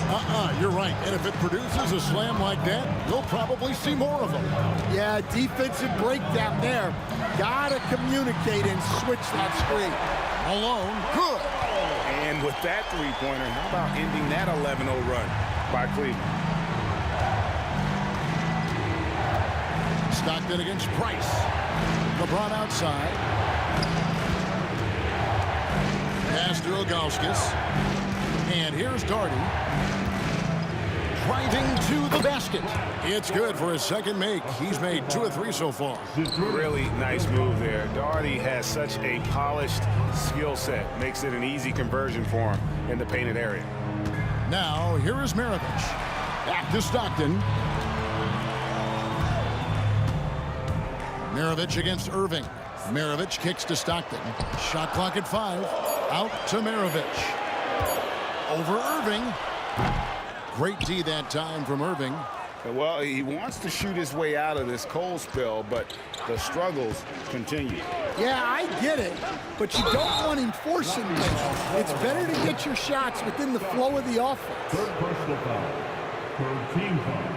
You're right. And if it produces a slam like that, you'll probably see more of them. Yeah, defensive breakdown there. Gotta communicate and switch that screen. Alone, good. And with that three-pointer, how about ending that 11-0 run by Cleveland? Stockton against Price. LeBron outside. Pass to Ilgauskas. And here's Darty. Driving to the basket. It's good for his second make. He's made 2 of 3 so far. Really nice move there. Darty has such a polished skill set. Makes it an easy conversion for him in the painted area. Now, here is Maravich. Back to Stockton. Maravich against Irving. Maravich kicks to Stockton. Shot clock at 5. Out to Maravich. Over Irving. Great D that time from Irving. Well, he wants to shoot his way out of this cold spell, but the struggles continue. Yeah, I get it, but you don't want him forcing things. It's better to get your shots within the flow of the offense. Third personal foul. Third team foul.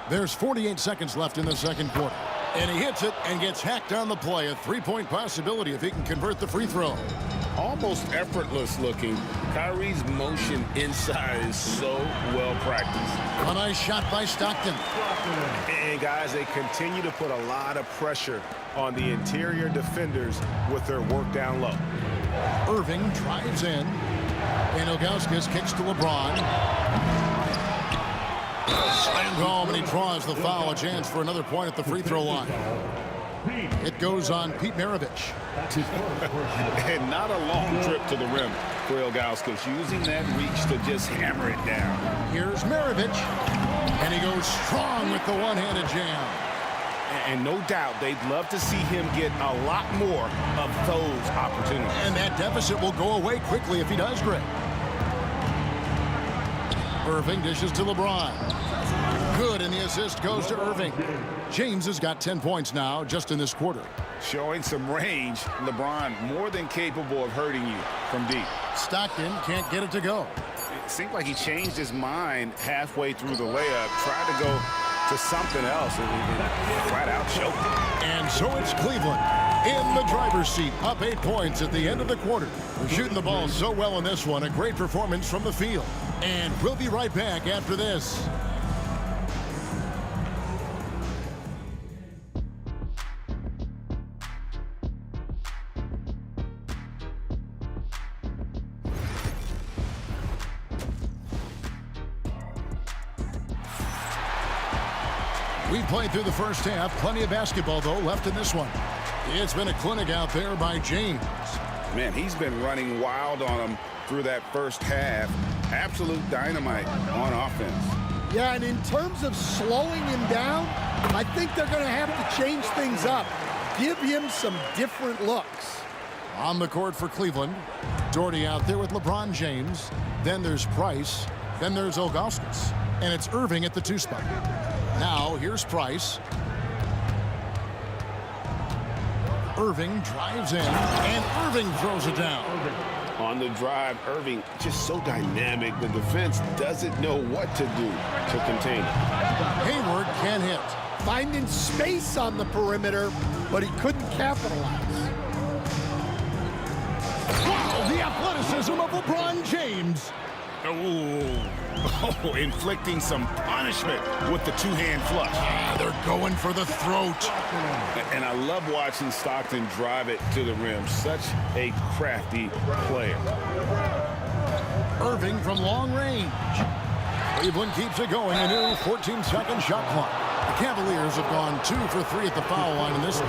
There's 48 seconds left in the second quarter. And he hits it and gets hacked on the play. A three-point possibility if he can convert the free throw. Almost effortless looking. Kyrie's motion inside is so well practiced. A nice shot by Stockton. And guys, they continue to put a lot of pressure on the interior defenders with their work down low. Irving drives in. And Ilgauskas kicks to LeBron. Slammed home, and he draws the foul. A chance for another point at the free throw line. It goes on Pete Maravich. And not a long trip to the rim for Ilgauskas, using that reach to just hammer it down. Here's Maravich. And he goes strong with the one-handed jam. And no doubt they'd love to see him get a lot more of those opportunities. And that deficit will go away quickly if he does, Greg. Irving dishes to LeBron. Good, and the assist goes to Irving. James has got 10 points now just in this quarter. Showing some range, LeBron more than capable of hurting you from deep. Stockton can't get it to go. It seemed like he changed his mind halfway through the layup, tried to go to something else, and flat out choked it. And so it's Cleveland in the driver's seat, up 8 points at the end of the quarter. We're shooting the ball so well in this one. A great performance from the field. And we'll be right back after this. We played through the first half. Plenty of basketball, though, left in this one. It's been a clinic out there by James. Man, he's been running wild on him through that first half. Absolute dynamite on offense. Yeah, and in terms of slowing him down, I think they're going to have to change things up. Give him some different looks. On the court for Cleveland, Doherty out there with LeBron James. Then there's Price. Then there's Ilgauskas. And it's Irving at the 2 spot. Now, here's Price. Irving drives in, and Irving throws it down. On the drive, Irving just so dynamic. The defense doesn't know what to do to contain it. Hayward can hit. Finding space on the perimeter, but he couldn't capitalize. Wow, the athleticism of LeBron James. Oh, inflicting some punishment with the two-hand flush. They're going for the throat. And I love watching Stockton drive it to the rim. Such a crafty player. Irving from long range. Cleveland keeps it going. A new 14-second shot clock. The Cavaliers have gone 2 for 3 at the foul line in this one.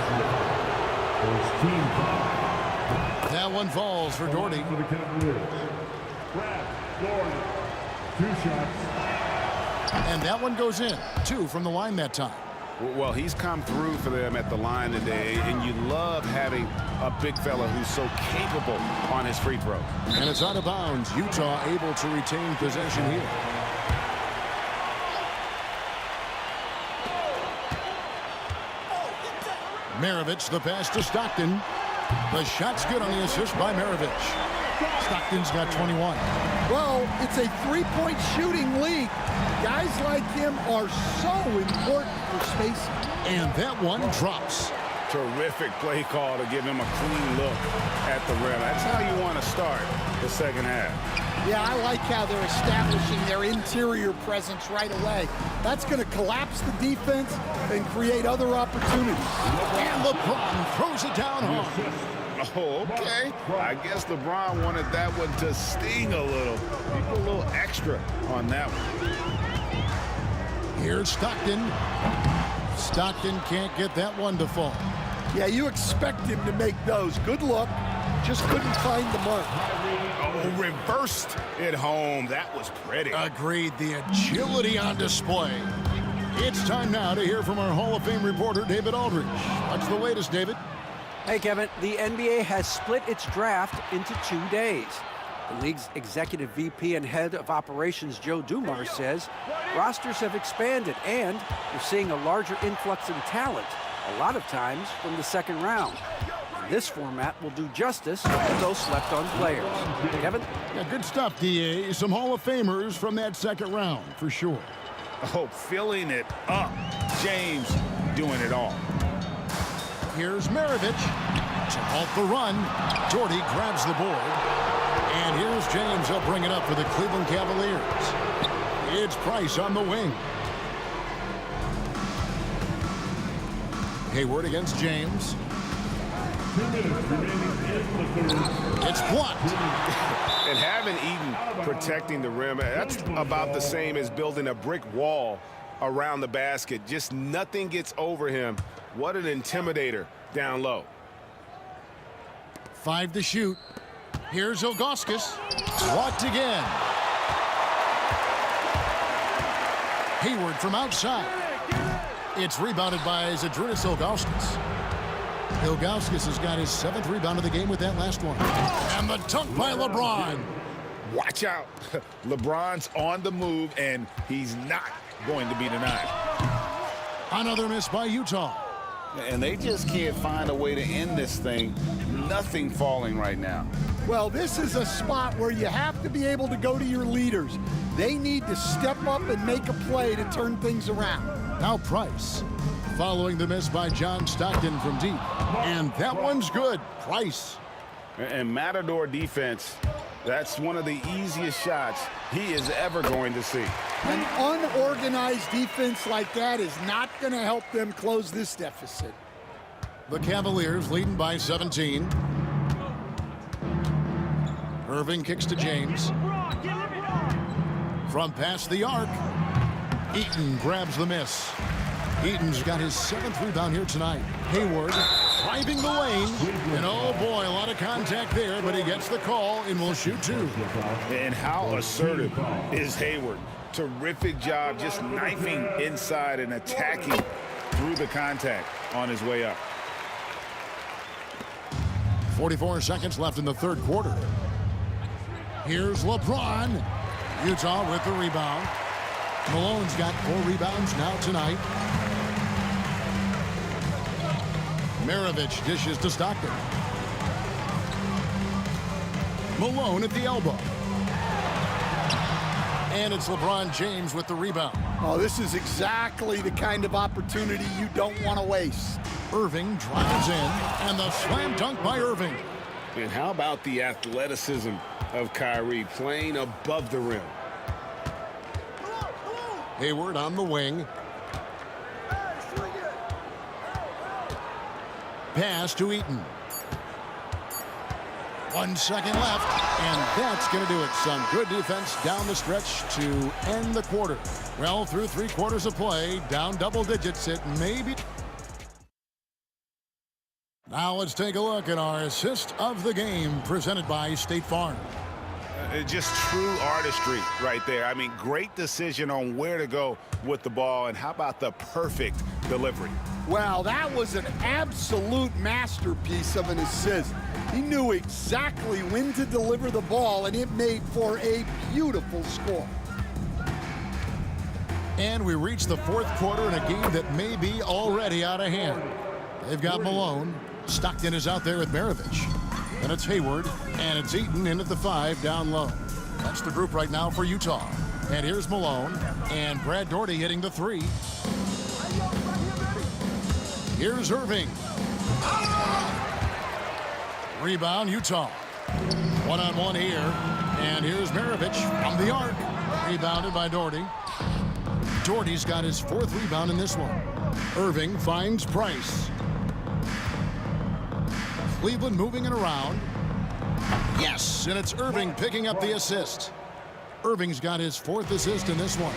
That one falls for Doherty. For the Cavaliers. Doherty, 2 shots. And that one goes in. 2 from the line that time. Well, he's come through for them at the line today, and you love having a big fella who's so capable on his free throw. And it's out of bounds. Utah able to retain possession here. Maravich, the pass to Stockton. The shot's good on the assist by Maravich. Stockton's got 21. Well, it's a 3-point shooting league. Guys like him are so important for spacing. And that one drops. Terrific play call to give him a clean look at the rim. That's how you want to start the second half. Yeah, I like how they're establishing their interior presence right away. That's going to collapse the defense and create other opportunities. And LeBron throws it down hard. Oh, okay. I guess LeBron wanted that one to sting a little. He put a little extra on that one. Here's Stockton. Stockton can't get that one to fall. Yeah, you expect him to make those. Good luck. Just couldn't find the mark. Oh, reversed it home. That was pretty. Agreed. The agility on display. It's time now to hear from our Hall of Fame reporter, David Aldridge. What's the latest, David? Hey, Kevin, the NBA has split its draft into 2 days. The league's executive VP and head of operations, Joe Dumars, says rosters have expanded and we're seeing a larger influx in talent, a lot of times from the second round. And this format will do justice to those slept-on players. Kevin? Yeah, good stuff, DA. Some Hall of Famers from that second round, for sure. Oh, filling it up. James doing it all. Here's Maravich to halt the run. Doherty grabs the board. And here's James. He'll bring it up for the Cleveland Cavaliers. It's Price on the wing. Hayward against James. 2 minutes remaining in the third. It's blocked. And having Eden protecting the rim, that's about the same as building a brick wall around the basket. Just nothing gets over him. What an intimidator down low. 5 to shoot. Here's Ilgauskas. Blocked again. Hayward from outside. It's rebounded by Zydrunas Ilgauskas. Ilgauskas has got his 7th rebound of the game with that last one. And the dunk by LeBron. Watch out. LeBron's on the move, and he's not going to be denied. Another miss by Utah. And they just can't find a way to end this thing. Nothing falling right now. Well, this is a spot where you have to be able to go to your leaders. They need to step up and make a play to turn things around. Now Price, following the miss by John Stockton from deep. And that one's good. Price. And Matador defense, that's one of the easiest shots he is ever going to see. An unorganized defense like that is not going to help them close this deficit. The Cavaliers leading by 17. Irving kicks to James. From past the arc, Eaton grabs the miss. Eaton's got his 7th rebound here tonight. Hayward driving the lane. And oh boy, a lot of contact there, but he gets the call and will shoot 2. And how assertive is Hayward? Terrific job just knifing inside and attacking through the contact on his way up. 44 seconds left in the 3rd quarter. Here's LeBron. Utah with the rebound. Malone's got 4 rebounds now tonight. Maravich dishes to Stockton. Malone at the elbow. And it's LeBron James with the rebound. Oh, this is exactly the kind of opportunity you don't want to waste. Irving drives in, and the slam dunk by Irving. And how about the athleticism of Kyrie playing above the rim? Hayward on the wing. Pass to Eaton. 1 second left, and that's going to do it. Some good defense down the stretch to end the quarter. Well, through 3 quarters of play, down double digits, it may be. Now let's take a look at our assist of the game presented by State Farm. Just true artistry right there. I mean, great decision on where to go with the ball, and how about the perfect delivery? Well, that was an absolute masterpiece of an assist. He knew exactly when to deliver the ball, and it made for a beautiful score. And we reach the 4th quarter in a game that may be already out of hand. They've got Malone. Stockton is out there with Maravich. And it's Hayward, and it's Eaton in at the 5 down low. That's the group right now for Utah. And here's Malone, and Brad Daugherty hitting the 3. Here's Irving. Rebound, Utah. 1-on-1 here. And here's Maravich from the arc. Rebounded by Daugherty. Daugherty's got his 4th rebound in this one. Irving finds Price. Cleveland moving it around. Yes, and it's Irving picking up the assist. Irving's got his 4th assist in this one.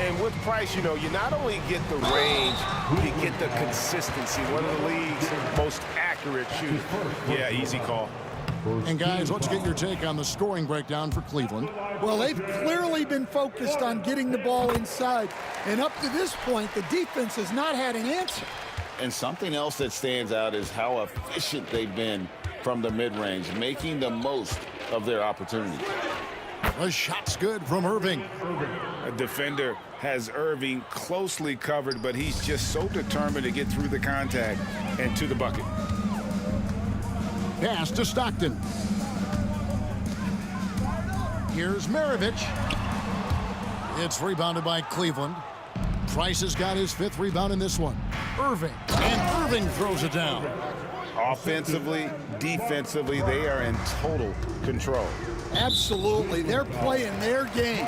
And with Price, you know, you not only get the range, you get the consistency. One of the league's most accurate shooters. Yeah, easy call. And guys, let's get your take on the scoring breakdown for Cleveland. Well, they've clearly been focused on getting the ball inside. And up to this point, the defense has not had an answer. And something else that stands out is how efficient they've been from the mid-range, making the most of their opportunity. The shot's good from Irving. A defender has Irving closely covered, but he's just so determined to get through the contact and to the bucket. Pass to Stockton. Here's Maravich. It's rebounded by Cleveland. Price has got his 5th rebound in this one. Irving, and Irving throws it down. Offensively, defensively, they are in total control. Absolutely. They're playing their game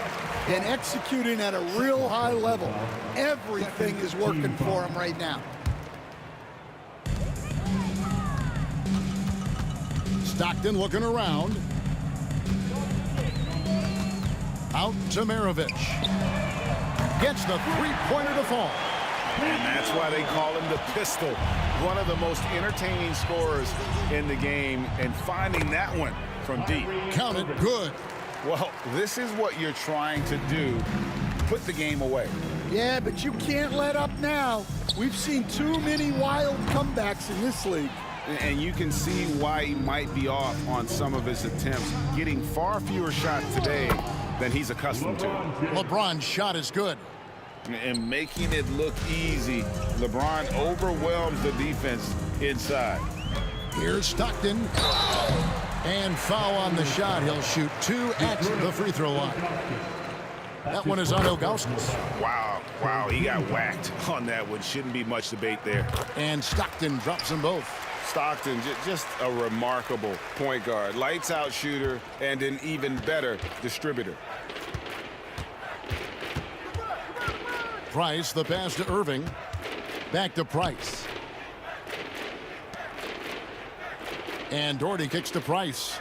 and executing at a real high level. Everything is working for them right now. Stockton looking around. Out to Maravich. Gets the 3-pointer to fall. And that's why they call him the pistol. One of the most entertaining scorers in the game, and finding that one from deep. Counted good. Well, this is what you're trying to do. Put the game away. Yeah, but you can't let up now. We've seen too many wild comebacks in this league. And you can see why he might be off on some of his attempts, getting far fewer shots today than he's accustomed to. LeBron's shot is good. And making it look easy, LeBron overwhelms the defense inside. Here's Stockton. And foul on the shot. He'll shoot 2 at the free throw line. That one is on Ilgauskas. Wow, he got whacked on that one. Shouldn't be much debate there. And Stockton drops them both. Stockton, just a remarkable point guard. Lights out shooter and an even better distributor. Price, the pass to Irving. Back to Price. And Daugherty kicks to Price.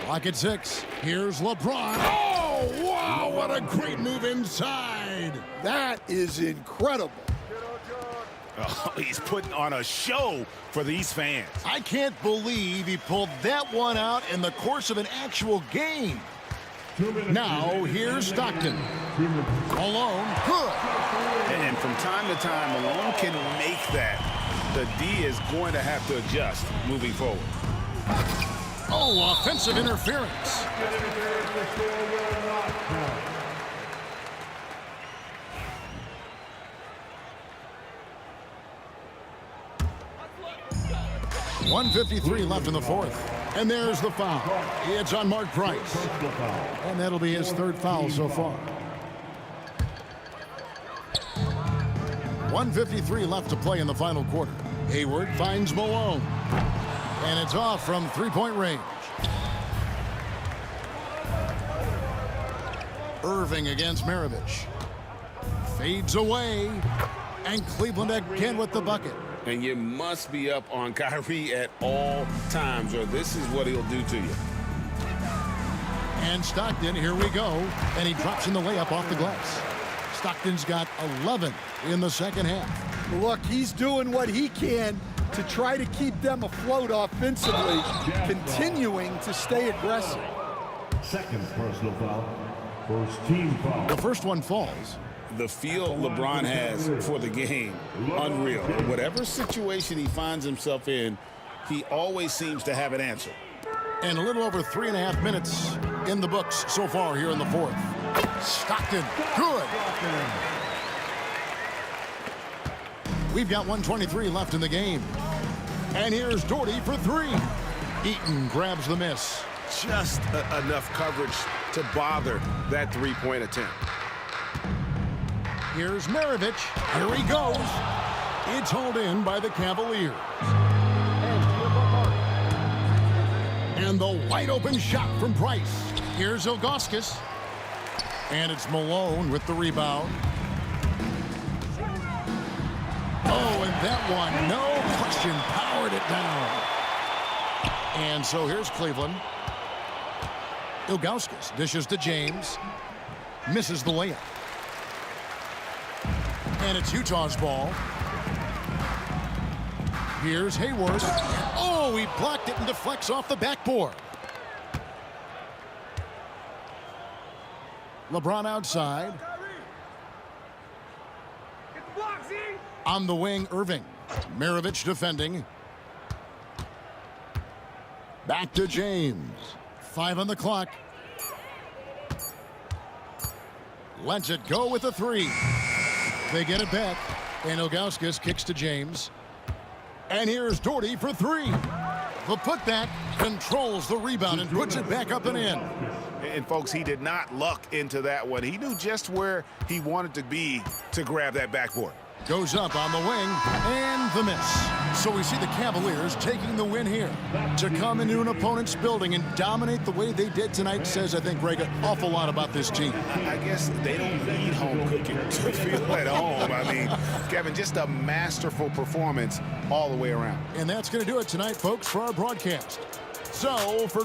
Clock at 6. Here's LeBron. Oh! Oh, wow, what a great move inside. That is incredible. Oh, he's putting on a show for these fans. I can't believe he pulled that one out in the course of an actual game. Now, here's Stockton. Malone, good. And from time to time, Malone can make that. The D is going to have to adjust moving forward. Oh, offensive interference. .153 left in the fourth. And there's the foul. It's on Mark Price. And that'll be his third foul so far. 1:53 left to play in the final quarter. Hayward finds Malone. And it's off from three-point range. Irving against Maravich. Fades away. And Cleveland again with the bucket. And you must be up on Kyrie at all times, or this is what he'll do to you. And Stockton, here we go. And he drops in the layup off the glass. Stockton's got 11 in the second half. Look, he's doing what he can to try to keep them afloat offensively, continuing to stay aggressive. Second personal foul. First team foul. The first one falls. The feel LeBron has for the game, unreal. Whatever situation he finds himself in, he always seems to have an answer. And a little over 3.5 minutes in the books so far here in the fourth. Stockton, good. We've got 1:23 left in the game. And here's Doherty for three. Eaton grabs the miss. Just enough coverage to bother that three-point attempt. Here's Maravich. Here he goes. It's hauled in by the Cavaliers. And the wide open shot from Price. Here's Ilgauskas. And it's Malone with the rebound. Oh, and that one, no question, powered it down. And so here's Cleveland. Ilgauskas dishes to James. Misses the layup. And it's Utah's ball. Here's Hayward. Oh, he blocked it and deflects off the backboard. LeBron outside. On the wing, Irving. Maravich defending. Back to James. 5 on the clock. Lets it go with a three. They get it back. And Ilgauskas kicks to James. And here's Doherty for three. The putback controls the rebound and puts it back up and in. And folks, he did not luck into that one. He knew just where he wanted to be to grab that backboard. Goes up on the wing, and the miss. So we see the Cavaliers taking the win here. To come into an opponent's building and dominate the way they did tonight says, I think, Greg, an awful lot about this team. I guess they don't need home cooking to feel at home. I mean, Kevin, just a masterful performance all the way around. And that's going to do it tonight, folks, for our broadcast. So, for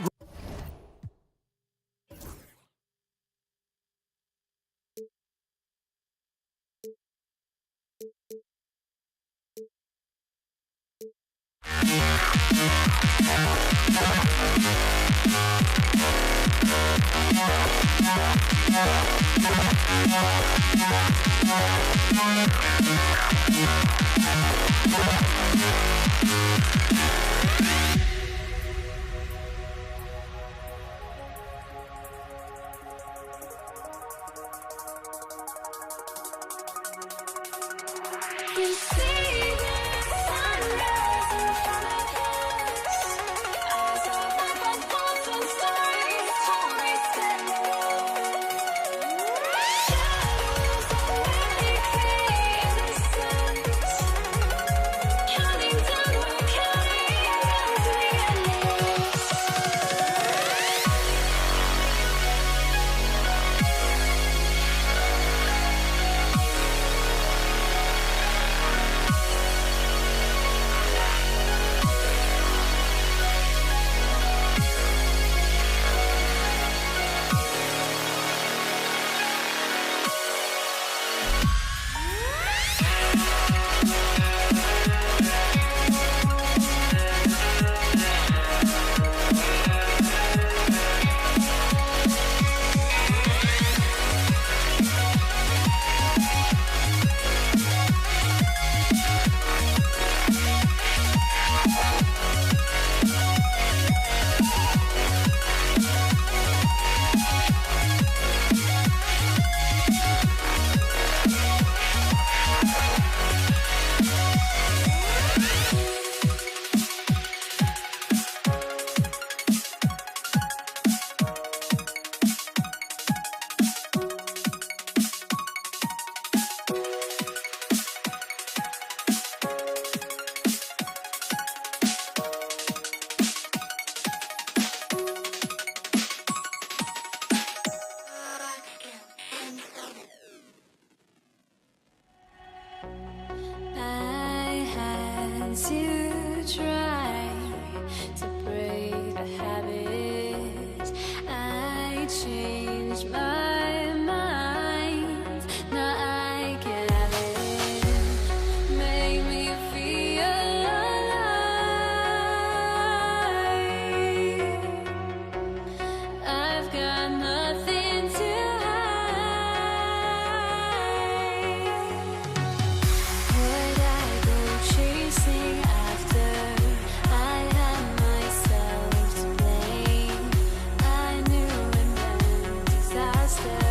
my mind. Now I can have it. Make me feel alive. I've got nothing to hide. Would I go chasing after? I had myself to blame. I knew it meant disaster.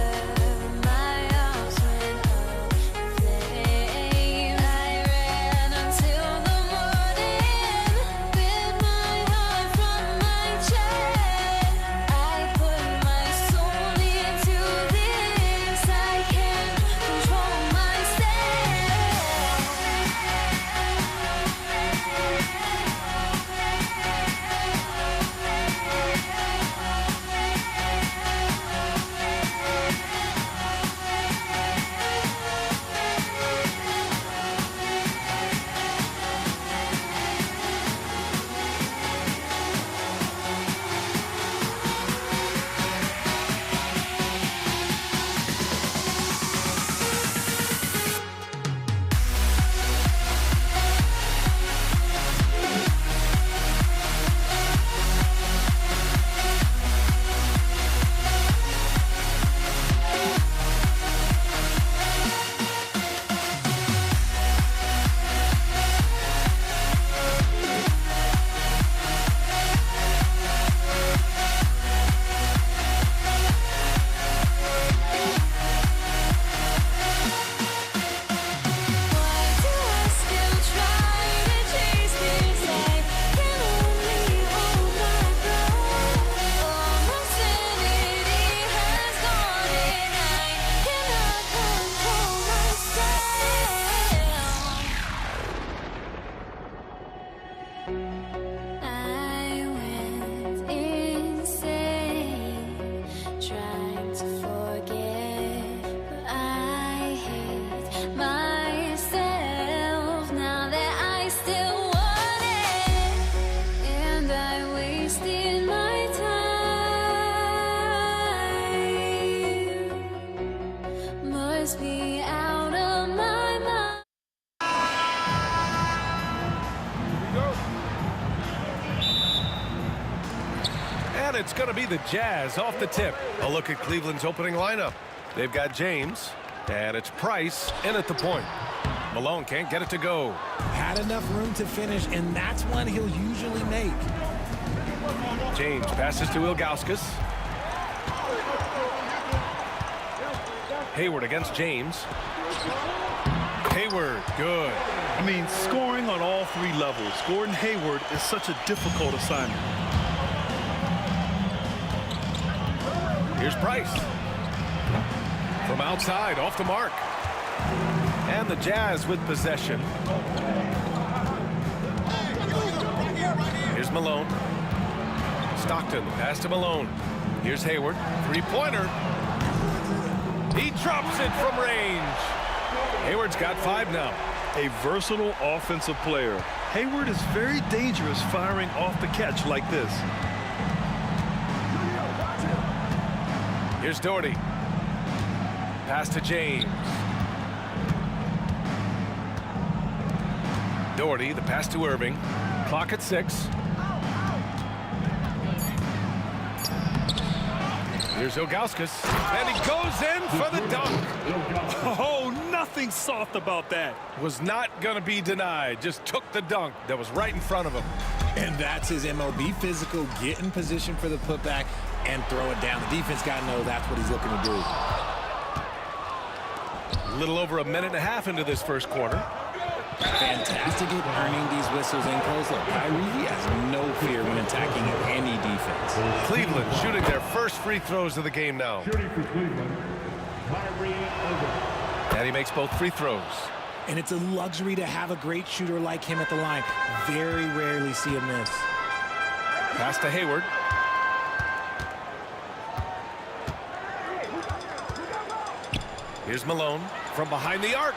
My arms went up in flames. I ran until the morning, bit my heart from my chest. I put my soul into this. I can't control I went insane, trying to forget, but I hate myself now that I still want it, and I wasted my time. Must be out of my mind. And it's going to be the Jazz off the tip. A look at Cleveland's opening lineup. They've got James, and it's Price in at the point. Malone can't get it to go. Had enough room to finish, and that's one he'll usually make. James passes to Ilgauskas. Hayward against James. Hayward, good. I mean, scoring on all three levels. Gordon Hayward is such a difficult assignment. Here's Price. From outside, off the mark. And the Jazz with possession. Here's Malone. Stockton, pass to Malone. Here's Hayward, three-pointer. He drops it from range. Hayward's got 5 now. A versatile offensive player. Hayward is very dangerous firing off the catch like this. Here's Doherty. Pass to James. Doherty, the pass to Irving. Clock at 6. Here's Ilgauskas. And he goes in for the dunk. Oh, nothing soft about that. Was not going to be denied. Just took the dunk that was right in front of him. And that's his MO. Be physical, get in position for the putback, and throw it down. The defense got to know that's what he's looking to do. A little over a minute and a half into this first quarter. Fantastic at earning these whistles in close. Look, Kyrie has no fear when attacking any defense. Cleveland shooting their first free throws of the game now. Shooting for Cleveland, Kyrie Irving. And he makes both free throws. And it's a luxury to have a great shooter like him at the line. Very rarely see a miss. Pass to Hayward. Here's Malone from behind the arc.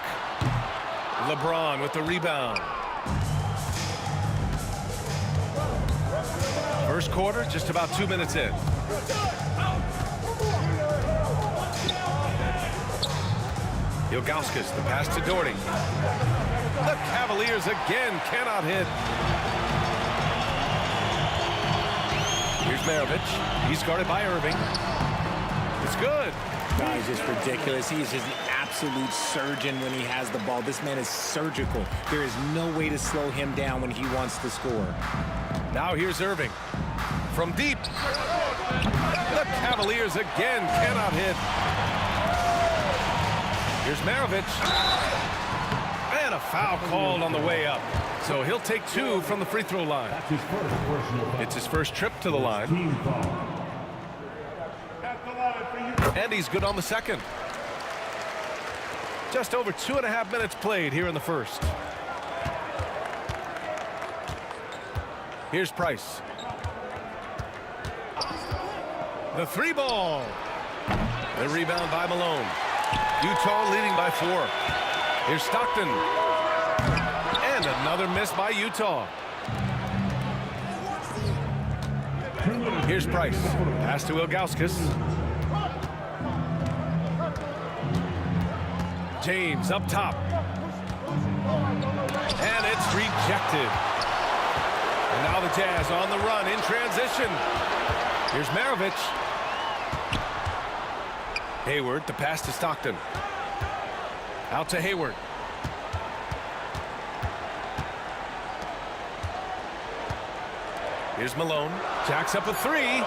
LeBron with the rebound. First quarter, just about 2 minutes in. Ilgauskas, the pass to Doherty. The Cavaliers again cannot hit. Here's Maravich. He's guarded by Irving. It's good. Guys, just ridiculous. He is just an absolute surgeon when he has the ball. This man is surgical. There is no way to slow him down when he wants to score. Now here's Irving. From deep. The Cavaliers again cannot hit. Here's Maravich. And a foul called on the way up. So he'll take 2 from the free throw line. It's his first trip to the line. And he's good on the second. Just over 2.5 minutes played here in the first. Here's Price. The 3 ball. The rebound by Malone. Utah leading by 4. Here's Stockton. And another miss by Utah. Here's Price. Pass to Ilgauskas. James up top. And it's rejected. And now the Jazz on the run in transition. Here's Maravich. Hayward, the pass to Stockton. Out to Hayward. Here's Malone. Jacks up a 3.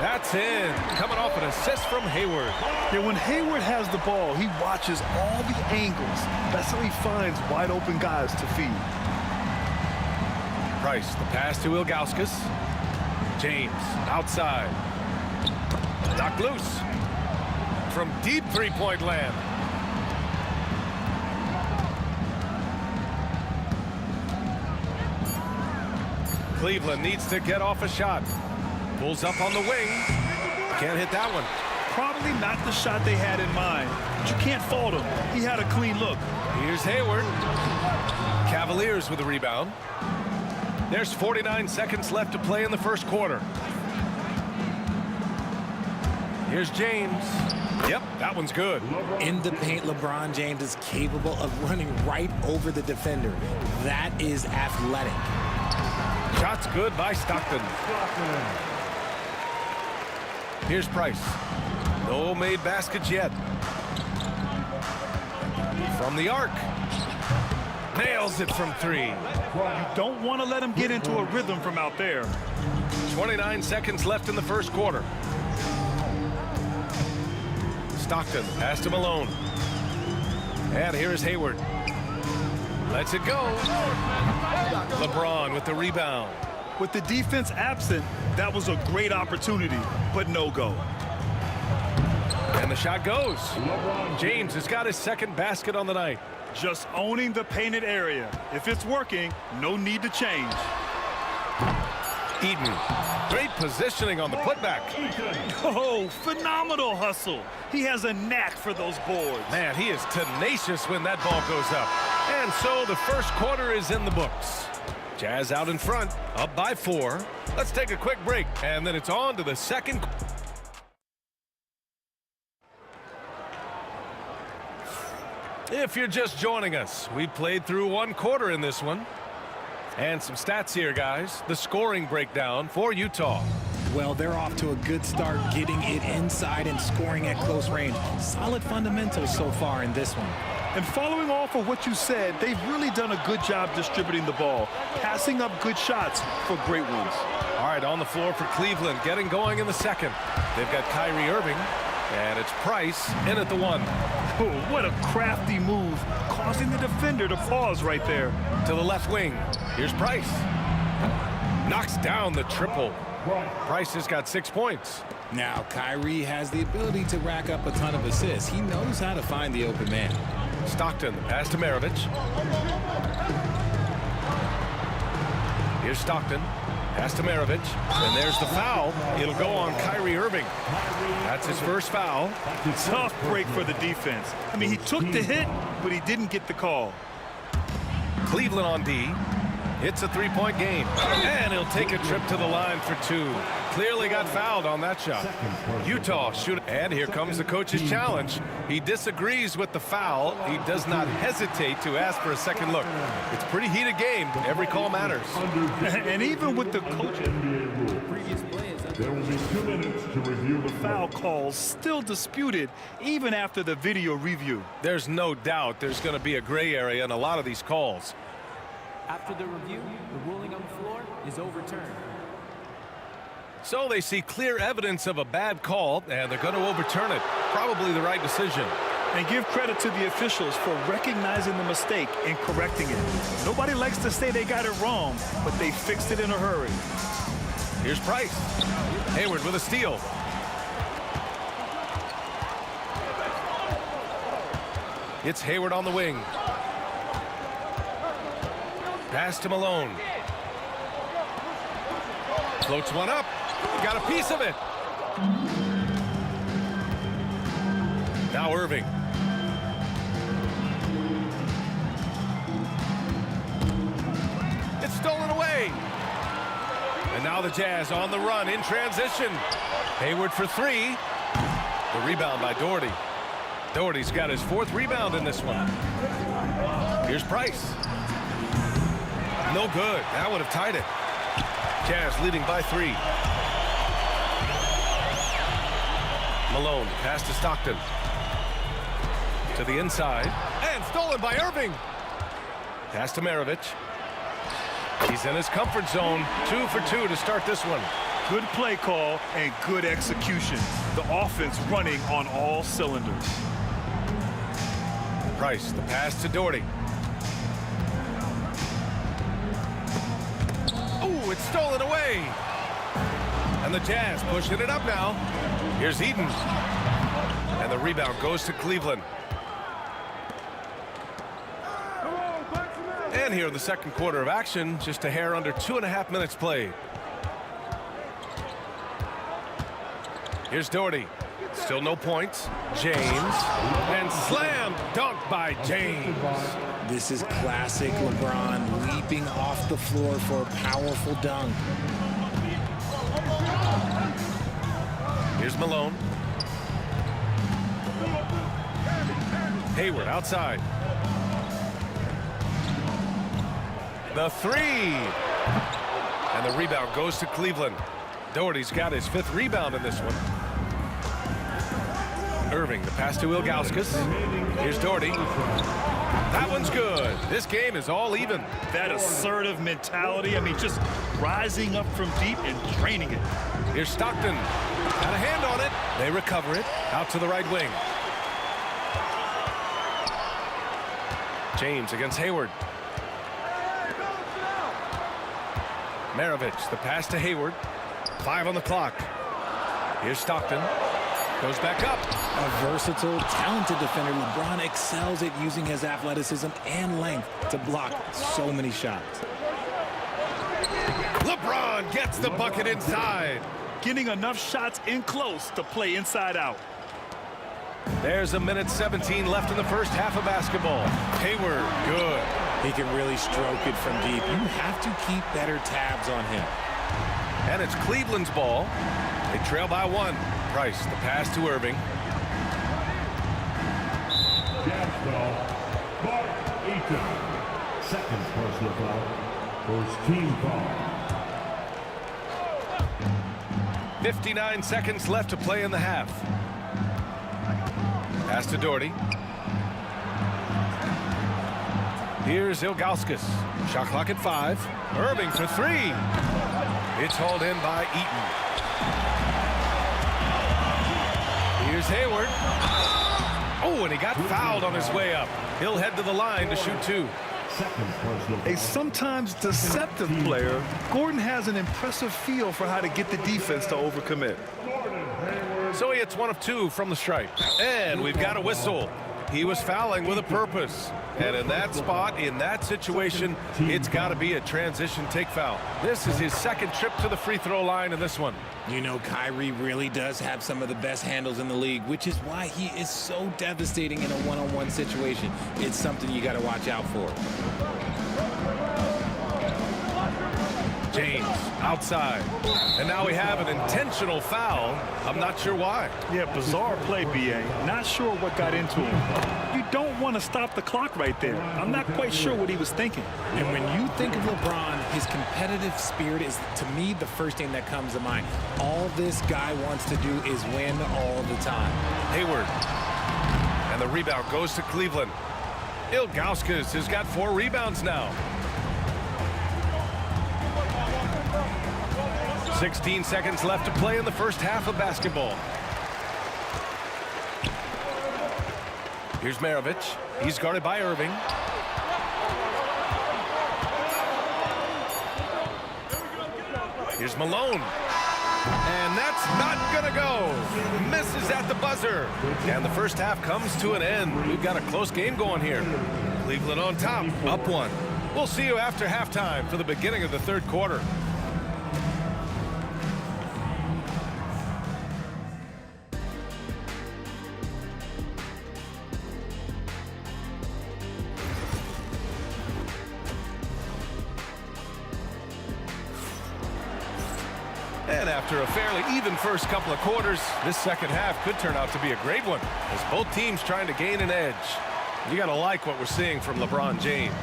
That's in. Coming off an assist from Hayward. Yeah, when Hayward has the ball, he watches all the angles. That's how he finds wide open guys to feed. Price, the pass to Ilgauskas. James, outside. Knocked loose. From deep three-point land. Cleveland needs to get off a shot. Pulls up on the wing. Can't hit that one. Probably not the shot they had in mind, but you can't fault him. He had a clean look. Here's Hayward. Cavaliers with the rebound. There's 49 seconds left to play in the first quarter. Here's James. Yep, that one's good. In the paint, LeBron James is capable of running right over the defender. That is athletic. Shot's good by Stockton. Here's Price. No made baskets yet. From the arc. Nails it from 3. You don't want to let him get into a rhythm from out there. 29 seconds left in the first quarter. Stockton, pass to Malone. And here's Hayward. Lets it go. LeBron with the rebound. With the defense absent, that was a great opportunity, but no go. And the shot goes. James has got his second basket on the night. Just owning the painted area. If it's working, no need to change. Eden. Great positioning on the putback. Oh, phenomenal hustle. He has a knack for those boards. Man, he is tenacious when that ball goes up. And so the first quarter is in the books. Jazz out in front, up by 4. Let's take a quick break, and then it's on to the second. If you're just joining us, we played through 1 quarter in this one. And some stats here, guys. The scoring breakdown for Utah. Well, they're off to a good start getting it inside and scoring at close range. Solid fundamentals so far in this one. And following off of what you said, they've really done a good job distributing the ball, passing up good shots for great ones. All right, on the floor for Cleveland, getting going in the second. They've got Kyrie Irving, and it's Price in at the 1. Oh, what a crafty move, causing the defender to pause right there. To the left wing, here's Price. Knocks down the triple. Price has got 6 points. Now, Kyrie has the ability to rack up a ton of assists. He knows how to find the open man. Stockton, pass to Maravich. Here's Stockton, pass to Maravich. And there's the foul. It'll go on Kyrie Irving. That's his first foul. Tough break for the defense. I mean, he took the hit, but he didn't get the call. Cleveland on D. It's a three-point game. And he'll take a trip to the line for two. Clearly got fouled on that shot. Utah shoot. And here comes the coach's challenge. He disagrees with the foul. He does not hesitate to ask for a second look. It's a pretty heated game. Every call matters. And even with the coach, There will be 2 minutes to review the foul calls still disputed even after the video review. There's no doubt there's going to be a gray area in a lot of these calls. After the review, the ruling on the floor is overturned. So they see clear evidence of a bad call, and they're going to overturn it. Probably the right decision. And give credit to the officials for recognizing the mistake and correcting it. Nobody likes to say they got it wrong, but they fixed it in a hurry. Here's Price. Hayward with a steal. It's Hayward on the wing. Pass to Malone. Floats one up. Got a piece of it. Now Irving. It's stolen away. And now the Jazz on the run in transition. Hayward for three. The rebound by Doherty. Doherty's got his 4th rebound in this one. Here's Price. No good. That would have tied it. Jazz leading by 3. Malone pass to Stockton. To the inside. And stolen by Irving. Pass to Maravich. He's in his comfort zone. 2 for 2 to start this one. Good play call and good execution. The offense running on all cylinders. Price, the pass to Doherty. Oh, it's stolen away. And the Jazz pushing it up now. Here's Eden. And the rebound goes to Cleveland. And here in the second quarter of action, just a hair under 2.5 minutes played. Here's Doherty. Still no points. James. And slam dunk by James. This is classic LeBron leaping off the floor for a powerful dunk. Here's Malone. Hayward outside. The 3. And the rebound goes to Cleveland. Doherty's got his 5th rebound in this one. Irving, the pass to Ilgauskas. Here's Doherty. That one's good. This game is all even. That assertive mentality, I mean, just rising up from deep and draining it. Here's Stockton. Got a hand on it. They recover it. Out to the right wing. James against Hayward. Maravich, the pass to Hayward. 5 on the clock. Here's Stockton. Goes back up. A versatile, talented defender. LeBron excels at using his athleticism and length to block so many shots. LeBron gets the bucket inside. Getting enough shots in close to play inside out. There's 1:17 left in the first half of basketball. Hayward, good. He can really stroke it from deep. You have to keep better tabs on him. And it's Cleveland's ball. They trail by 1. Price, the pass to Irving. Jazz foul. Mark Eaton. Second personal foul. First team foul. 59 seconds left to play in the half. Pass to Doherty. Here's Ilgauskas. Shot clock at 5. Irving for 3. It's hauled in by Eaton. Here's Hayward. Oh, and he got fouled on his way up. He'll head to the line to shoot 2. A sometimes deceptive player, Gordon has an impressive feel for how to get the defense to overcommit. So he hits 1 of 2 from the stripe. And we've got a whistle. He was fouling with a purpose. And in that spot, in that situation, it's got to be a transition take foul. This is his 2nd trip to the free throw line in this one. You know, Kyrie really does have some of the best handles in the league, which is why he is so devastating in a one-on-one situation. It's something you got to watch out for. outside. And now we have an intentional foul. I'm not sure why. Yeah, bizarre play, B.A. Not sure what got into him. You don't want to stop the clock right there. I'm not quite sure what he was thinking. And when you think of LeBron, his competitive spirit is, to me, the first thing that comes to mind. All this guy wants to do is win all the time. Hayward. And the rebound goes to Cleveland. Ilgauskas has got 4 rebounds now. 16 seconds left to play in the first half of basketball. Here's Maravich. He's guarded by Irving. Here's Malone. And that's not going to go. Misses at the buzzer. And the first half comes to an end. We've got a close game going here. Cleveland on top, up 1. We'll see you after halftime for the beginning of the third quarter. And after a fairly even first couple of quarters, this second half could turn out to be a great one as both teams trying to gain an edge. You got to like what we're seeing from LeBron James.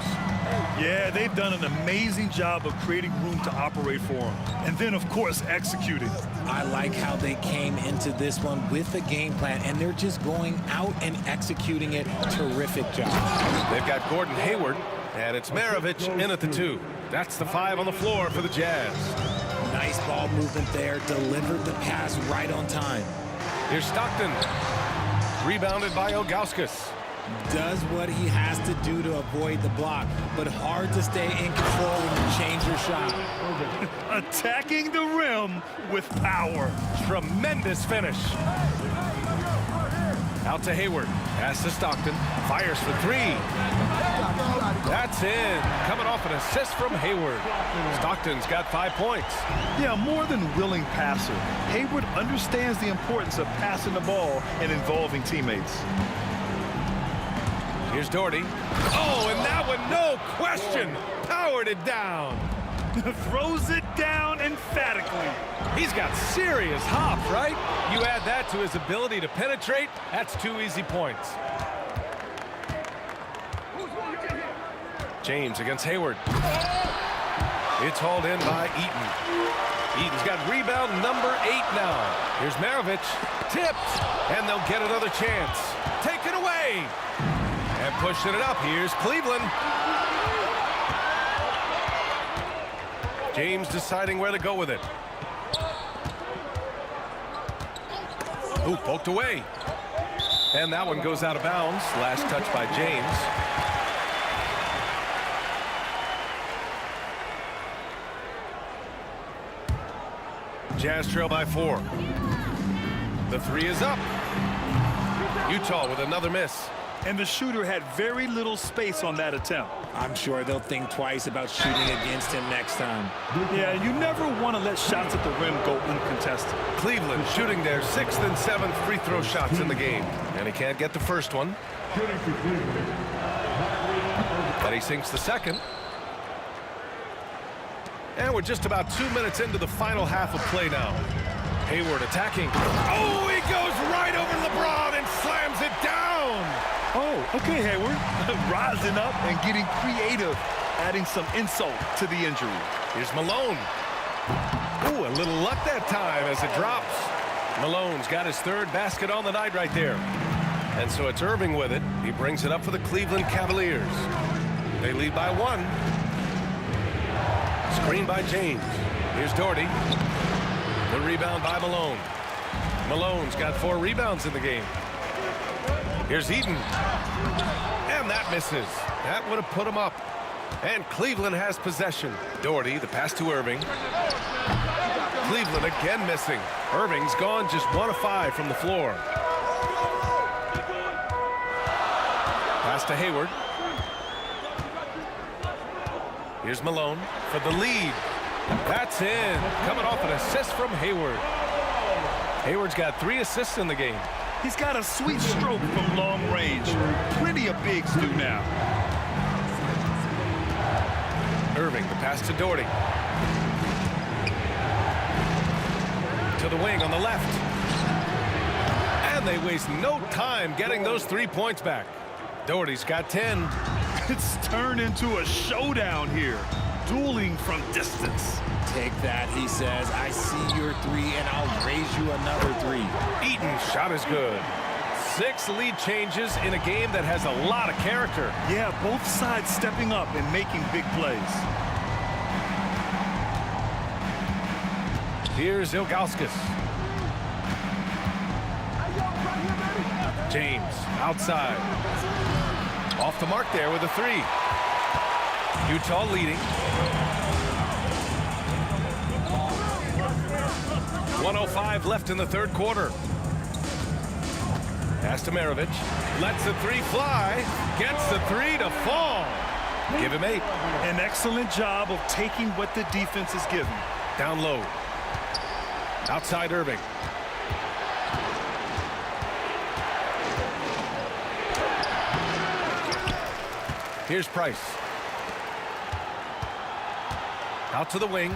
Yeah, they've done an amazing job of creating room to operate for him. And then, of course, executing. I like how they came into this one with a game plan, and they're just going out and executing it. Terrific job. They've got Gordon Hayward, and it's Maravich in at the 2. That's the 5 on the floor for the Jazz. Nice ball movement there. Delivered the pass right on time. Here's Stockton. Rebounded by Ilgauskas. Does what he has to do to avoid the block, but hard to stay in control when you change your shot. Attacking the rim with power. Tremendous finish. Out to Hayward. Pass to Stockton. Fires for 3. That's in. Coming off an assist from Hayward. Stockton's got 5 points. Yeah, more than willing passer. Hayward understands the importance of passing the ball and involving teammates. Here's Doherty. Oh, and that one, no question, powered it down. Throws it down emphatically. He's got serious hop, right? You add that to his ability to penetrate, that's 2 easy points. James against Hayward. It's hauled in by Eaton. Eaton's got rebound number 8 now. Here's Maravich. Tipped, and they'll get another chance. Taken away. And pushing it up, here's Cleveland. James deciding where to go with it. Ooh, poked away. And that one goes out of bounds. Last touch by James. Jazz trail by 4. The 3 is up. Utah with another miss. And the shooter had very little space on that attempt. I'm sure they'll think twice about shooting against him next time. Yeah, you never want to let shots at the rim go uncontested. Cleveland shooting their 6th and 7th free throw shots in the game. And he can't get the first one. But he sinks the second. And we're just about 2 minutes into the final half of play now. Hayward attacking. Oh, he goes right over LeBron and slams it down. Oh, okay, Hayward. Rising up and getting creative, adding some insult to the injury. Here's Malone. Ooh, a little luck that time as it drops. Malone's got his 3rd basket on the night right there. And so it's Irving with it. He brings it up for the Cleveland Cavaliers. They lead by 1. Screen by James. Here's Doherty. The rebound by Malone. Malone's got 4 rebounds in the game. Here's Eaton. And that misses. That would have put him up. And Cleveland has possession. Doherty, the pass to Irving. Cleveland again missing. Irving's gone just 1 of 5 from the floor. Pass to Hayward. Here's Malone for the lead. That's in. Coming off an assist from Hayward. Hayward's got 3 assists in the game. He's got a sweet stroke from long range. Plenty of bigs do now. Irving, the pass to Doherty. to the wing on the left. And they waste no time getting those 3 points back. Doherty's got 10. It's turned into a showdown here. Dueling from distance. Take that, he says. I see your 3, and I'll raise you another 3. Eaton's shot is good. 6 lead changes in a game that has a lot of character. Yeah, both sides stepping up and making big plays. Here's Ilgauskas. James outside. Off the mark there with a 3. Utah leading. 1:05 left in the third quarter. Pass to Maravich. Lets the 3 fly. Gets the 3 to fall. Give him 8. An excellent job of taking what the defense is giving. Down low. Outside Irving. Here's Price. Out to the wing.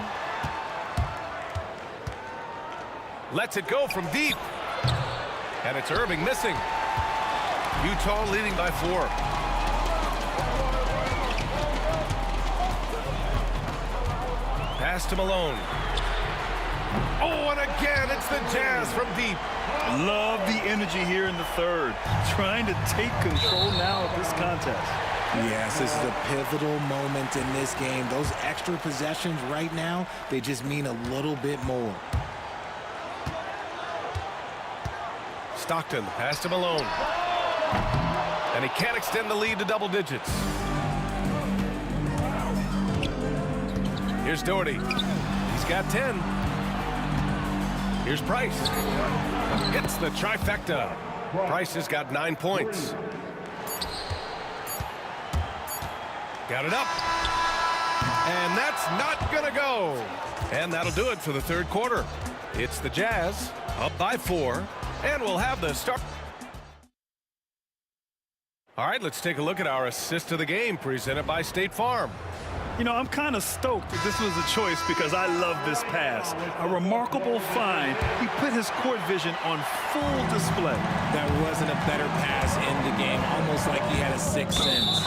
Lets it go from deep. And it's Irving missing. Utah leading by 4. Pass to Malone. Oh, and again, it's the Jazz from deep. Love the energy here in the third. Trying to take control now of this contest. Yes, this is a pivotal moment in this game. Those extra possessions right now, they just mean a little bit more. Stockton, pass to Malone. And he can't extend the lead to double digits. Here's Doherty. He's got 10. Here's Price. Hits the trifecta. Price has got 9 points. Got it up. And that's not going to go. And that'll do it for the third quarter. It's the Jazz up by 4. And we'll have the start. All right, let's take a look at our assist of the game presented by State Farm. You know, I'm kind of stoked that this was a choice because I love this pass. A remarkable find. He put his court vision on full display. That wasn't a better pass in the game, almost like he had a 6th sense.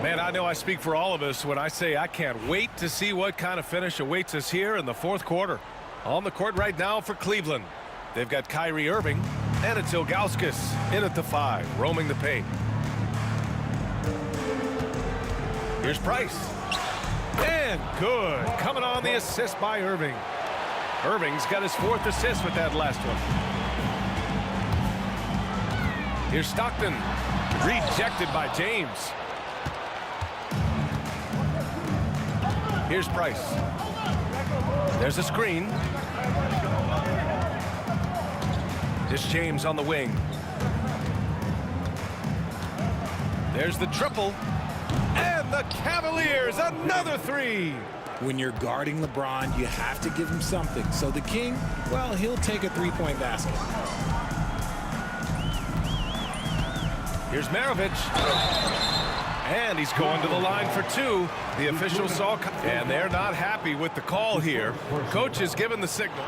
Man, I know I speak for all of us when I say I can't wait to see what kind of finish awaits us here in the fourth quarter. On the court right now for Cleveland, they've got Kyrie Irving, and it's Ilgauskas in at the 5, roaming the paint. Here's Price. And good. Coming on the assist by Irving. Irving's got his 4th assist with that last one. Here's Stockton. Rejected by James. Here's Price. There's a screen. This James on the wing. There's the triple. And the Cavaliers, another 3. When you're guarding LeBron, you have to give him something. So the King, well, he'll take a 3-point basket. Here's Maravich. And he's going to the line for 2. The officials saw, and they're not happy with the call here. Coach is given the signal.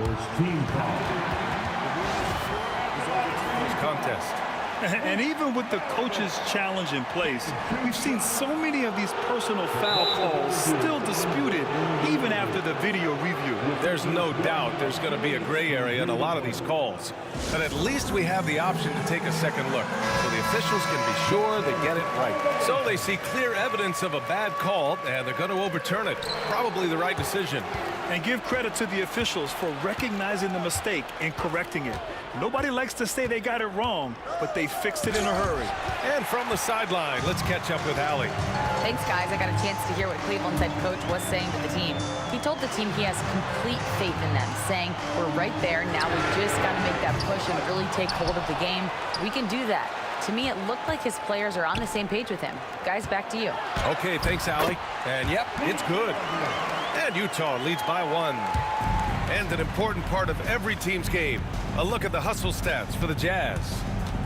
Contest. And even with the coach's challenge in place, we've seen so many of these personal foul calls still disputed even after the video review. There's no doubt there's going to be a gray area in a lot of these calls. But at least we have the option to take a second look, so the officials can be sure they get it right. So they see clear evidence of a bad call, and they're going to overturn it. Probably the right decision. And give credit to the officials for recognizing the mistake and correcting it. Nobody likes to say they got it wrong, but they fixed it in a hurry. And from the sideline, let's catch up with Allie. Thanks, guys. I got a chance to hear what Cleveland's head coach was saying to the team. He told the team he has complete faith in them, saying, we're right there. Now we just got to make that push and really take hold of the game. We can do that. To me, it looked like his players are on the same page with him. Guys, back to you. Okay, thanks, Allie. And yep, it's good. And Utah leads by 1. And an important part of every team's game. A look at the hustle stats for the Jazz.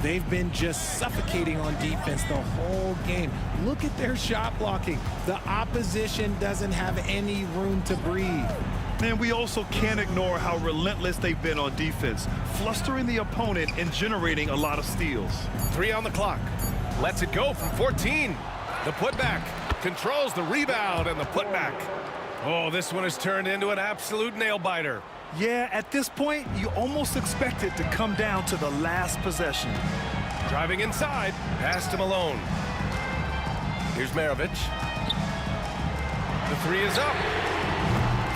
They've been just suffocating on defense the whole game. Look at their shot blocking. The opposition doesn't have any room to breathe. Man, we also can't ignore how relentless they've been on defense, flustering the opponent and generating a lot of steals. 3 on the clock. Lets it go from 14. The putback. Controls the rebound and the putback. Oh, this one has turned into an absolute nail-biter. Yeah, at this point, you almost expect it to come down to the last possession. Driving inside. Pass to Malone. Here's Maravich. The 3 is up.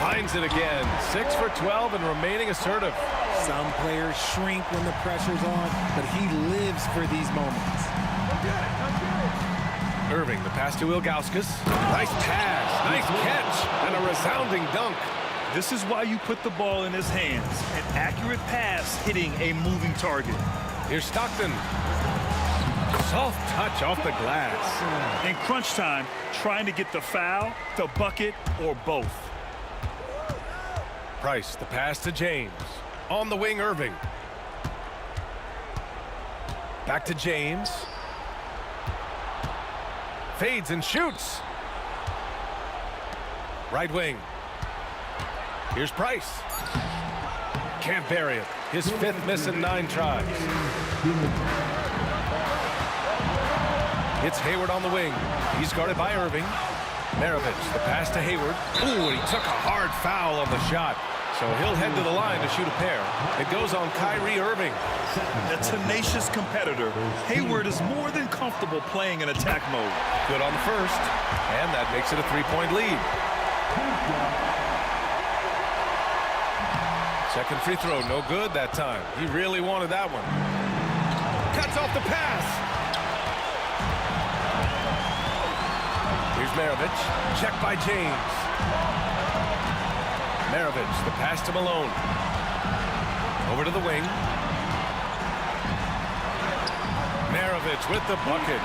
Finds it again. 6 for 12 and remaining assertive. Some players shrink when the pressure's on, but he lives for these moments. Irving, the pass to Ilgauskas. Nice pass, nice catch, and a resounding dunk. This is why you put the ball in his hands. An accurate pass hitting a moving target. Here's Stockton. Soft touch off the glass. In crunch time, trying to get the foul, the bucket, or both. Price, the pass to James. On the wing, Irving. Back to James. Fades and shoots. Right wing. Here's Price. Can't bury it. His 5th miss in 9 tries. It's Hayward on the wing. He's guarded by Irving. Maravich, the pass to Hayward. Ooh, and he took a hard foul on the shot. So he'll head to the line to shoot a pair. It goes on Kyrie Irving. A tenacious competitor, Hayward is more than comfortable playing in attack mode. Good on the first, and that makes it a 3-point lead. Second free throw, no good that time. He really wanted that one. Cuts off the pass. Here's Maravich, checked by James. Maravich, the pass to Malone. Over to the wing. Maravich with the bucket.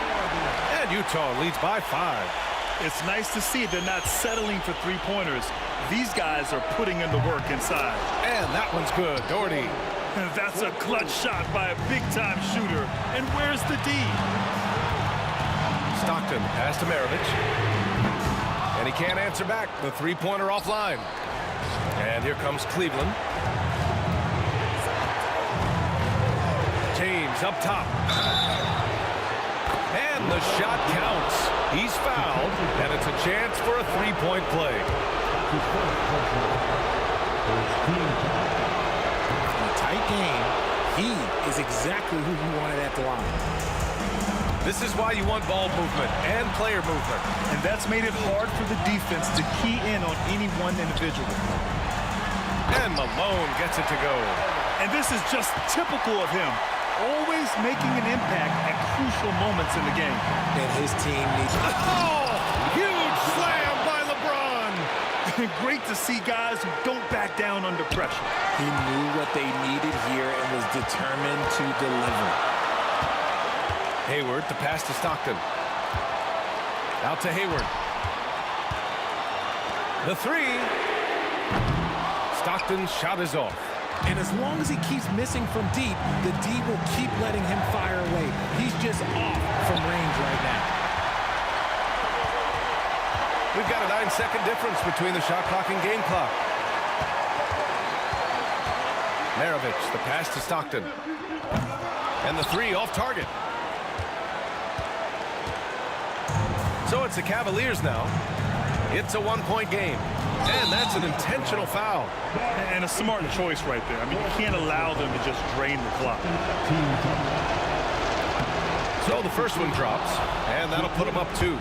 And Utah leads by 5. It's nice to see they're not settling for three-pointers. These guys are putting in the work inside. And that one's good, Doherty. And that's a clutch shot by a big-time shooter. And where's the D? Stockton, pass to Maravich. And he can't answer back. The three-pointer offline. And here comes Cleveland. James up top. And the shot counts. He's fouled, and it's a chance for a 3-point play. In a tight game, he is exactly who you wanted at the line. This is why you want ball movement and player movement. And that's made it hard for the defense to key in on any one individual. And Malone gets it to go. And this is just typical of him. Always making an impact at crucial moments in the game. And his team needs... Oh! Huge slam by LeBron! Great to see guys who don't back down under pressure. He knew what they needed here and was determined to deliver. Hayward, the pass to Stockton. Out to Hayward. The 3. Stockton's shot is off. And as long as he keeps missing from deep, the D will keep letting him fire away. He's just off from range right now. We've got a 9-second difference between the shot clock and game clock. Maravich, the pass to Stockton. And the 3 off target. So it's the Cavaliers now. It's a 1-point game. And that's an intentional foul. And a smart choice right there. I mean, you can't allow them to just drain the clock. So the first one drops, and that'll put them up 2.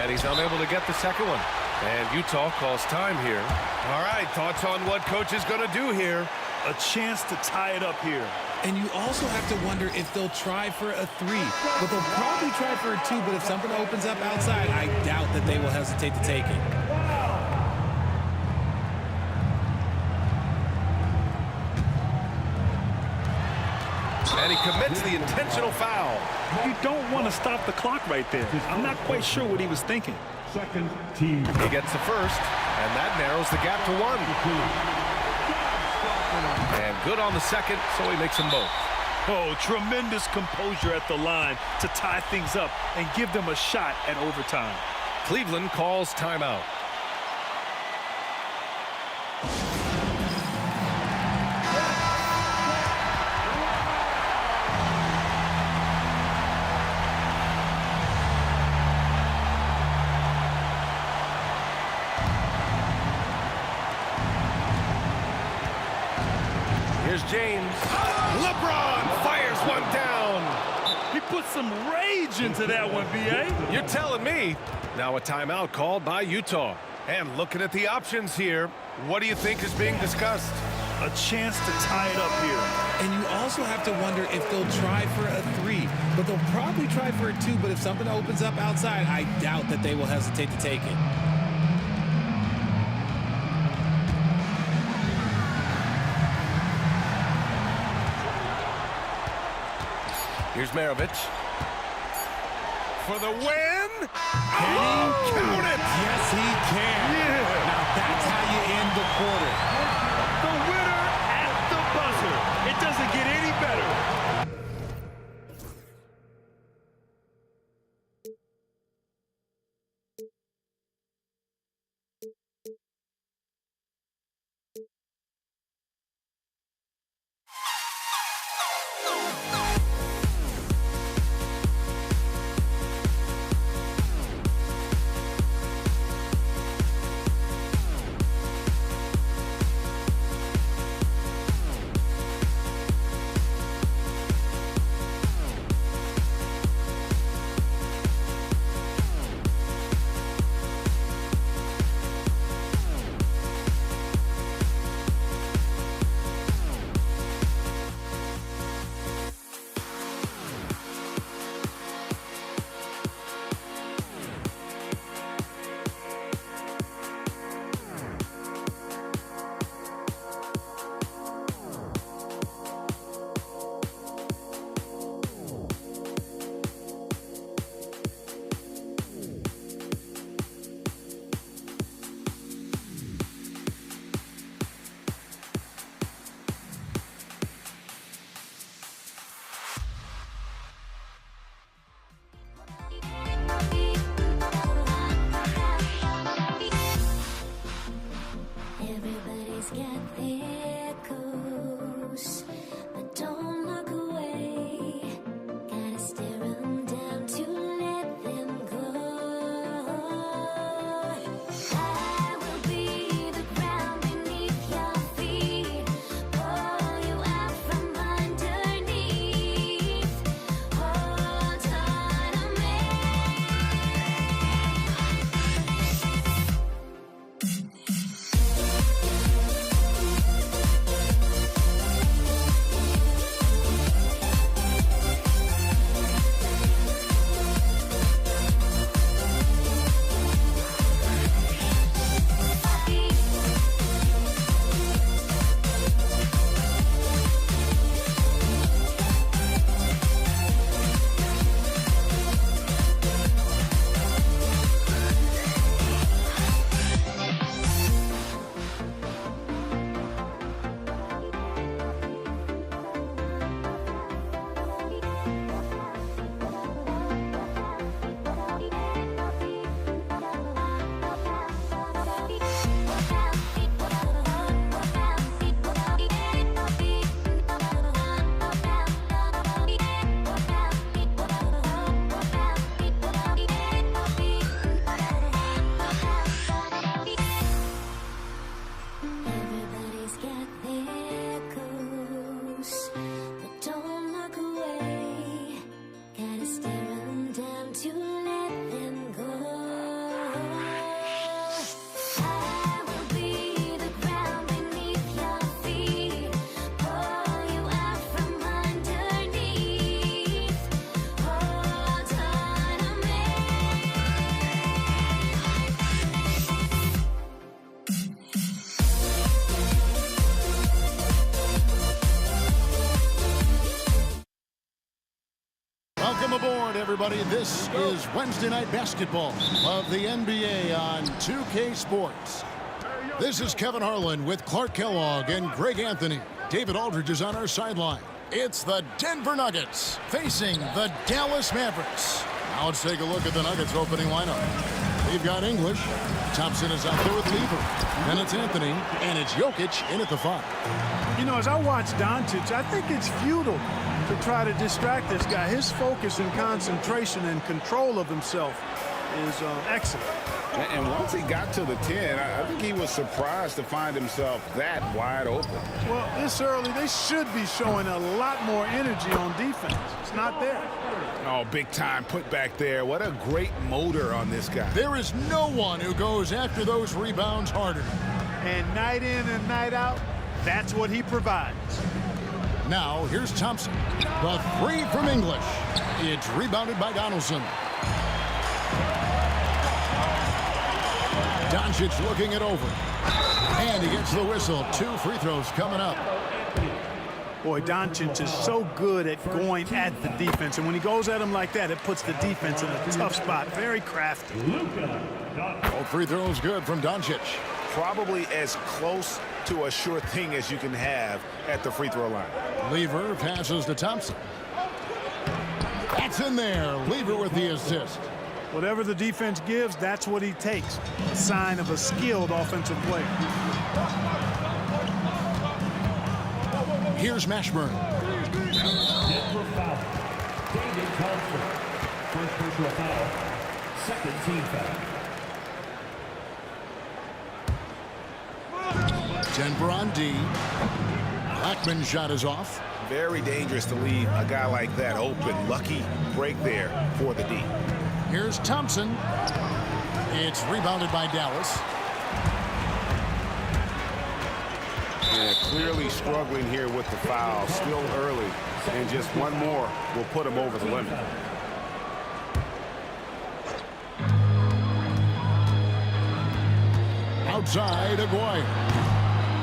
And he's unable to get the second one. And Utah calls time here. All right, thoughts on what coach is going to do here? A chance to tie it up here. And you also have to wonder if they'll try for a 3. But they'll probably try for a 2, but if something opens up outside, I doubt that they will hesitate to take it. And he commits the intentional foul. You don't want to stop the clock right there. I'm not quite sure what he was thinking. Second team. He gets the first, and that narrows the gap to 1. And good on the second, so he makes them both. Oh, tremendous composure at the line to tie things up and give them a shot at overtime. Cleveland calls timeout. Here's James. LeBron fires one down. He put some rage into that one, B.A. You're telling me. Now a timeout called by Utah. And looking at the options here, what do you think is being discussed? A chance to tie it up here. And you also have to wonder if they'll try for a 3. But they'll probably try for a 2. But if something opens up outside, I doubt that they will hesitate to take it. Here's Maravich. For the win! Can he count it? Yes, he can. Yeah. Now that's how you end the quarter. The winner at the buzzer. It doesn't get any better. Everybody's got their goals, but don't look away. Gotta stare 'em down to let them go. I will be the ground beneath your feet, pull you out from underneath. Hold on to me. Everybody's got their goals, but don't look away. Gotta stare 'em down to let them go. I will be the ground beneath your feet, pull you out from underneath. Hold on to me. Welcome aboard, everybody. This is Wednesday Night Basketball of the NBA on 2K Sports. This is Kevin Harlan with Clark Kellogg and Greg Anthony. David Aldridge is on our sideline. It's the Denver Nuggets facing the Dallas Mavericks. Now let's take a look at the Nuggets opening lineup. They've got English. Thompson is out there with Lever. Then it's Anthony, and it's Jokic in at the 5. You know, as I watch Doncic, I think it's futile to try to distract this guy. His focus and concentration and control of himself is excellent. And once he got to the 10, I think he was surprised to find himself that wide open. Well, this early, they should be showing a lot more energy on defense. It's not there. Oh, big time put back there. What a great motor on this guy. There is no one who goes after those rebounds harder. And night in and night out, that's what he provides. Now, here's Thompson. The 3 from English. It's rebounded by Donaldson. Doncic looking it over. And he gets the whistle. 2 free throws coming up. Boy, Doncic is so good at going at the defense. And when he goes at him like that, it puts the defense in a tough spot. Very crafty. Both free throws good from Doncic. Probably as close to a sure thing as you can have at the free throw line. Lever passes to Thompson. That's in there. Lever with the assist. Whatever the defense gives, that's what he takes. A sign of a skilled offensive player. Here's Mashburn. Denver foul. David Thompson. First personal foul. Second team foul. Denver on D. Blackman's shot is off. Very dangerous to leave a guy like that open. Lucky break there for the D. Here's Thompson. It's rebounded by Dallas. Yeah, clearly struggling here with the foul. Still early. And just one more will put him over the limit. Outside, Aguirre.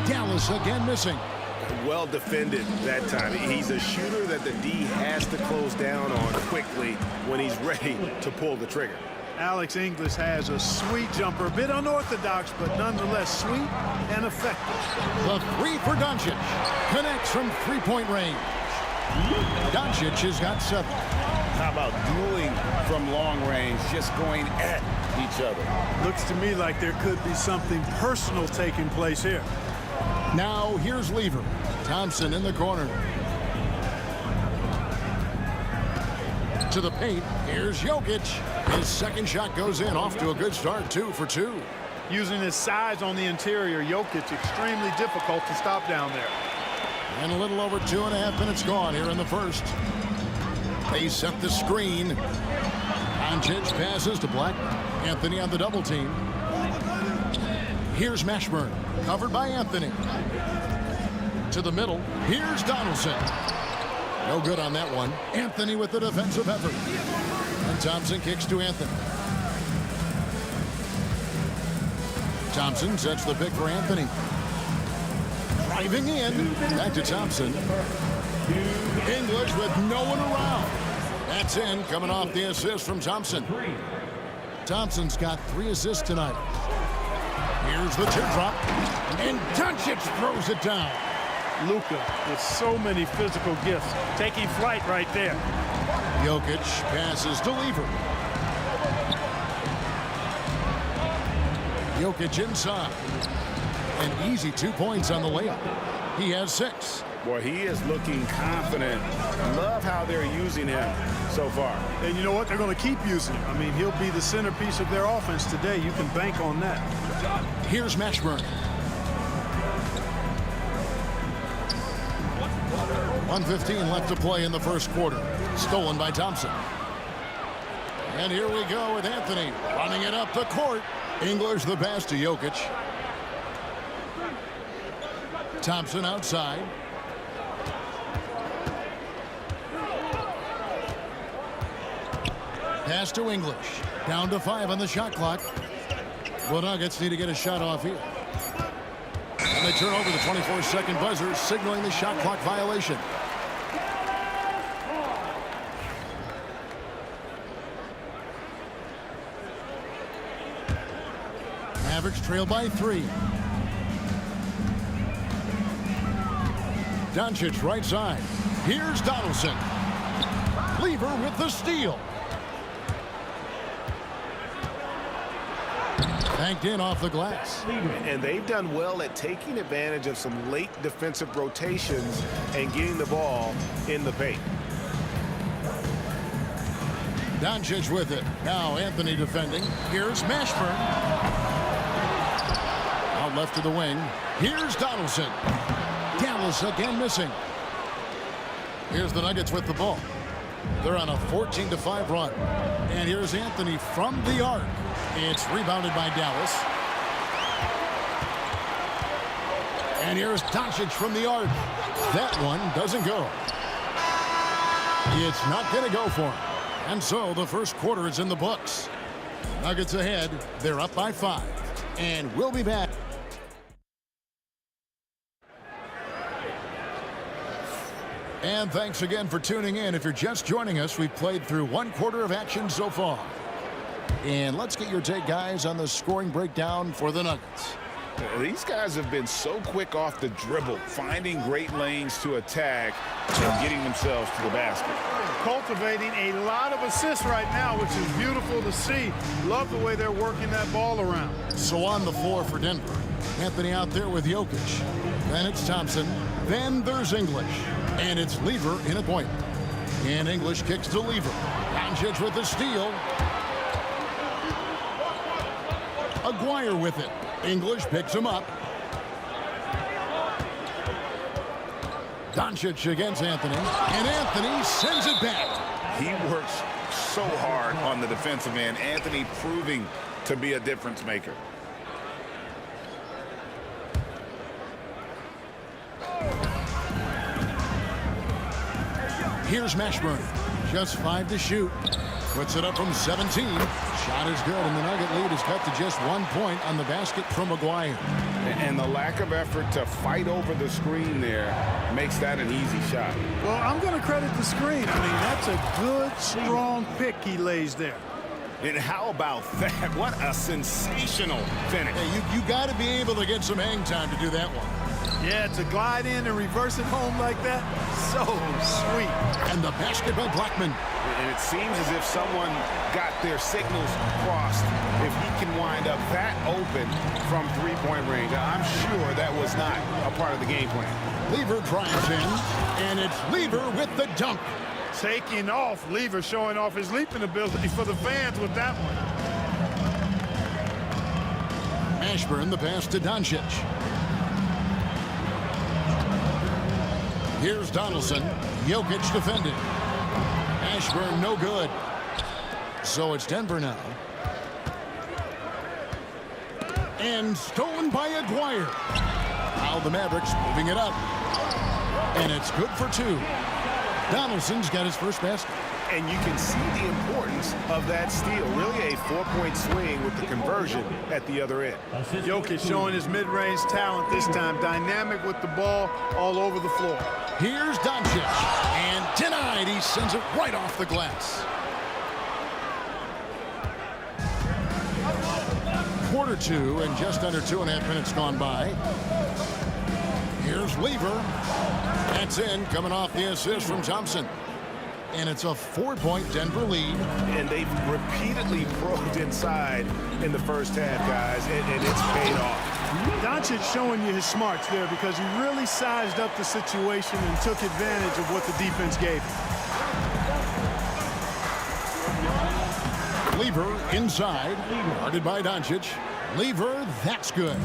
Dallas again missing. Well defended that time. He's a shooter that the D has to close down on quickly when he's ready to pull the trigger. Alex English has a sweet jumper, a bit unorthodox, but nonetheless sweet and effective. The 3 for Doncic. Connects from 3-point range. Doncic has got 7. How about dueling from long range, just going at each other? Looks to me like there could be something personal taking place here. Now here's Lever. Thompson in the corner. To the paint. Here's Jokic. His second shot goes in. Off to a good start. 2 for 2. Using his size on the interior, Jokic extremely difficult to stop down there. And a little over 2.5 minutes gone here in the first. They set the screen. Doncic passes to Black. Anthony on the double team. Here's Mashburn. Covered by Anthony. To the middle. Here's Donaldson. No good on that one. Anthony with the defensive effort. And Thompson kicks to Anthony. Thompson sets the pick for Anthony. Driving in. Back to Thompson. English with no one around. That's in. Coming off the assist from Thompson. Thompson's got 3 assists tonight. Here's the teardrop. And Doncic throws it down. Luka with so many physical gifts. Taking flight right there. Jokic passes to Lever. Jokic inside. An easy 2 points on the layup. He has 6. Boy, he is looking confident. Love how they're using him so far. And you know what? They're going to keep using him. I mean, he'll be the centerpiece of their offense today. You can bank on that. Here's Mashburn. 1:15 left to play in the first quarter. Stolen by Thompson. And here we go with Anthony running it up the court. English the pass to Jokic. Thompson outside. Pass to English. Down to 5 on the shot clock. The Nuggets need to get a shot off here. And they turn over the 24-second buzzer, signaling the shot clock violation. Mavericks trail by 3. Doncic right side. Here's Donaldson. Lever with the steal. Banked in off the glass. And they've done well at taking advantage of some late defensive rotations and getting the ball in the paint. Doncic with it. Now Anthony defending. Here's Mashburn. Out left to the wing. Here's Donaldson. Dallas again missing. Here's the Nuggets with the ball. They're on a 14-5 run. And here's Anthony from the arc. It's rebounded by Dallas. And here's Doncic from the arc. That one doesn't go. It's not going to go for him. And so the first quarter is in the books. Nuggets ahead. They're up by 5. And we'll be back. And thanks again for tuning in. If you're just joining us, we've played through 1 quarter of action so far. And let's get your take, guys, on the scoring breakdown for the Nuggets. These guys have been so quick off the dribble, finding great lanes to attack and getting themselves to the basket. Cultivating a lot of assists right now, which is beautiful to see. Love the way they're working that ball around. So on the floor for Denver, Anthony out there with Jokic. Then it's Thompson. Then there's English. And it's Lever in a point. And English kicks to Lever. Doncic with the steal. Aguirre with it. English picks him up. Doncic against Anthony. And Anthony sends it back. He works so hard on the defensive end. Anthony proving to be a difference maker. Here's Mashburn. Just 5 to shoot. Puts it up from 17. Shot is good, and the Nugget lead is cut to just 1 point on the basket from Aguirre. And the lack of effort to fight over the screen there makes that an easy shot. Well, I'm going to credit the screen. I mean, that's a good, strong pick he lays there. And how about that? What a sensational finish. Hey, you got to be able to get some hang time to do that one. Yeah, to glide in and reverse it home like that, so sweet. And the basket by Blackman. And it seems as if someone got their signals crossed. If he can wind up that open from three-point range, I'm sure that was not a part of the game plan. Lever drives in, and it's Lever with the dunk. Taking off, Lever showing off his leaping ability for the fans with that one. Mashburn the pass to Doncic. Here's Donaldson. Jokic defending. Mashburn no good. So it's Denver now. And stolen by Aguirre. Now the Mavericks moving it up. And it's good for 2. Donaldson's got his first basket. And you can see the importance of that steal. Really a 4-point swing with the conversion at the other end. Jokic showing his mid-range talent this time. Dynamic with the ball all over the floor. Here's Doncic. And denied. He sends it right off the glass. Quarter 2 and just under 2.5 minutes gone by. Here's Lever. That's in, coming off the assist from Thompson. And it's a 4-point Denver lead. And they've repeatedly probed inside in the first half, guys, and it's paid off. Doncic showing you his smarts there because he really sized up the situation and took advantage of what the defense gave him. Lever inside, guarded by Doncic. Lever, that's good.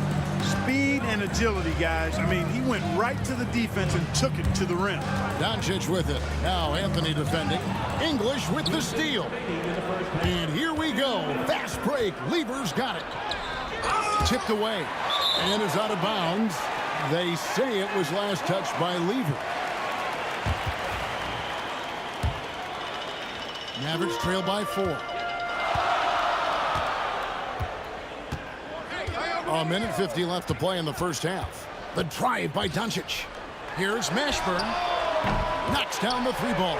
Speed and agility, guys. I mean, he went right to the defense and took it to the rim. Doncic with it. Now Anthony defending. English with the steal. And here we go. Fast break. Lever's got it. Tipped away. And is out of bounds. They say it was last touched by Lever. Mavericks trail by 4. A minute 50 left to play in the first half. The drive by Doncic. Here's Mashburn. Knocks down the 3-ball.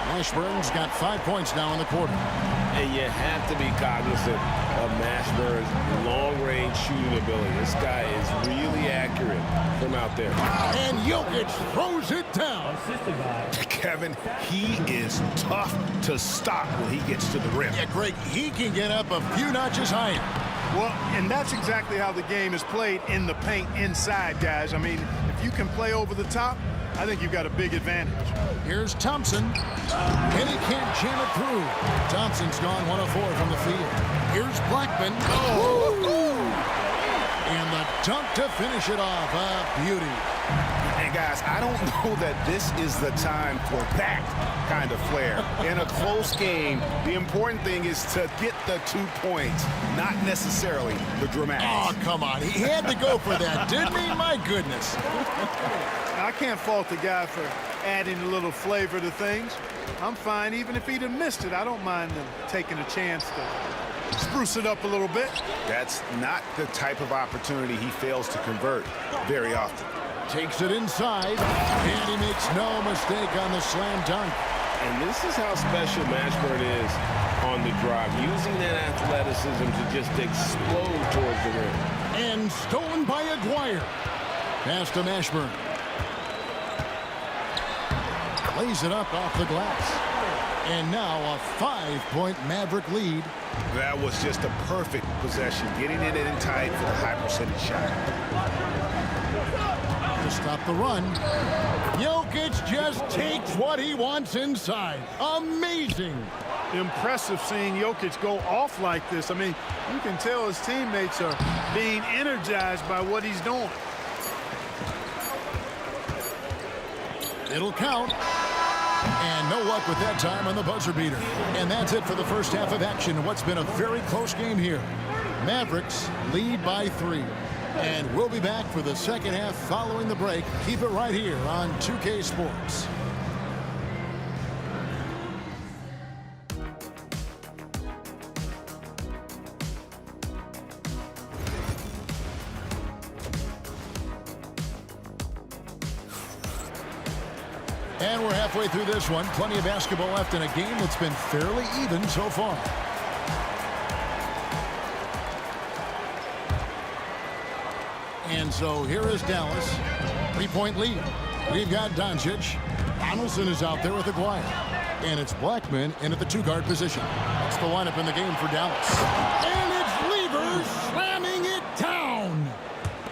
Mashburn's got 5 points now in the quarter. And you have to be cognizant of Mashburn's long-range shooting ability. This guy is really accurate from out there. And Jokic throws it down. Kevin, he is tough to stop when he gets to the rim. Yeah, Greg, he can get up a few notches higher. Well, and that's exactly how the game is played in the paint inside, guys. I mean, if you can play over the top, I think you've got a big advantage. Here's Thompson, and he can't jam it through. Thompson's gone 1 of 4 from the field. Here's Blackman. Oh! And the dunk to finish it off. A beauty. And guys, I don't know that this is the time for that kind of flair. In a close game, the important thing is to get the 2 points, not necessarily the dramatics. Oh, come on. He had to go for that, didn't he? My goodness. I can't fault the guy for adding a little flavor to things. I'm fine. Even if he'd have missed it, I don't mind them taking a chance to spruce it up a little bit. That's not the type of opportunity he fails to convert very often. Takes it inside, and he makes no mistake on the slam dunk. And this is how special Mashburn is on the drive, using that athleticism to just explode towards the rim. And stolen by Aguirre. Pass to Mashburn. Lays it up off the glass. And now a 5-point Maverick lead. That was just a perfect possession, getting it in tight for the high percentage shot. To stop the run. Jokic just takes what he wants inside. Amazing. Impressive seeing Jokic go off like this. I mean, you can tell his teammates are being energized by what he's doing. It'll count. And no luck with that time on the buzzer beater. And that's it for the first half of action in what's been a very close game here. Mavericks lead by 3. And we'll be back for the second half following the break. Keep it right here on 2K Sports. And we're halfway through this one. Plenty of basketball left in a game that's been fairly even so far. And so here is Dallas. 3-point lead. We've got Doncic. Donaldson is out there with Aguirre. And it's Blackman in at the 2-guard position. That's the lineup in the game for Dallas. And it's Lever slamming it down.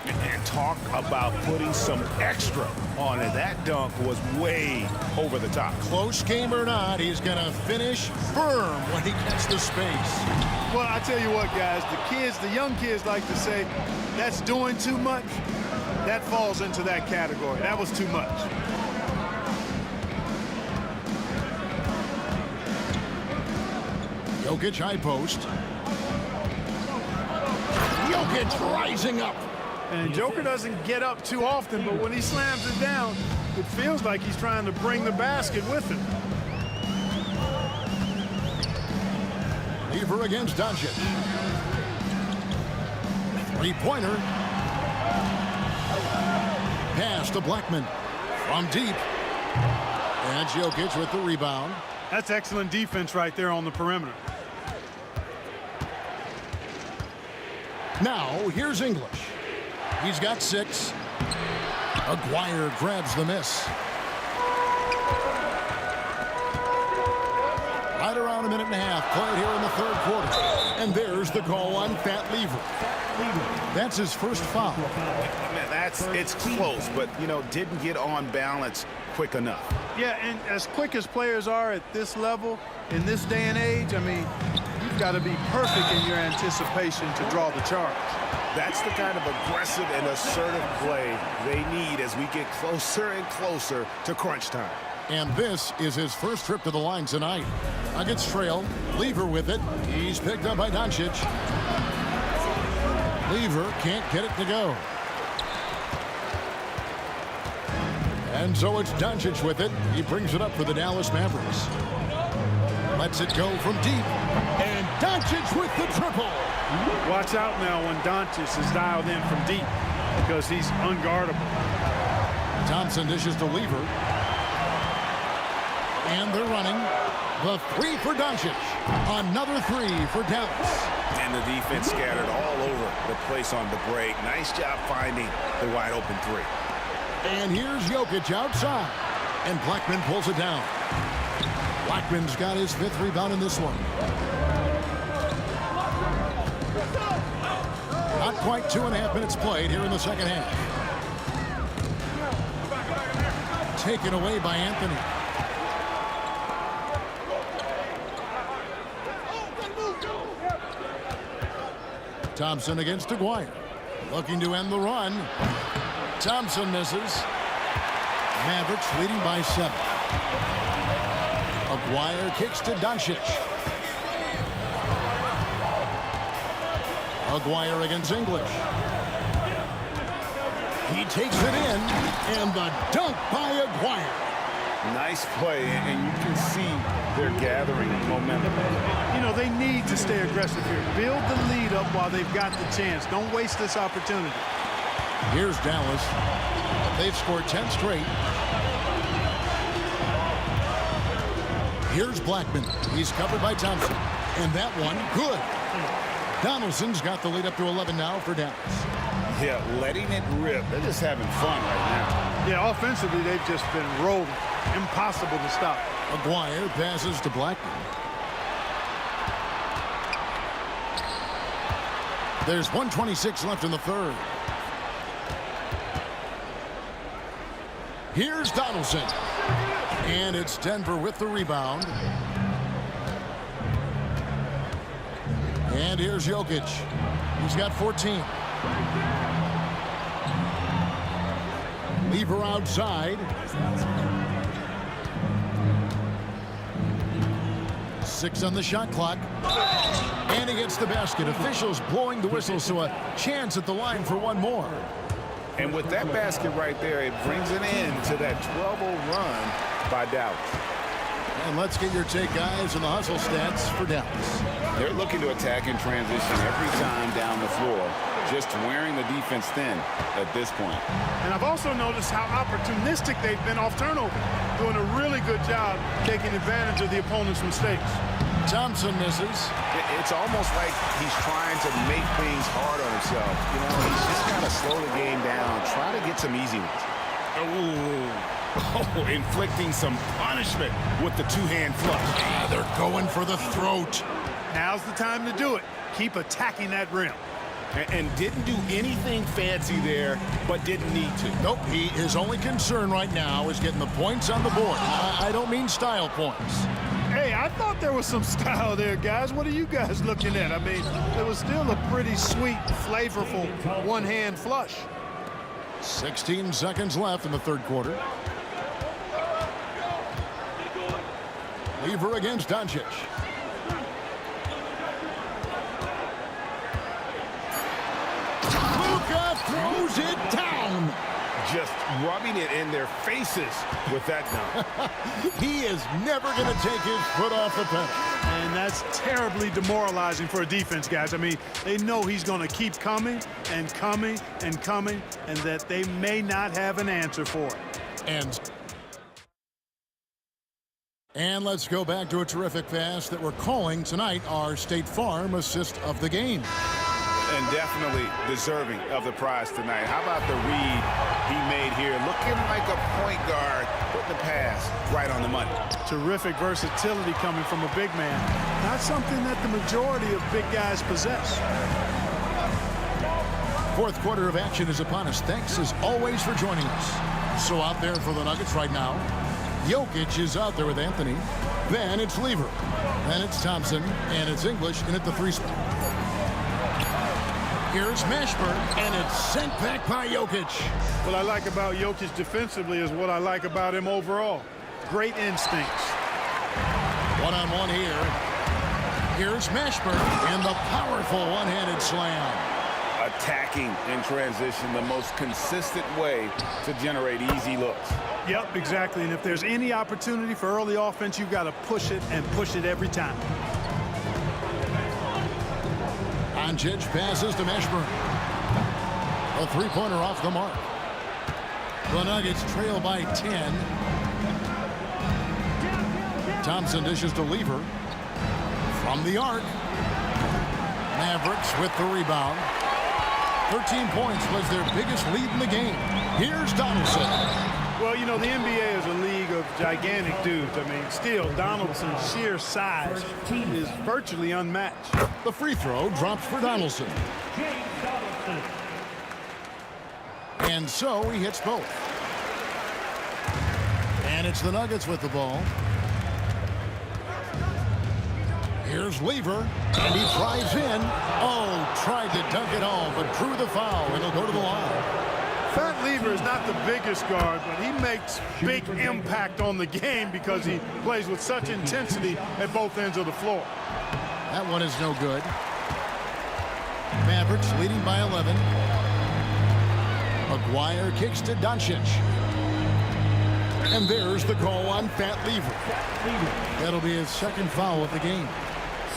And talk about putting some extra on it. That dunk was way over the top. Close game or not, he's going to finish firm when he gets the space. Well, I tell you what, guys, the young kids like to say, that's doing too much. That falls into that category. That was too much. Jokic high post. Jokic rising up. And Joker doesn't get up too often, but when he slams it down, it feels like he's trying to bring the basket with him. Lever against Doncic. 3-pointer. Pass to Blackman from deep. And Jokic with the rebound. That's excellent defense right there on the perimeter. Now, here's English. He's got 6. Aguirre grabs the miss. Right around a minute and a half played here in the 3rd quarter. And there's the call on Fat Lever. That's his first foul. Man, it's close, but, you know, didn't get on balance quick enough. Yeah, and as quick as players are at this level, in this day and age, I mean, you've got to be perfect in your anticipation to draw the charge. That's the kind of aggressive and assertive play they need as we get closer and closer to crunch time. And this is his first trip to the line tonight. Nuggets trail. Lever with it. He's picked up by Doncic. Lever can't get it to go. And so it's Doncic with it. He brings it up for the Dallas Mavericks. Lets it go from deep. And Doncic with the triple. Watch out now when Doncic is dialed in from deep because he's unguardable. Thompson dishes to Lever. And they're running. The 3 for Doncic. Another 3 for Dallas. And the defense scattered all over the place on the break. Nice job finding the wide open 3. And here's Jokic outside. And Blackman pulls it down. Blackman's got his 5th rebound in this one. Not quite 2.5 minutes played here in the second half. Taken away by Anthony. Thompson against Aguirre. Looking to end the run. Thompson misses. Mavericks leading by 7. Aguirre kicks to Doncic. Aguirre against English. He takes it in, and the dunk by Aguirre. Nice play, and you can see they're gathering momentum. You know, they need to stay aggressive here. Build the lead up while they've got the chance. Don't waste this opportunity. Here's Dallas. They've scored 10 straight. Here's Blackman. He's covered by Thompson. And that one, good. Donaldson's got the lead up to 11 now for Dallas. Yeah, letting it rip. They're just having fun right now. Yeah, offensively, they've just been rolling. Impossible to stop. Aguirre passes to Blackman. There's 1:26 left in the third. Here's Donaldson. And it's Denver with the rebound. And here's Jokic. He's got 14. Lever outside. 6 on the shot clock. And he gets the basket. Officials blowing the whistle, so a chance at the line for one more. And with that basket right there, it brings an end to that 12-0 run by Dallas. And let's get your take, guys, on the hustle stats for Dallas. They're looking to attack in transition every time down the floor, just wearing the defense thin at this point. And I've also noticed how opportunistic they've been off turnover, doing a really good job taking advantage of the opponent's mistakes. Thompson misses. It's almost like he's trying to make things hard on himself. You know, he's just got to slow the game down, try to get some easy ones. Oh, inflicting some punishment with the two-hand flush. Yeah, they're going for the throat. Now's the time to do it. Keep attacking that rim. And didn't do anything fancy there, but didn't need to. Nope, his only concern right now is getting the points on the board. I don't mean style points. Hey, I thought there was some style there, guys. What are you guys looking at? I mean, it was still a pretty sweet, flavorful one-hand flush. 16 seconds left in the third quarter. Lever against Doncic. Luka throws it down. Just rubbing it in their faces with that dunk. He is never going to take his foot off the pedal. And that's terribly demoralizing for a defense, guys. I mean, they know he's going to keep coming and coming and coming, and that they may not have an answer for it. And let's go back to a terrific pass that we're calling tonight our State Farm assist of the game. And definitely deserving of the prize tonight. How about the read he made here? Looking like a point guard, putting the pass right on the money. Terrific versatility coming from a big man. Not something that the majority of big guys possess. Fourth quarter of action is upon us. Thanks as always for joining us. So out there for the Nuggets right now, Jokic is out there with Anthony. Then it's Lever. Then it's Thompson. And it's English in at the 3 spot. Here's Mashburn, and it's sent back by Jokic. What I like about Jokic defensively is what I like about him overall. Great instincts. One-on-one here. Here's Mashburn, and the powerful one-handed slam. Attacking in transition, the most consistent way to generate easy looks. Yep, exactly. And if there's any opportunity for early offense, you've got to push it and push it every time. Doncic passes to Mashburn. A three-pointer off the mark. The Nuggets trail by 10. Thompson dishes to Lever. From the arc. Mavericks with the rebound. 13 points was their biggest lead in the game. Here's Donaldson. Well, you know, the NBA is a league of gigantic dudes. I mean, still, Donaldson's sheer size is virtually unmatched. The free throw drops for Donaldson. And so he hits both. And it's the Nuggets with the ball. Here's Lever, and he drives in. Oh, tried to dunk it all, but drew the foul, and he'll go to the line. Fat Lever is not the biggest guard, but he makes big impact on the game because he plays with such intensity at both ends of the floor. That one is no good. Mavericks leading by 11. Maguire kicks to Doncic. And there's the call on Fat Lever. That'll be his second foul of the game.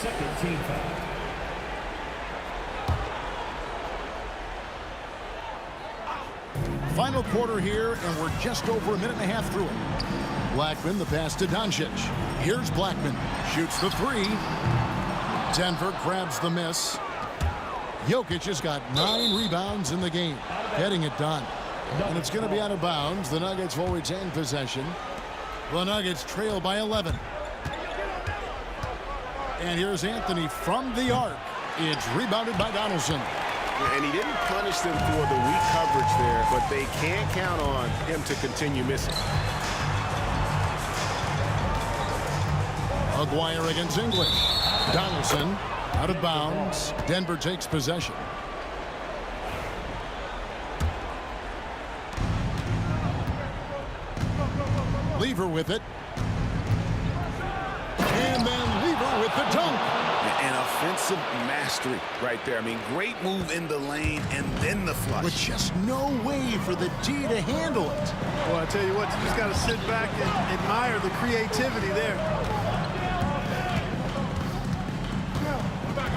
Second team foul. Final quarter here, and we're just over a minute and a half through it. Blackman, the pass to Doncic. Here's Blackman. Shoots the three. Denver grabs the miss. Jokic has got 9 rebounds in the game, getting it done. And it's going to be out of bounds. The Nuggets will retain possession. The Nuggets trail by 11. And here's Anthony from the arc. It's rebounded by Donaldson. And he didn't punish them for the weak coverage there, but they can't count on him to continue missing. Maguire against English. Donaldson out of bounds. Denver takes possession. Lever with it. And then Lever with the dunk. An offensive mastery right there. I mean, great move in the lane and then the flush. But just no way for the D to handle it. Well, I tell you what, you just got to sit back and admire the creativity there.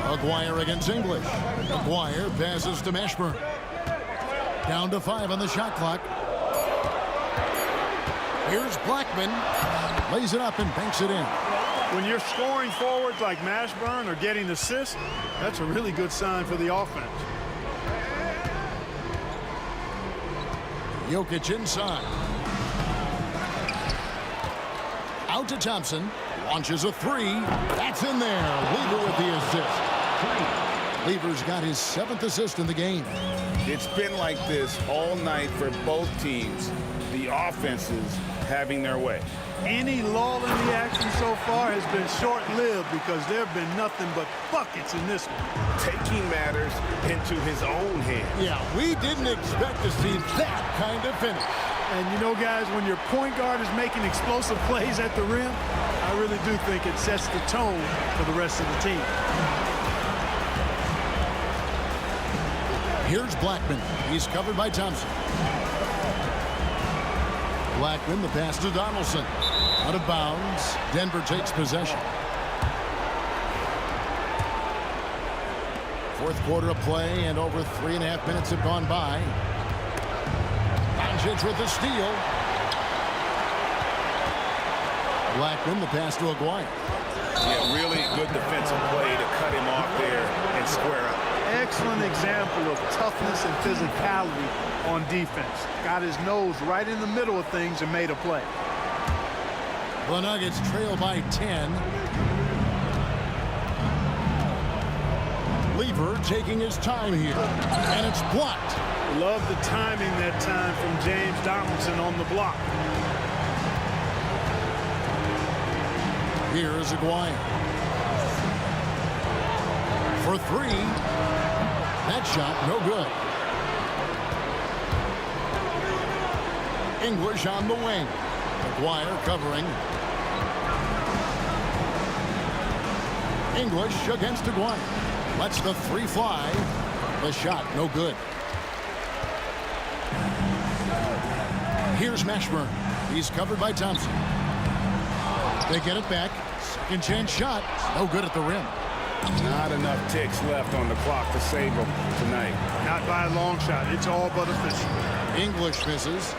Maguire against English. Maguire passes to Mashburn. Down to 5 on the shot clock. Here's Blackman. Lays it up and banks it in. When you're scoring forwards like Mashburn or getting assists, that's a really good sign for the offense. Jokic inside. Out to Thompson. Launches a three. That's in there. Lever with the assist. Lever's got his 7th assist in the game. It's been like this all night for both teams. The offenses having their way. Any lull in the action so far has been short-lived because there have been nothing but buckets in this one. Taking matters into his own hands. Yeah, we didn't expect to see that kind of finish. And you know, guys, when your point guard is making explosive plays at the rim, I really do think it sets the tone for the rest of the team. Here's Blackman. He's covered by Thompson. Blackman, the pass to Donaldson. Out of bounds. Denver takes possession. Fourth quarter of play, and over 3.5 minutes have gone by. Doncic with the steal. Blackman, the pass to Aguirre. Yeah, really good defensive play to cut him off there and square up. Excellent example of toughness and physicality on defense. Got his nose right in the middle of things and made a play. The Nuggets trail by 10. Lever taking his time here, and it's blocked. Love the timing that time from James Donaldson on the block. Here's Aguirre. For three. That shot, no good. English on the wing. Aguirre covering. English against Aguirre. Lets the three fly. The shot, no good. Here's Mashburn. He's covered by Thompson. They get it back. Second chance shot. No good at the rim. Not enough ticks left on the clock to save them tonight. Not by a long shot. It's all but official. English misses.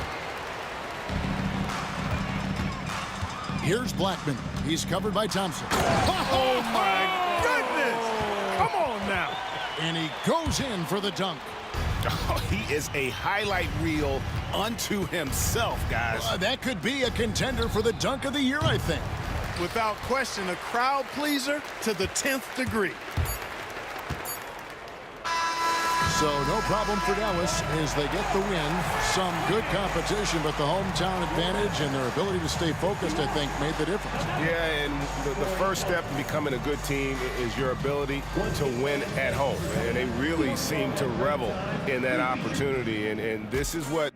Here's Blackman. He's covered by Thompson. Oh, my goodness! Come on now. And he goes in for the dunk. Oh, he is a highlight reel unto himself, guys. That could be a contender for the dunk of the year, I think. Without question, a crowd pleaser to the 10th degree. So no problem for Dallas as they get the win. Some good competition, but the hometown advantage and their ability to stay focused, I think, made the difference. Yeah, and the first step in becoming a good team is your ability to win at home. And they really seem to revel in that opportunity. And this is what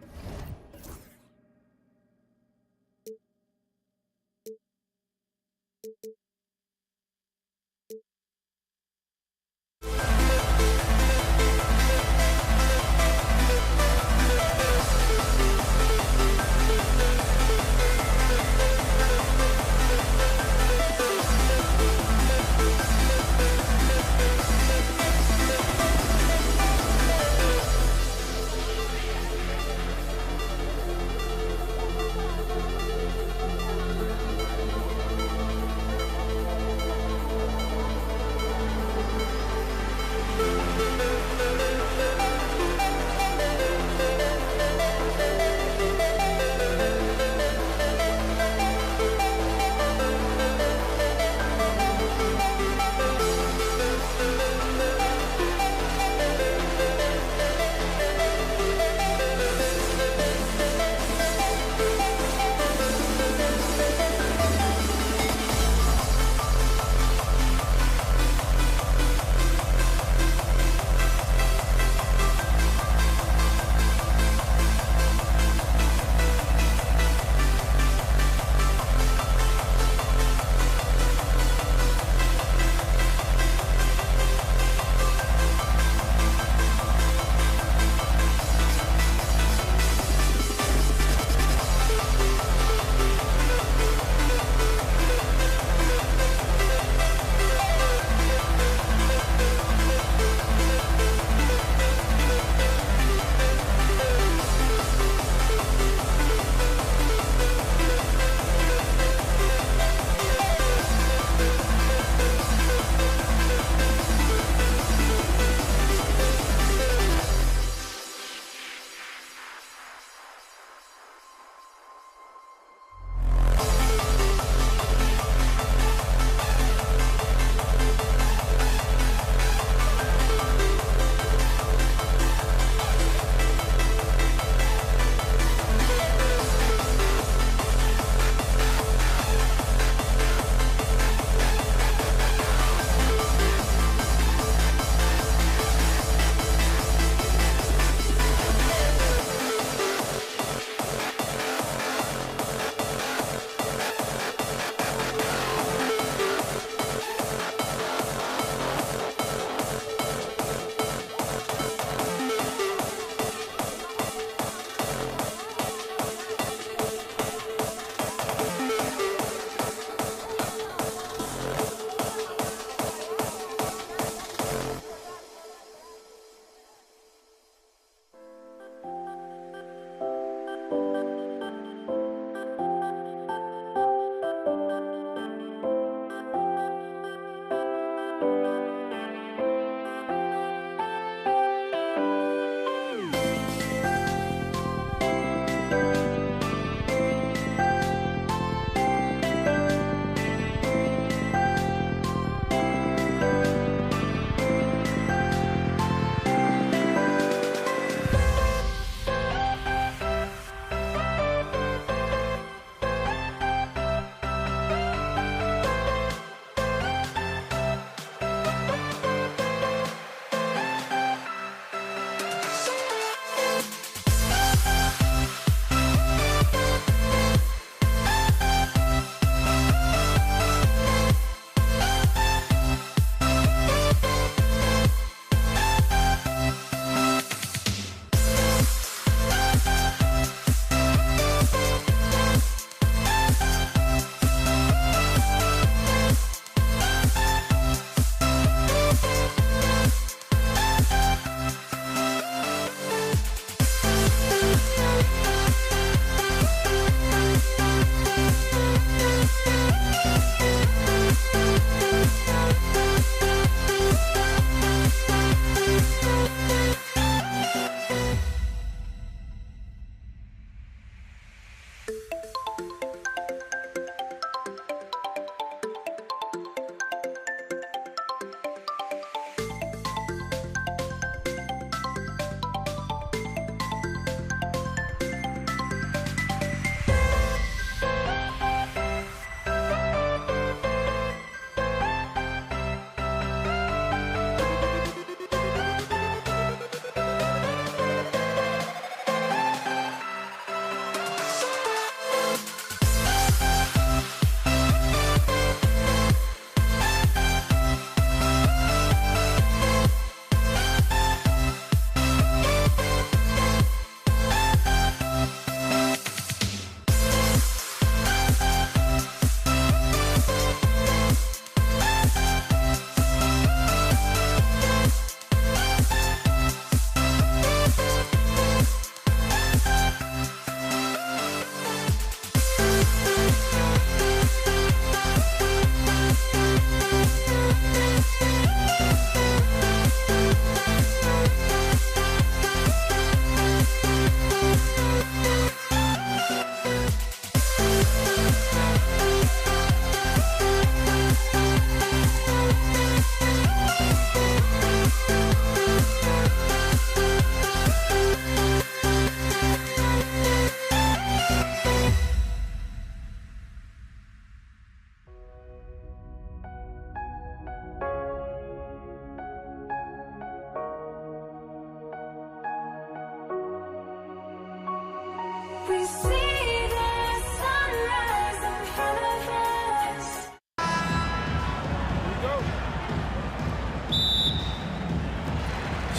We see the sunrise in front of us.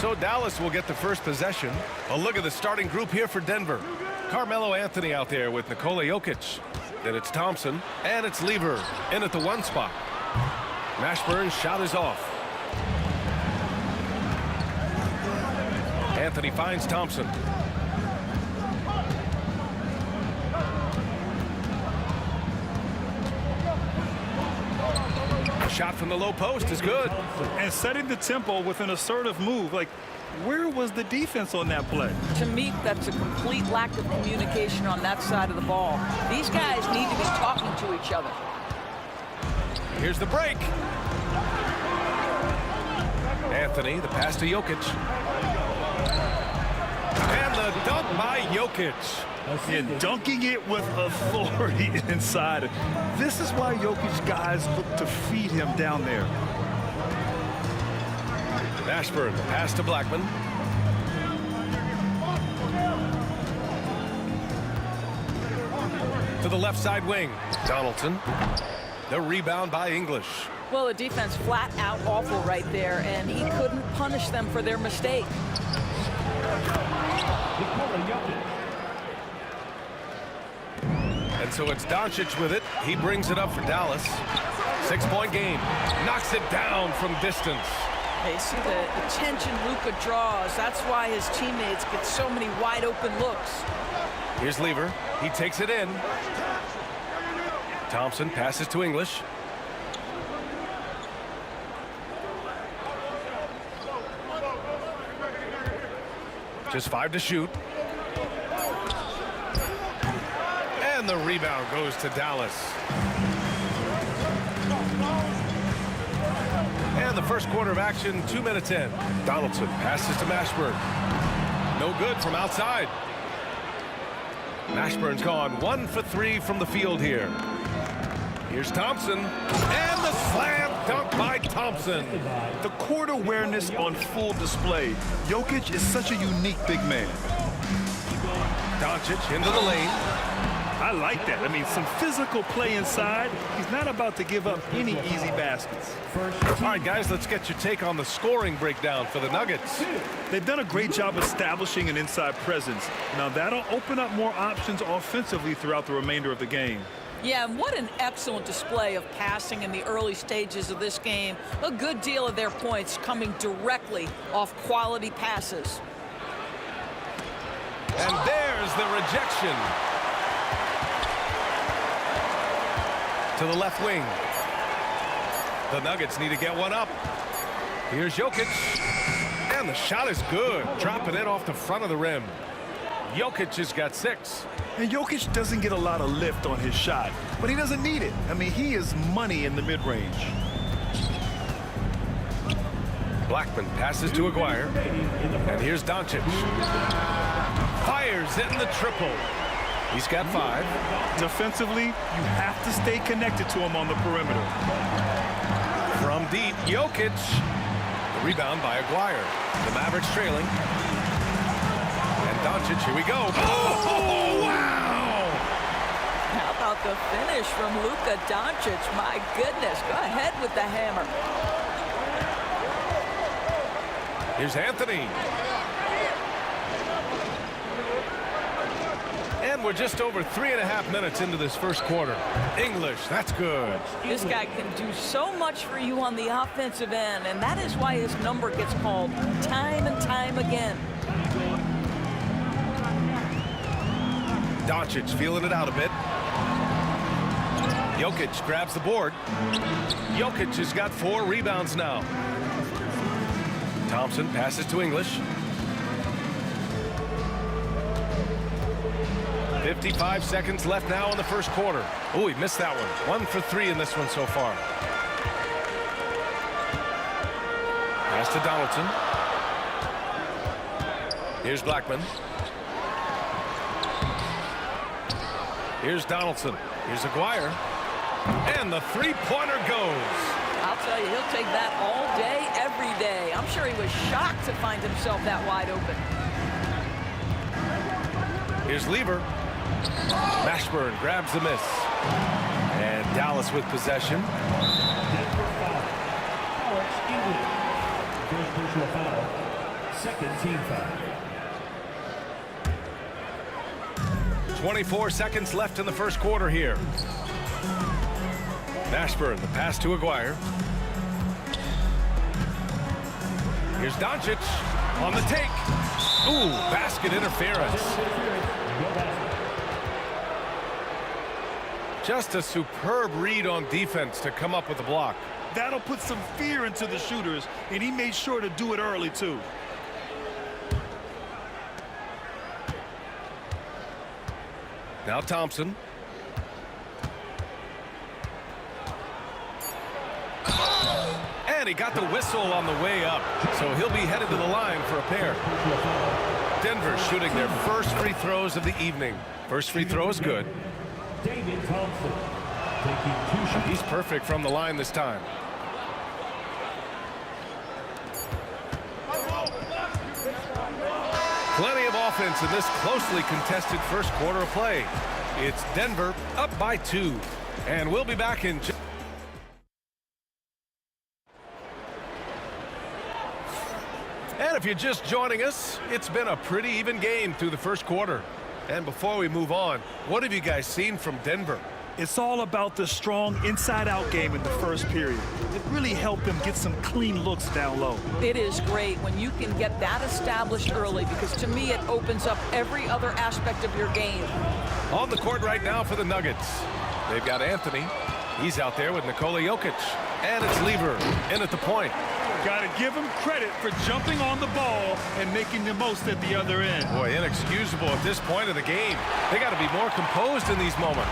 So Dallas will get the first possession. A look at the starting group here for Denver. Carmelo Anthony out there with Nikola Jokic. Then it's Thompson, and it's Lever in at the 1 spot. Mashburn's shot is off. Anthony finds Thompson. Shot from the low post is good. And setting the tempo with an assertive move. Like, where was the defense on that play? To me, that's a complete lack of communication on that side of the ball. These guys need to be talking to each other. Here's the break. Anthony, the pass to Jokic. And the dunk by Jokic. And dunking it with authority inside. This is why Jokic guys look to feed him down there. Mashburn, pass to Blackman. To the left side wing. Donaldson. The rebound by English. Well, the defense flat out awful right there, and he couldn't punish them for their mistake. And so it's Doncic with it. He brings it up for Dallas. 6-point game. Knocks it down from distance. They see the attention Luka draws. That's why his teammates get so many wide open looks. Here's Lever. He takes it in. Thompson passes to English. Just 5 to shoot. And the rebound goes to Dallas. And the first quarter of action, 2 minutes in. Donaldson passes to Mashburn. No good from outside. Mashburn's gone 1 for 3 from the field here. Here's Thompson. And the slam dunk by Thompson. The court awareness on full display. Jokic is such a unique big man. Doncic into the lane. I like that. I mean, some physical play inside. He's not about to give up any easy baskets. All right, guys, let's get your take on the scoring breakdown for the Nuggets. They've done a great job establishing an inside presence. Now, that'll open up more options offensively throughout the remainder of the game. Yeah, and what an excellent display of passing in the early stages of this game. A good deal of their points coming directly off quality passes. And there's the rejection. To the left wing. The Nuggets need to get one up. Here's Jokic. And the shot is good. Dropping it off the front of the rim. Jokic has got 6. And Jokic doesn't get a lot of lift on his shot, but he doesn't need it. I mean, he is money in the mid-range. Blackman passes to Aguirre. And here's Doncic. Fires in the triple. He's got 5. Defensively, you have to stay connected to him on the perimeter. From deep, Jokic. The rebound by Aguirre. The Mavericks trailing. And Doncic, here we go. Oh, wow! How about the finish from Luka Doncic? My goodness, go ahead with the hammer. Here's Anthony. And we're just over 3.5 minutes into this first quarter. English, that's good. This guy can do so much for you on the offensive end, and that is why his number gets called time and time again. Doncic feeling it out a bit. Jokic grabs the board. Jokic has got 4 rebounds now. Thompson passes to English. 55 seconds left now in the first quarter. Oh, he missed that one. 1 for 3 in this one so far. Pass to Donaldson. Here's Blackman. Here's Donaldson. Here's Aguirre. And the three-pointer goes. I'll tell you, he'll take that all day, every day. I'm sure he was shocked to find himself that wide open. Here's Lever. Mashburn grabs the miss. And Dallas with possession. Denver foul. Alex English. First personal foul. Second team foul. 24 seconds left in the first quarter here. Mashburn, the pass to Aguirre. Here's Doncic on the take. Ooh, basket interference. Just a superb read on defense to come up with the block. That'll put some fear into the shooters, and he made sure to do it early, too. Now Thompson. And he got the whistle on the way up, so he'll be headed to the line for a pair. Denver shooting their first free throws of the evening. First free throw is good. David Thompson taking 2 shots. He's perfect from the line this time. Plenty of offense in this closely contested first quarter of play. It's Denver up by 2. And we'll be back in... And if you're just joining us, it's been a pretty even game through the first quarter. And before we move on, what have you guys seen from Denver? It's all about the strong inside-out game in the first period. It really helped them get some clean looks down low. It is great when you can get that established early, because to me it opens up every other aspect of your game. On the court right now for the Nuggets. They've got Anthony. He's out there with Nikola Jokic. And it's Lever in at the point. Got to give him credit for jumping on the ball and making the most at the other end. Boy, inexcusable at this point of the game. They got to be more composed in these moments.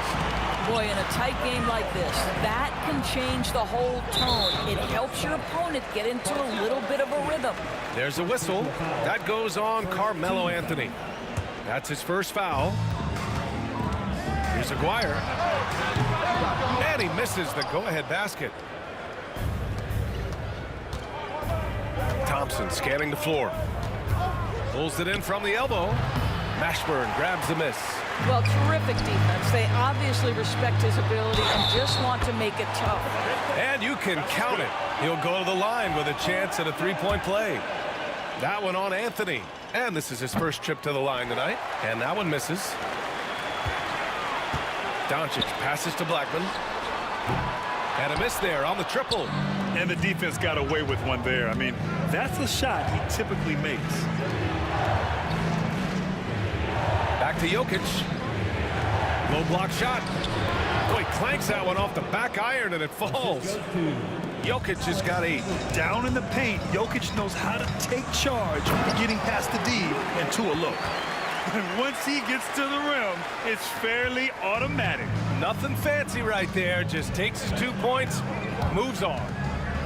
Boy, in a tight game like this, that can change the whole tone. It helps your opponent get into a little bit of a rhythm. There's a whistle. That goes on Carmelo Anthony. That's his first foul. Here's Aguirre. And he misses the go-ahead basket. Thompson scanning the floor. Pulls it in from the elbow. Mashburn grabs the miss. Well, terrific defense. They obviously respect his ability and just want to make it tough. And you can count it. He'll go to the line with a chance at a three-point play. That one on Anthony. And this is his first trip to the line tonight. And that one misses. Doncic passes to Blackman. And a miss there on the triple. And the defense got away with one there. I mean, that's a shot he typically makes. Back to Jokic. Low block shot. Boy, clanks that one off the back iron and it falls. Jokic has got 8. Down in the paint, Jokic knows how to take charge, getting past the D and to a look. And once he gets to the rim, it's fairly automatic. Nothing fancy right there. Just takes his 2 points, moves on.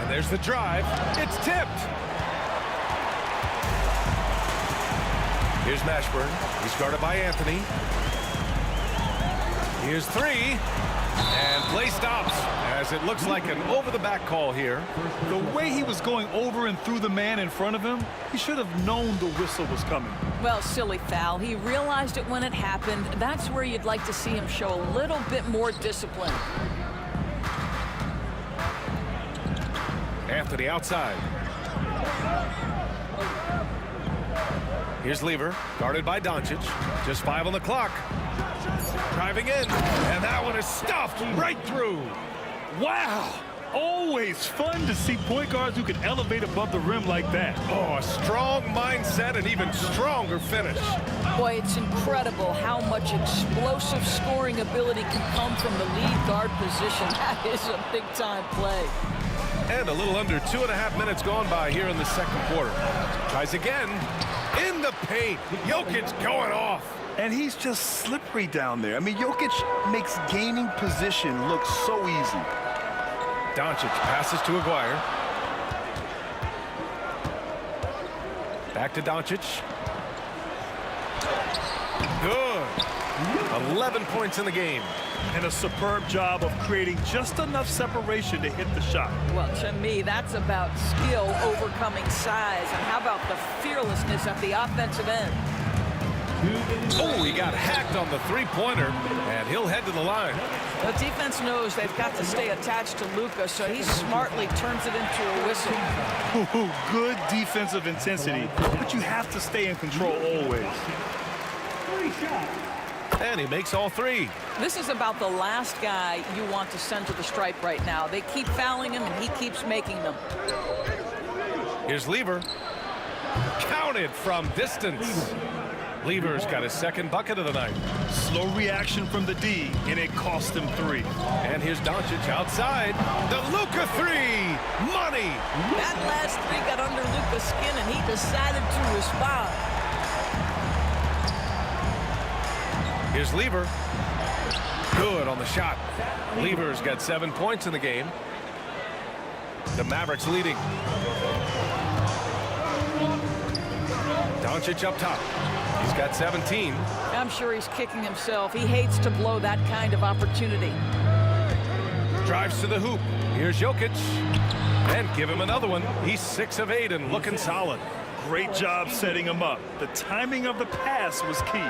And there's the drive. It's tipped. Here's Mashburn. He's guarded by Anthony. Here's 3. And play stops as it looks like an over-the-back call here. The way he was going over and through the man in front of him, he should have known the whistle was coming. Well, silly foul. He realized it when it happened. That's where you'd like to see him show a little bit more discipline. Anthony outside. Here's Lever, guarded by Doncic. Just 5 on the clock. Driving in, and that one is stuffed right through. Wow! Always fun to see point guards who can elevate above the rim like that. Oh, a strong mindset and even stronger finish. Boy, it's incredible how much explosive scoring ability can come from the lead guard position. That is a big-time play. And a little under 2.5 minutes gone by here in the second quarter. Tries again. In the paint. Jokic going off. And he's just slippery down there. I mean, Jokic makes gaining position look so easy. Doncic passes to Aguirre. Back to Doncic. Good. 11 points in the game. And a superb job of creating just enough separation to hit the shot. Well, to me, that's about skill overcoming size. And how about the fearlessness at the offensive end? Oh, he got hacked on the three-pointer, and he'll head to the line. The defense knows they've got to stay attached to Luka, so he smartly turns it into a whistle. Good defensive intensity, but you have to stay in control always. And he makes all three. This is about the last guy you want to send to the stripe right now. They keep fouling him, and he keeps making them. Here's Lever. Counted from distance. Lever's got his second bucket of the night. Slow reaction from the D, and it cost him 3. And here's Doncic outside. The Luka three. Money. That last three got under Luka's skin, and he decided to respond. Here's Lever. Good on the shot. Lever's got 7 points in the game. The Mavericks leading. Doncic up top. He's got 17. I'm sure he's kicking himself. He hates to blow that kind of opportunity. Drives to the hoop. Here's Jokic. And give him another one. He's 6 of 8 and looking solid. Great job setting him up. The timing of the pass was key.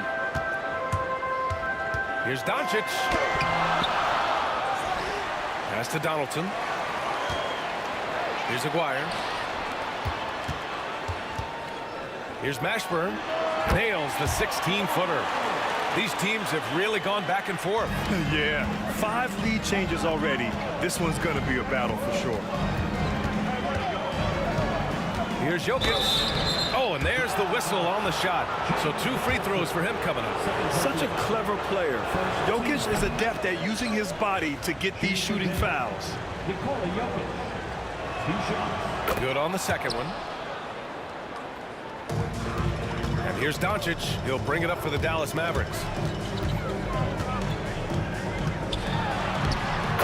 Here's Doncic. Pass to Donaldson. Here's Aguirre. Here's Mashburn. Nails the 16-footer. These teams have really gone back and forth. Yeah, 5 lead changes already. This one's going to be a battle for sure. Here's Jokic. Oh, and there's the whistle on the shot. So 2 free throws for him coming up. Such a clever player. Jokic is adept at using his body to get these shooting fouls. Good on the second one. And here's Doncic. He'll bring it up for the Dallas Mavericks.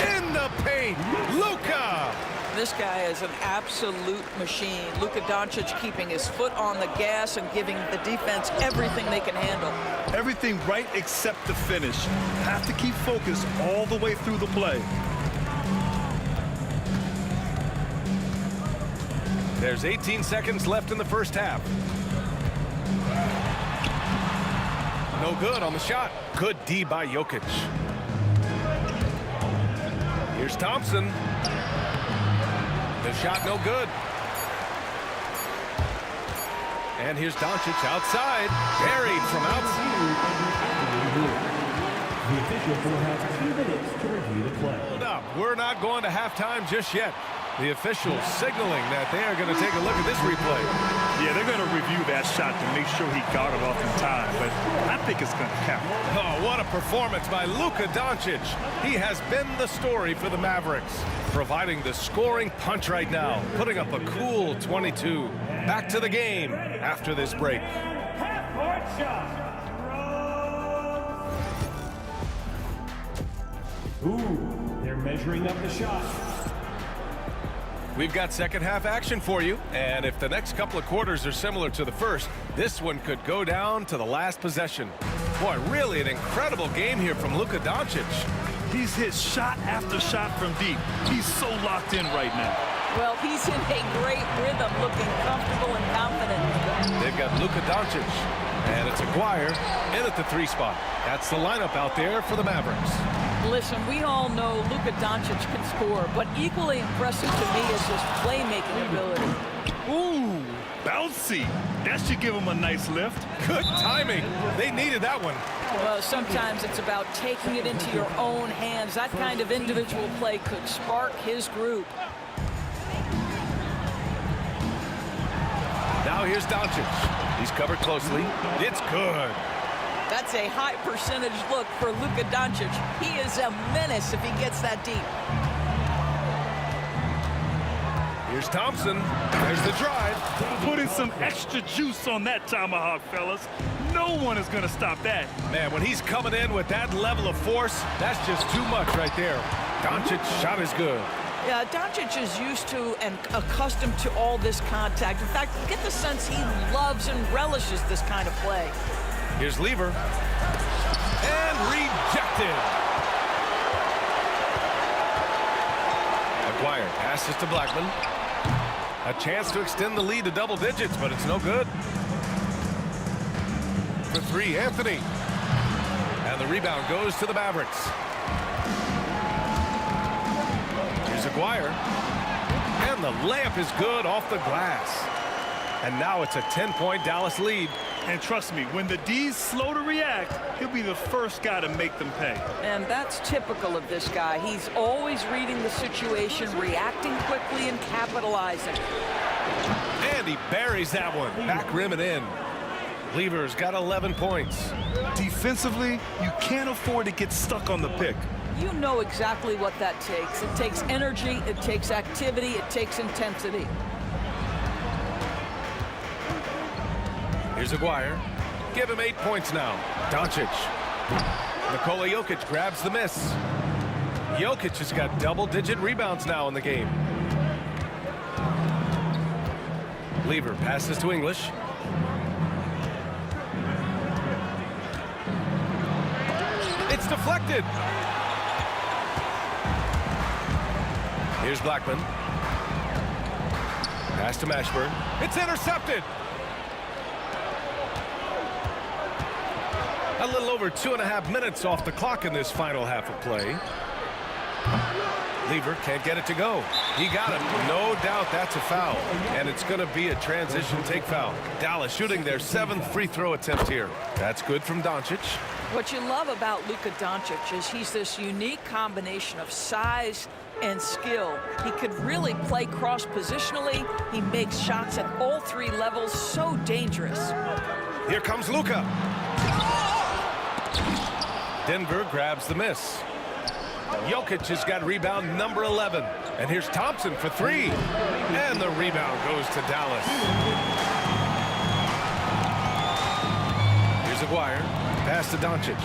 In the paint, Luka. This guy is an absolute machine. Luka Doncic keeping his foot on the gas and giving the defense everything they can handle. Everything right except the finish. Have to keep focused all the way through the play. There's 18 seconds left in the first half. No good on the shot. Good D by Jokic. Here's Thompson. The shot no good. And here's Doncic outside. Buried from outside. The officials will have 2 minutes to review the play. Hold up. We're not going to halftime just yet. The officials signaling that they are going to take a look at this replay. Yeah, they're going to review that shot to make sure he got it off in time, but I think it's going to count. Oh, what a performance by Luka Doncic. He has been the story for the Mavericks, providing the scoring punch right now, putting up a cool 22. Back to the game after this break. Half-court shot. Ooh, they're measuring up the shot. We've got second half action for you, and if the next couple of quarters are similar to the first, this one could go down to the last possession. Boy, really an incredible game here from Luka Doncic. He's hit shot after shot from deep. He's so locked in right now. Well, he's in a great rhythm, looking comfortable and confident. They've got Luka Doncic, and it's Aguirre in at the 3 spot. That's the lineup out there for the Mavericks. Listen, we all know Luka Doncic can score, but equally impressive to me is his playmaking ability. Ooh, bouncy. That should give him a nice lift. Good timing. They needed that one. Well, sometimes it's about taking it into your own hands. That kind of individual play could spark his group. Now here's Doncic. He's covered closely. It's good. That's a high percentage look for Luka Doncic. He is a menace if he gets that deep. Here's Thompson. There's the drive. Putting some extra juice on that tomahawk, fellas. No one is going to stop that. Man, when he's coming in with that level of force, that's just too much right there. Doncic's shot is good. Yeah, Doncic is used to and accustomed to all this contact. In fact, you get the sense he loves and relishes this kind of play. Here's Lever. And rejected. Aguirre passes to Blackman. A chance to extend the lead to double digits, but it's no good. for three, Anthony. And the rebound goes to the Mavericks. Here's Aguirre. And the layup is good off the glass. And now it's a 10-point Dallas lead. And trust me, when the D's slow to react, he'll be the first guy to make them pay. And that's typical of this guy. He's always reading the situation, reacting quickly, and capitalizing. And he buries that one. Back rim and in. Lever's got 11 points. Defensively, you can't afford to get stuck on the pick. You know exactly what that takes. It takes energy, it takes activity, it takes intensity. Here's Aguirre. Give him 8 points now. Doncic. Nikola Jokic grabs the miss. Jokic has got double-digit rebounds now in the game. Lever passes to English. It's deflected. Here's Blackman. Pass to Mashburn. It's intercepted. A little over 2.5 minutes off the clock in this final half of play. Lever can't get it to go. He got it. No doubt that's a foul. And it's going to be a transition take foul. Dallas shooting their 7th free throw attempt here. That's good from Doncic. What you love about Luka Doncic is he's this unique combination of size and skill. He could really play cross-positionally. He makes shots at all 3 levels, so dangerous. Here comes Luka. Denver grabs the miss. Jokic has got rebound number 11. And here's Thompson for 3. And the rebound goes to Dallas. Here's Aguirre. Pass to Doncic.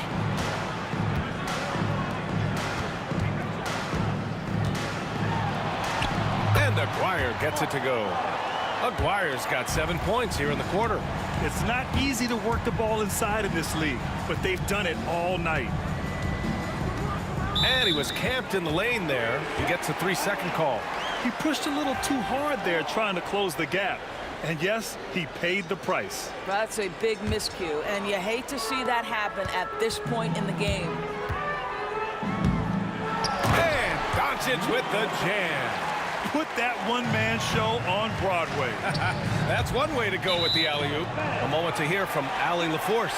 And Aguirre gets it to go. Aguirre's got 7 points here in the quarter. It's not easy to work the ball inside in this league, but they've done it all night. And he was camped in the lane there. He gets a 3-second call. He pushed a little too hard there trying to close the gap. And yes, he paid the price. That's a big miscue, and you hate to see that happen at this point in the game. And Doncic with the jam. Put that one-man show on Broadway. That's one way to go with the alley-oop. A moment to hear from Allie LaForce.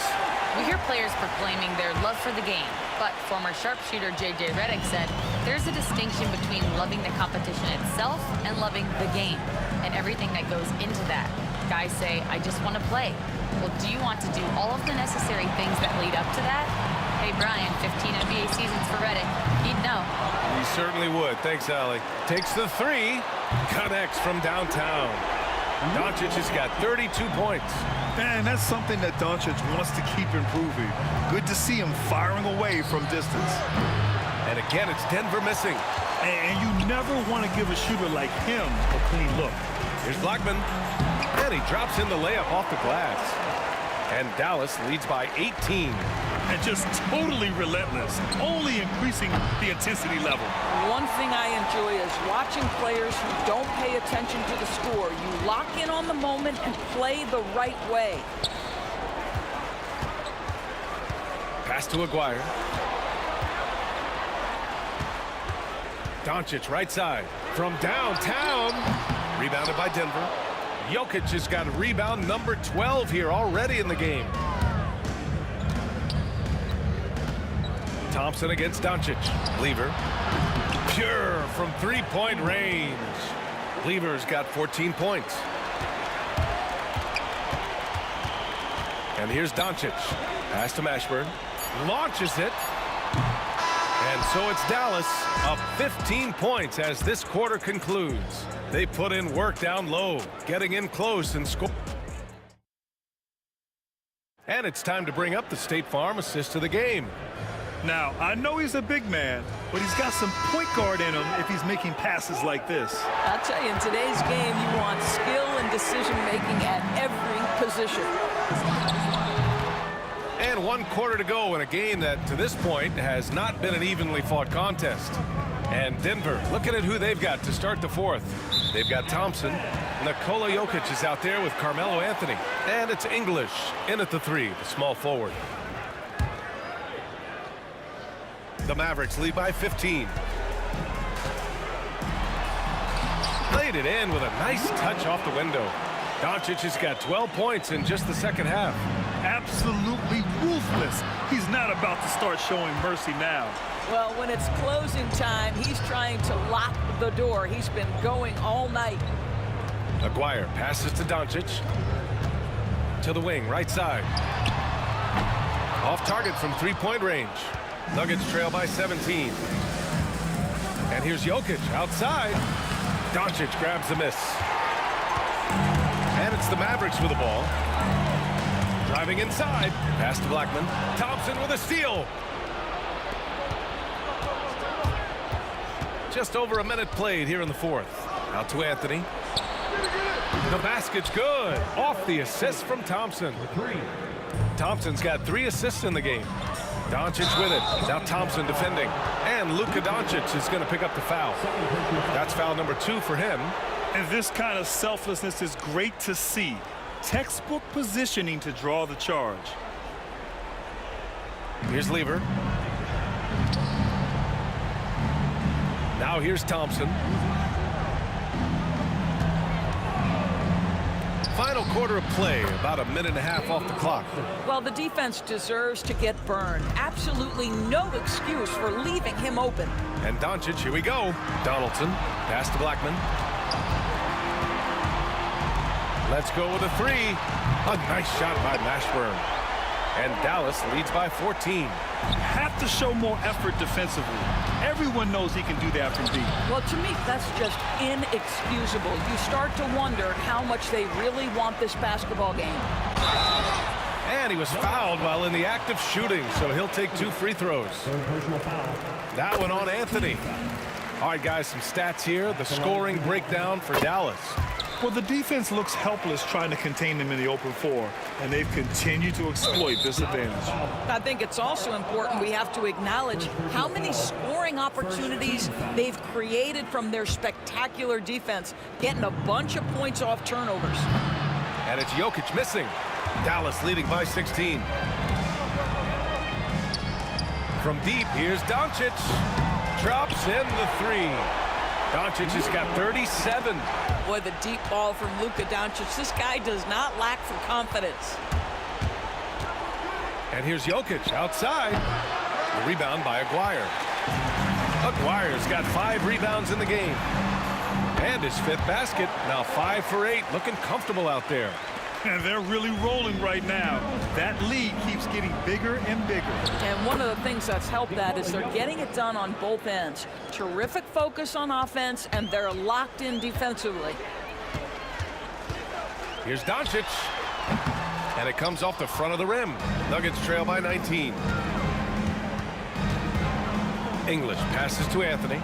We hear players proclaiming their love for the game, but former sharpshooter J.J. Redick said there's a distinction between loving the competition itself and loving the game and everything that goes into that. Guys say, I just want to play. Well, do you want to do all of the necessary things that lead up to that? Hey, Brian, 15 NBA seasons for Redick. He'd know. He certainly would. Thanks, Allie. Takes the 3. Connects from downtown. Doncic has got 32 points. Man, that's something that Doncic wants to keep improving. Good to see him firing away from distance. And again, it's Denver missing. And you never want to give a shooter like him a clean look. Here's Blackman. And he drops in the layup off the glass. And Dallas leads by 18. And just totally relentless, only increasing the intensity level. One thing I enjoy is watching players who don't pay attention to the score. You lock in on the moment and play the right way. Pass to Aguirre. Doncic right side from downtown. Rebounded by Denver. Jokic has got rebound number 12 here already in the game. Thompson against Doncic. Lever. Pure from three-point range. Lever's got 14 points. And here's Doncic. Pass to Mashburn. Launches it. And so it's Dallas up 15 points as this quarter concludes. They put in work down low, getting in close and score. And it's time to bring up the State Farm assist of the game. Now, I know he's a big man, but he's got some point guard in him if he's making passes like this. I'll tell you, in today's game, you want skill and decision-making at every position. And 1 quarter to go in a game that, to this point, has not been an evenly fought contest. And Denver, looking at who they've got to start the fourth. They've got Thompson, Nikola Jokic is out there with Carmelo Anthony. And it's English in at the 3, the small forward. The Mavericks lead by 15. Played it in with a nice touch off the window. Doncic has got 12 points in just the second half. Absolutely ruthless. He's not about to start showing mercy now. Well, when it's closing time, he's trying to lock the door. He's been going all night. Aguirre passes to Doncic. To the wing, right side. Off target from three-point range. Nuggets trail by 17. And here's Jokic outside. Doncic grabs the miss. And it's the Mavericks with the ball. Driving inside. Pass to Blackman. Thompson with a steal. Just over a minute played here in the fourth. Out to Anthony. The basket's good. Off the assist from Thompson. Thompson's got 3 assists in the game. Doncic with it. Now Thompson defending. And Luka Doncic is going to pick up the foul. That's foul number 2 for him. And this kind of selflessness is great to see. Textbook positioning to draw the charge. Here's Lever. Now here's Thompson. Final quarter of play, about a minute and a half off the clock. Well, the defense deserves to get burned. Absolutely no excuse for leaving him open. And Doncic, here we go. Donaldson, pass to Blackman. Let's go with a 3. A nice shot by Mashburn. And Dallas leads by 14. Have to show more effort defensively. Everyone knows he can do that from deep. Well, to me, that's just inexcusable. You start to wonder how much they really want this basketball game. And he was fouled while in the act of shooting, so he'll take 2 free throws. That one on Anthony. All right, guys, some stats here. The scoring breakdown for Dallas. Well, the defense looks helpless trying to contain them in the open floor, and they've continued to exploit this advantage. I think it's also important we have to acknowledge how many scoring opportunities they've created from their spectacular defense, getting a bunch of points off turnovers. And it's Jokic missing. Dallas leading by 16. From deep, here's Doncic. Drops in the 3. Doncic has got 37. Boy, the deep ball from Luka Doncic. This guy does not lack for confidence. And here's Jokic outside. The rebound by Aguirre. Aguirre's got 5 rebounds in the game. And his 5th basket. Now 5 for 8. Looking comfortable out there. And they're really rolling right now. That lead keeps getting bigger and bigger. And one of the things that's helped that is they're getting it done on both ends. Terrific focus on offense, and they're locked in defensively. Here's Doncic. And it comes off the front of the rim. Nuggets trail by 19. English passes to Anthony.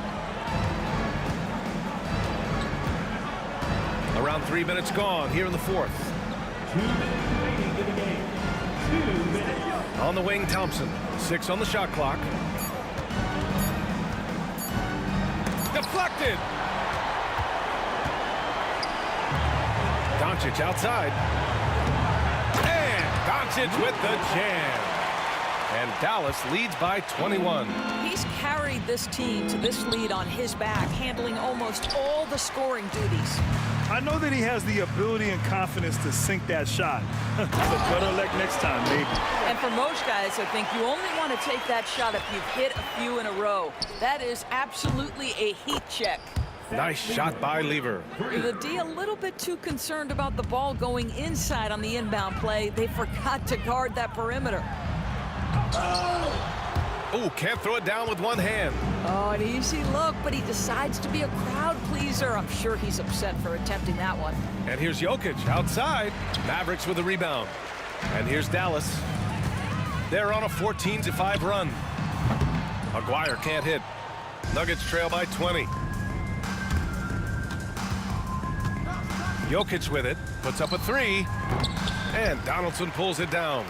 Around 3 minutes gone here in the fourth. 2 minutes remaining in the game. 2 minutes. On the wing, Thompson. 6 on the shot clock. Deflected. Doncic outside. And Doncic with the jam. And Dallas leads by 21. He's carried this team to this lead on his back, handling almost all the scoring duties. I know that he has the ability and confidence to sink that shot. So better luck next time, maybe. And for most guys, I think you only want to take that shot if you've hit a few in a row. That is absolutely a heat check. Nice shot by Lever. The D a little bit too concerned about the ball going inside on the inbound play. They forgot to guard that perimeter. Oh, can't throw it down with one hand. Oh, an easy look, but he decides to be a crowd pleaser. I'm sure he's upset for attempting that one. And here's Jokic outside. Mavericks with a rebound. And here's Dallas. They're on a 14-5 run. Aguirre can't hit. Nuggets trail by 20. Jokic with it. Puts up a 3. And Donaldson pulls it down.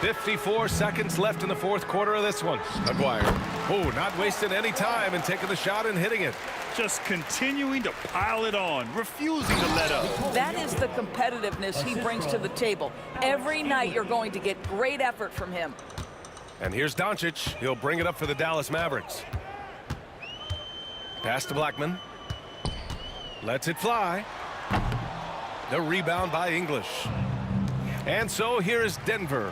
54 seconds left in the fourth quarter of this one. Aguirre. Oh, not wasting any time and taking the shot and hitting it. Just continuing to pile it on, refusing to let up. That is the competitiveness he brings to the table. Every night you're going to get great effort from him. And here's Doncic. He'll bring it up for the Dallas Mavericks. Pass to Blackman. Lets it fly. The rebound by English. And so here is Denver.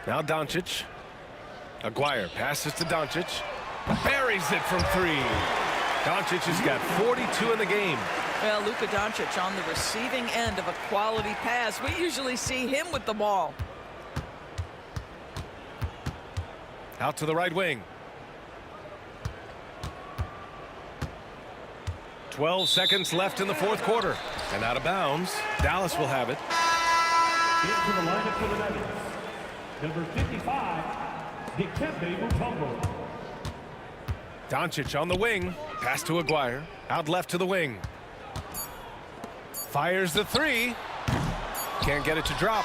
Now Doncic. Aguirre passes to Doncic. Buries it from three. Doncic has got 42 in the game. Well, Luka Doncic on the receiving end of a quality pass. We usually see him with the ball. Out to the right wing. 12 seconds left in the fourth quarter. And out of bounds. Dallas will have it. Into the lineup for the Nuggets. Number 55, Dikembe Mutombo. Doncic on the wing. Pass to Aguirre. Out left to the wing. Fires the three. Can't get it to drop.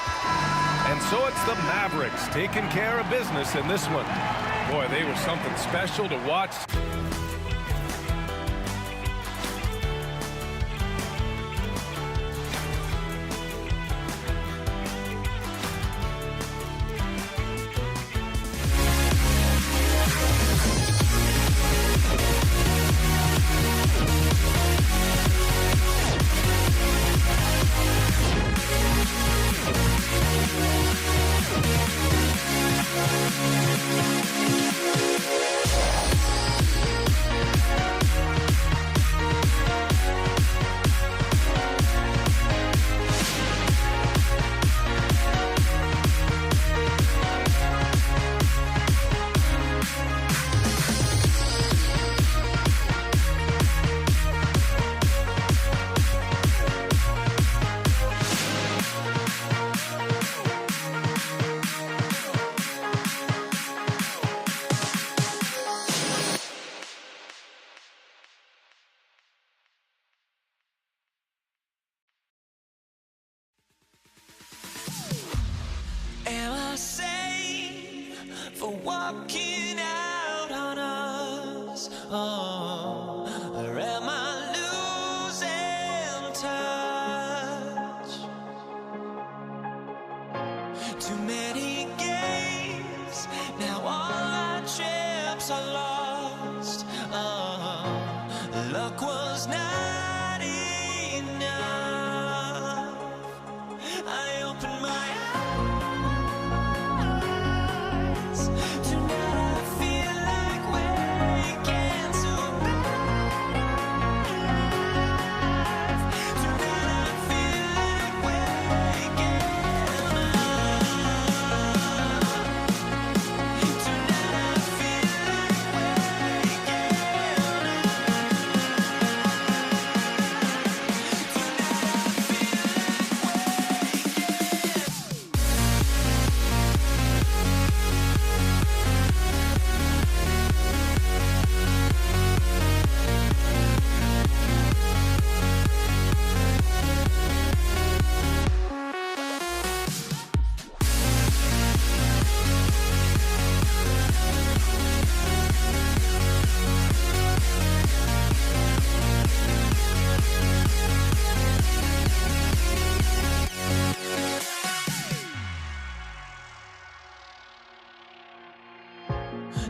And so it's the Mavericks taking care of business in this one. Boy, they were something special to watch. Am I safe for walking out on us? Oh, or am I losing touch? Too many games, now all our chips are lost. Oh, luck was not enough. I opened my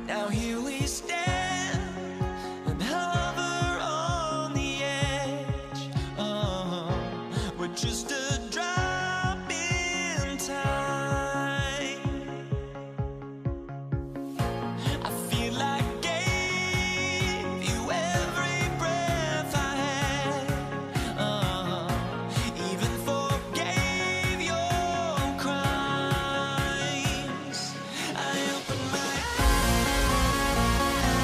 now here we stand and hover on the edge. Oh, we're just a drop in time. I feel like I gave you every breath I had. Oh, even forgave your crimes. I opened my eyes.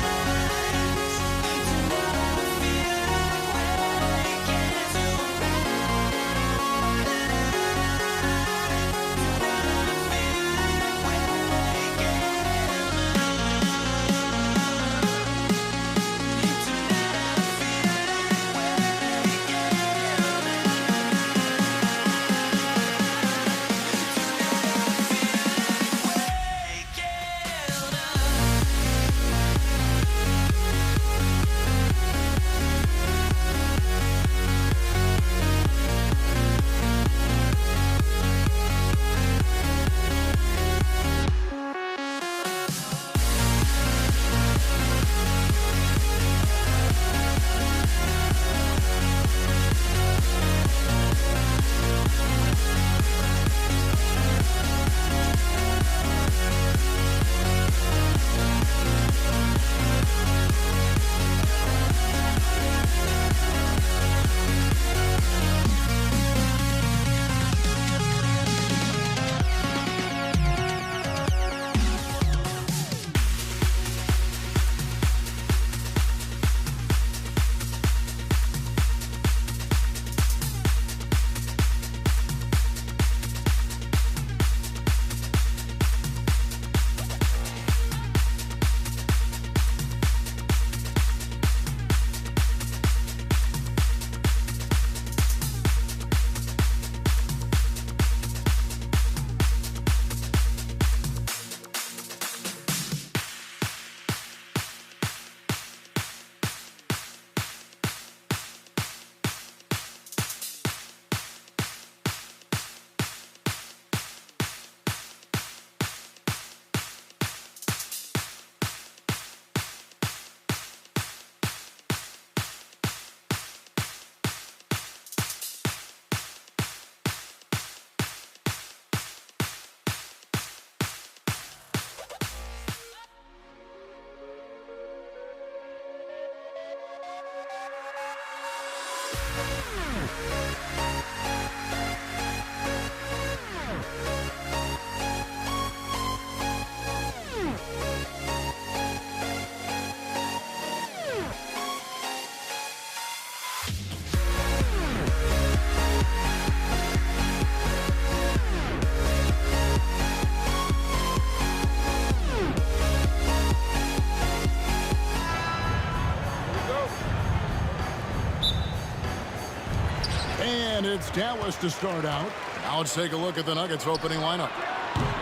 It's Dallas to start out. Now let's take a look at the Nuggets opening lineup.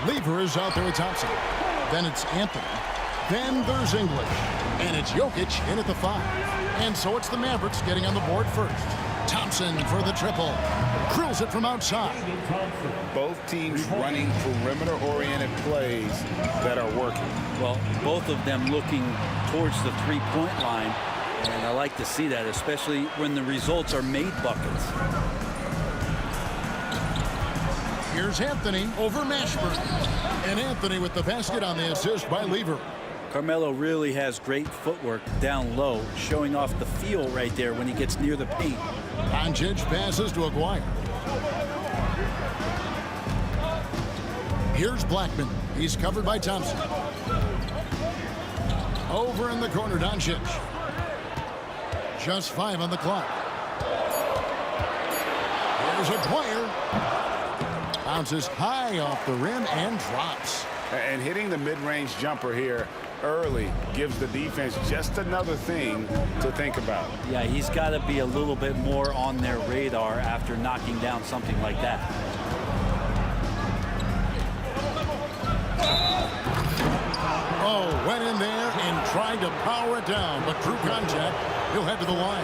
Lever is out there with Thompson. Then it's Anthony. Then there's English. And it's Jokic in at the 5. And so it's the Mavericks getting on the board first. Thompson for the triple. Drills it from outside. Both teams running perimeter-oriented plays that are working. Well, both of them looking towards the three-point line. And I like to see that, especially when the results are made buckets. Here's Anthony over Mashburn. And Anthony with the basket on the assist by Lever. Carmelo really has great footwork down low, showing off the feel right there when he gets near the paint. Doncic passes to Aguirre. Here's Blackman. He's covered by Thompson. Over in the corner, Doncic. Just 5 on the clock. Here's Aguirre. Bounces high off the rim and drops. And hitting the mid-range jumper here early gives the defense just another thing to think about. Yeah, he's got to be a little bit more on their radar after knocking down something like that. Oh, went in there and tried to power it down, but drew contact. He'll head to the line.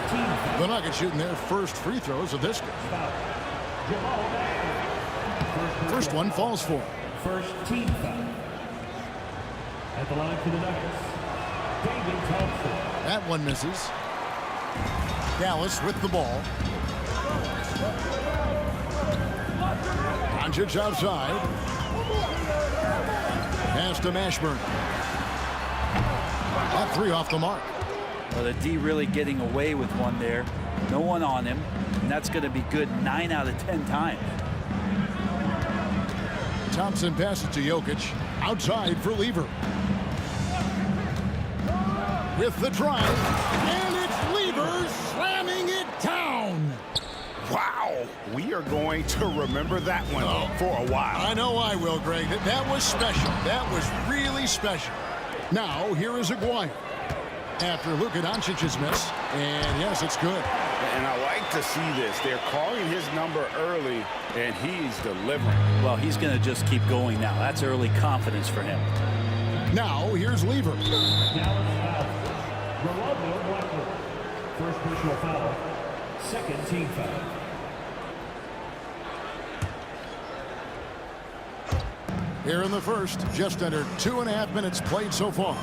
The Nuggets shooting their first free throws of this game. First one falls for him. First team foul. At the line for the Nuggets, David Thompson. That one misses. Dallas with the ball. Doncic outside. Pass to Mashburn. That 3 off the mark. Well, the D really getting away with one there. No one on him. And that's going to be good 9 out of 10 times. Thompson passes to Jokic. Outside for Lever. With the drive. And it's Lever slamming it down. Wow. We are going to remember that one for a while. I know I will, Greg. That was special. That was really special. Now, here is Aguirre. After Luka Doncic's miss. And yes, it's good. And I like to see this. They're calling his number early, and he's delivering. Well, he's going to just keep going now. That's early confidence for him. Now, here's Lever. First personal foul. Second team foul. Here in the first, just under 2.5 minutes played so far.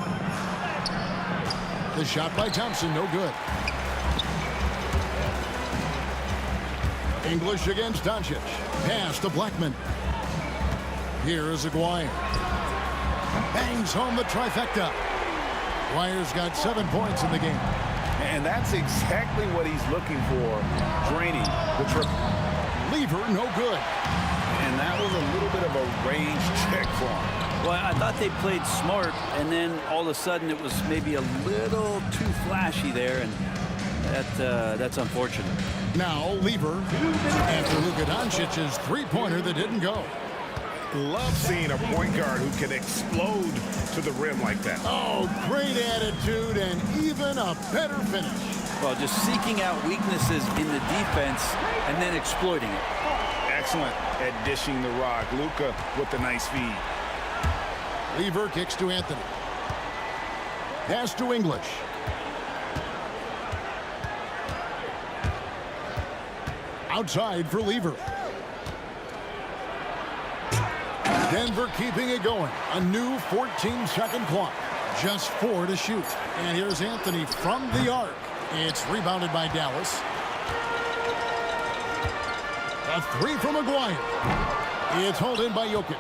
The shot by Thompson, no good. English against Doncic. Pass to Blackman. Here is Aguirre. Bangs home the trifecta. Aguirre's got 7 points in the game. And that's exactly what he's looking for, draining the triple. Lever, no good. And that was a little bit of a range check for him. Well, I thought they played smart, and then all of a sudden it was maybe a little too flashy there, and that's unfortunate. Now, Lever, after Luka Doncic's three-pointer that didn't go. Love seeing a point guard who can explode to the rim like that. Oh, great attitude and even a better finish. Well, just seeking out weaknesses in the defense and then exploiting it. Excellent at dishing the rock. Luka with the nice feed. Lever kicks to Anthony. Pass to English. Outside for Lever. Denver keeping it going. A new 14-second clock. Just 4 to shoot. And here's Anthony from the arc. It's rebounded by Dallas. A 3 from Aguirre. It's hauled in by Jokic.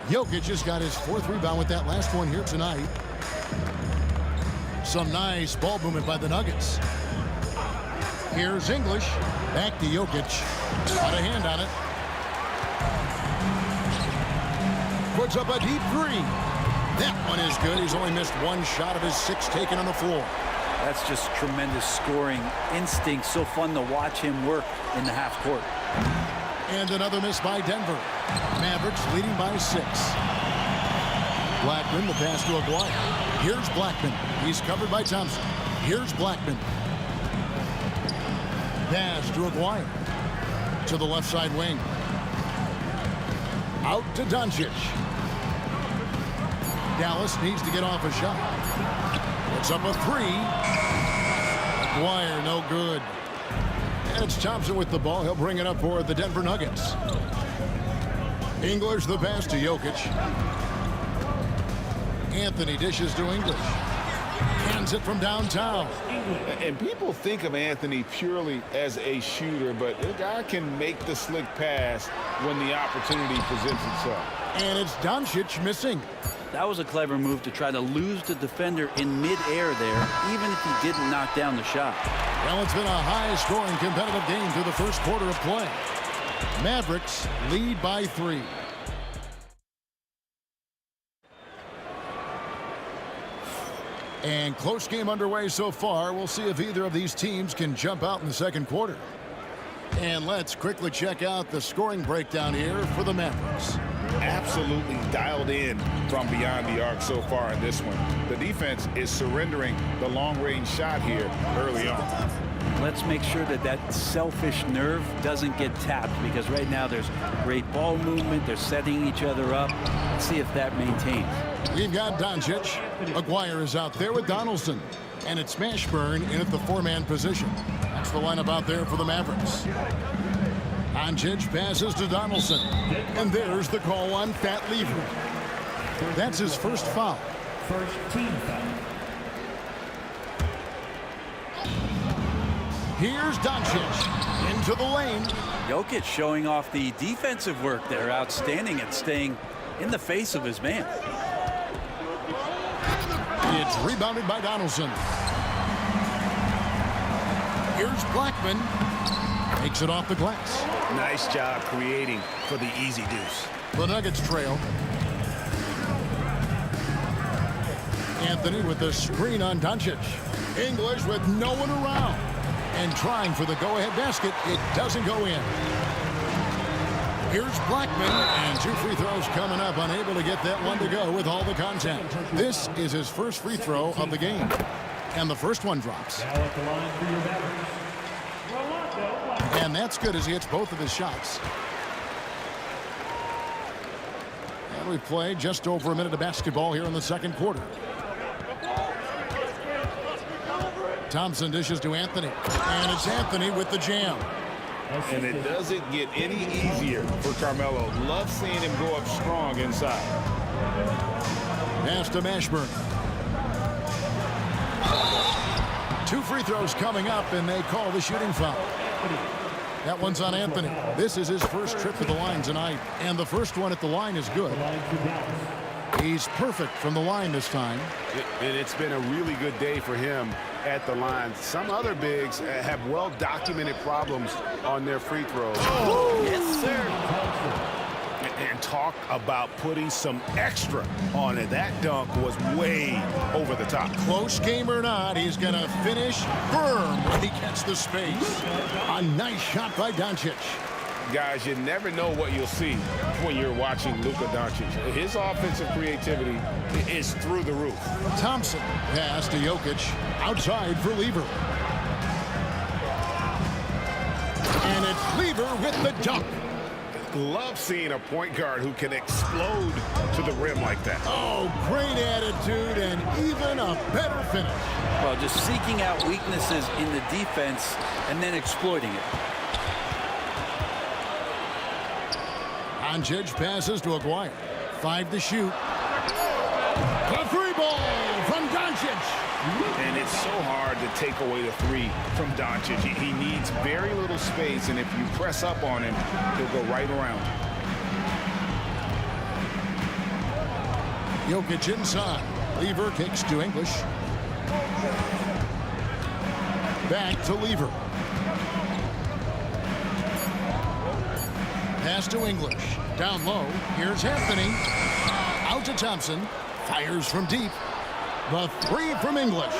Jokic just got his 4th rebound with that last one here tonight. Some nice ball movement by the Nuggets. Here's English. Back to Jokic. Got a hand on it. Puts up a deep 3. That one is good. He's only missed 1 shot of his 6 taken on the floor. That's just tremendous scoring instinct. So fun to watch him work in the half court. And another miss by Denver. Mavericks leading by 6. Blackman, the pass to Aguirre. Here's Blackman. He's covered by Thompson. Here's Blackman. Pass to Aguirre. to the left side wing. Out to Doncic. Dallas needs to get off a shot. It's up a three. McGuire, no good. And it's Thompson with the ball. He'll bring it up for the Denver Nuggets. English the pass to Jokic. Anthony dishes to English. Hands it from downtown. And people think of Anthony purely as a shooter, but the guy can make the slick pass when the opportunity presents itself. And it's Doncic missing. That was a clever move to try to lose the defender in midair there, even if he didn't knock down the shot. Well, it's been a high-scoring competitive game through the first quarter of play. Mavericks lead by 3. And close game underway so far. We'll see if either of these teams can jump out in the second quarter. And let's quickly check out the scoring breakdown here for the Mavericks. Absolutely dialed in from beyond the arc so far in this one. The defense is surrendering the long-range shot here early on. Let's make sure that that selfish nerve doesn't get tapped, because right now there's great ball movement. They're setting each other up. Let's see if that maintains. We've got Doncic. McGuire is out there with Donaldson. And it's Mashburn in at the 4-man position. That's the lineup out there for the Mavericks. Doncic passes to Donaldson. And there's the call on Fat Lever. That's his first foul. First team foul. Here's Doncic into the lane. Jokic showing off the defensive work there. Outstanding at staying in the face of his man. It's rebounded by Donaldson. Here's Blackman. Takes it off the glass. Nice job creating for the easy deuce. The Nuggets trail. Anthony with the screen on Doncic. English with no one around. And trying for the go-ahead basket. It doesn't go in. Here's Blackman, and 2 free throws coming up. Unable to get that one to go with all the contact. This is his first free throw of the game. And the first one drops. Now at the line for your Mavericks, Rolando. And that's good as he hits both of his shots. And we play just over a minute of basketball here in the second quarter. Thompson dishes to Anthony. And it's Anthony with the jam. And it doesn't get any easier for Carmelo. Love seeing him go up strong inside. Pass to Mashburn. 2 free throws coming up, and they call the shooting foul. That one's on Anthony. This is his first trip to the line tonight, and the first one at the line is good. He's perfect from the line this time. It's been a really good day for him at the line. Some other bigs have well-documented problems on their free throws. Oh, yes, sir. And talk about putting some extra on it. That dunk was way over the top. Close game or not, he's going to finish firm when he gets the space. A nice shot by Doncic. Guys, you never know what you'll see when you're watching Luka Doncic. His offensive creativity is through the roof. Thompson pass to Jokic. Outside for Lever. And it's Lever with the dunk. Love seeing a point guard who can explode to the rim like that. Oh, great attitude and even a better finish. Well, just seeking out weaknesses in the defense and then exploiting it. Doncic passes to Aguirre. 5 to shoot. The 3 ball from Doncic. And it's so hard to take away the 3 from Doncic. He needs very little space, and if you press up on him, he'll go right around. Jokic inside. Lever kicks to English. Back to Lever. Pass to English. Down low. Here's Anthony. Out to Thompson. Fires from deep. The 3 from English.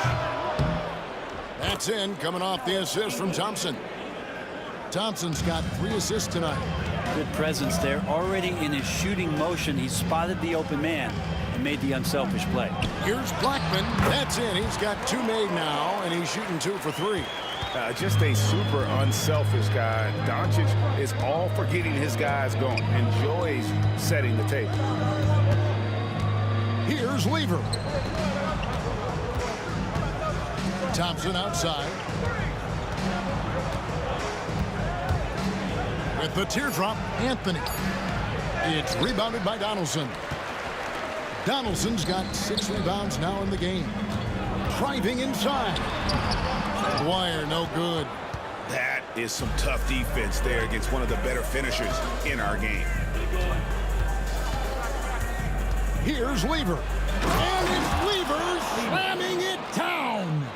That's in, coming off the assist from Thompson. Thompson's got 3 assists tonight. Good presence there. Already in his shooting motion, he spotted the open man and made the unselfish play. Here's Blackman. That's in. He's got 2 made now, and he's shooting 2 for 3. Just a super unselfish guy. Doncic is all for getting his guys going. Enjoys setting the table. Here's Lever. Thompson outside. With the teardrop, Anthony. It's rebounded by Donaldson. Donaldson's got 6 rebounds now in the game. Driving inside. Dwyer, no good. That is some tough defense there against one of the better finishers in our game. Here's Lever. And it's Lever slamming it down.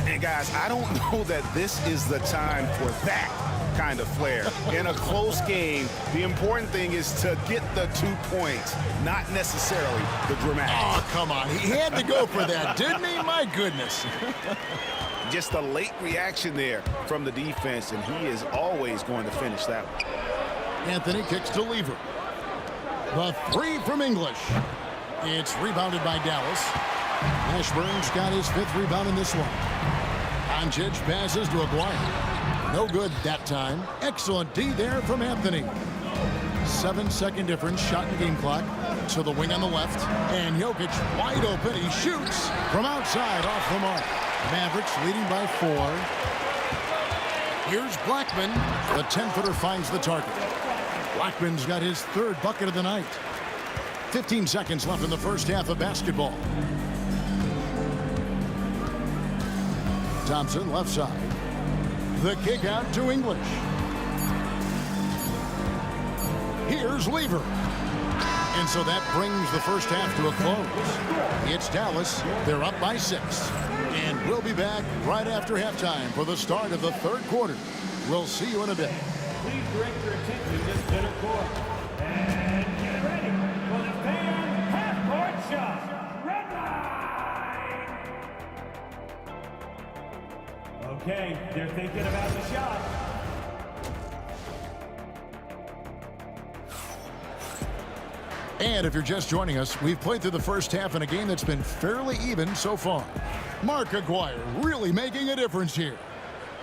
And guys, I don't know that this is the time for that kind of flair. In a close game, the important thing is to get the 2 points, not necessarily the dramatic. Oh, come on. He had to go for that, didn't he? My goodness. Just a late reaction there from the defense, and he is always going to finish that one. Anthony kicks to Lever. The 3 from English. It's rebounded by Dallas. Ashburn's got his 5th rebound in this one. Doncic passes to Aguirre. No good that time. Excellent D there from Anthony. 7-second difference, shot in game clock. To the wing on the left. And Jokic wide open. He shoots from outside off the mark. Mavericks leading by 4. Here's Blackman. The 10-footer finds the target. Blackman's got his 3rd bucket of the night. 15 seconds left in the first half of basketball. Thompson left side. The kick out to English. Here's Lever. And so that brings the first half to a close. It's Dallas. They're up by 6. And we'll be back right after halftime for the start of the 3rd quarter. We'll see you in a bit. Please direct your attention to this center court. And get ready for the fan half-court shot. Red line! Okay, they're thinking about the shot. And if you're just joining us, we've played through the first half in a game that's been fairly even so far. Mark Aguirre really making a difference here.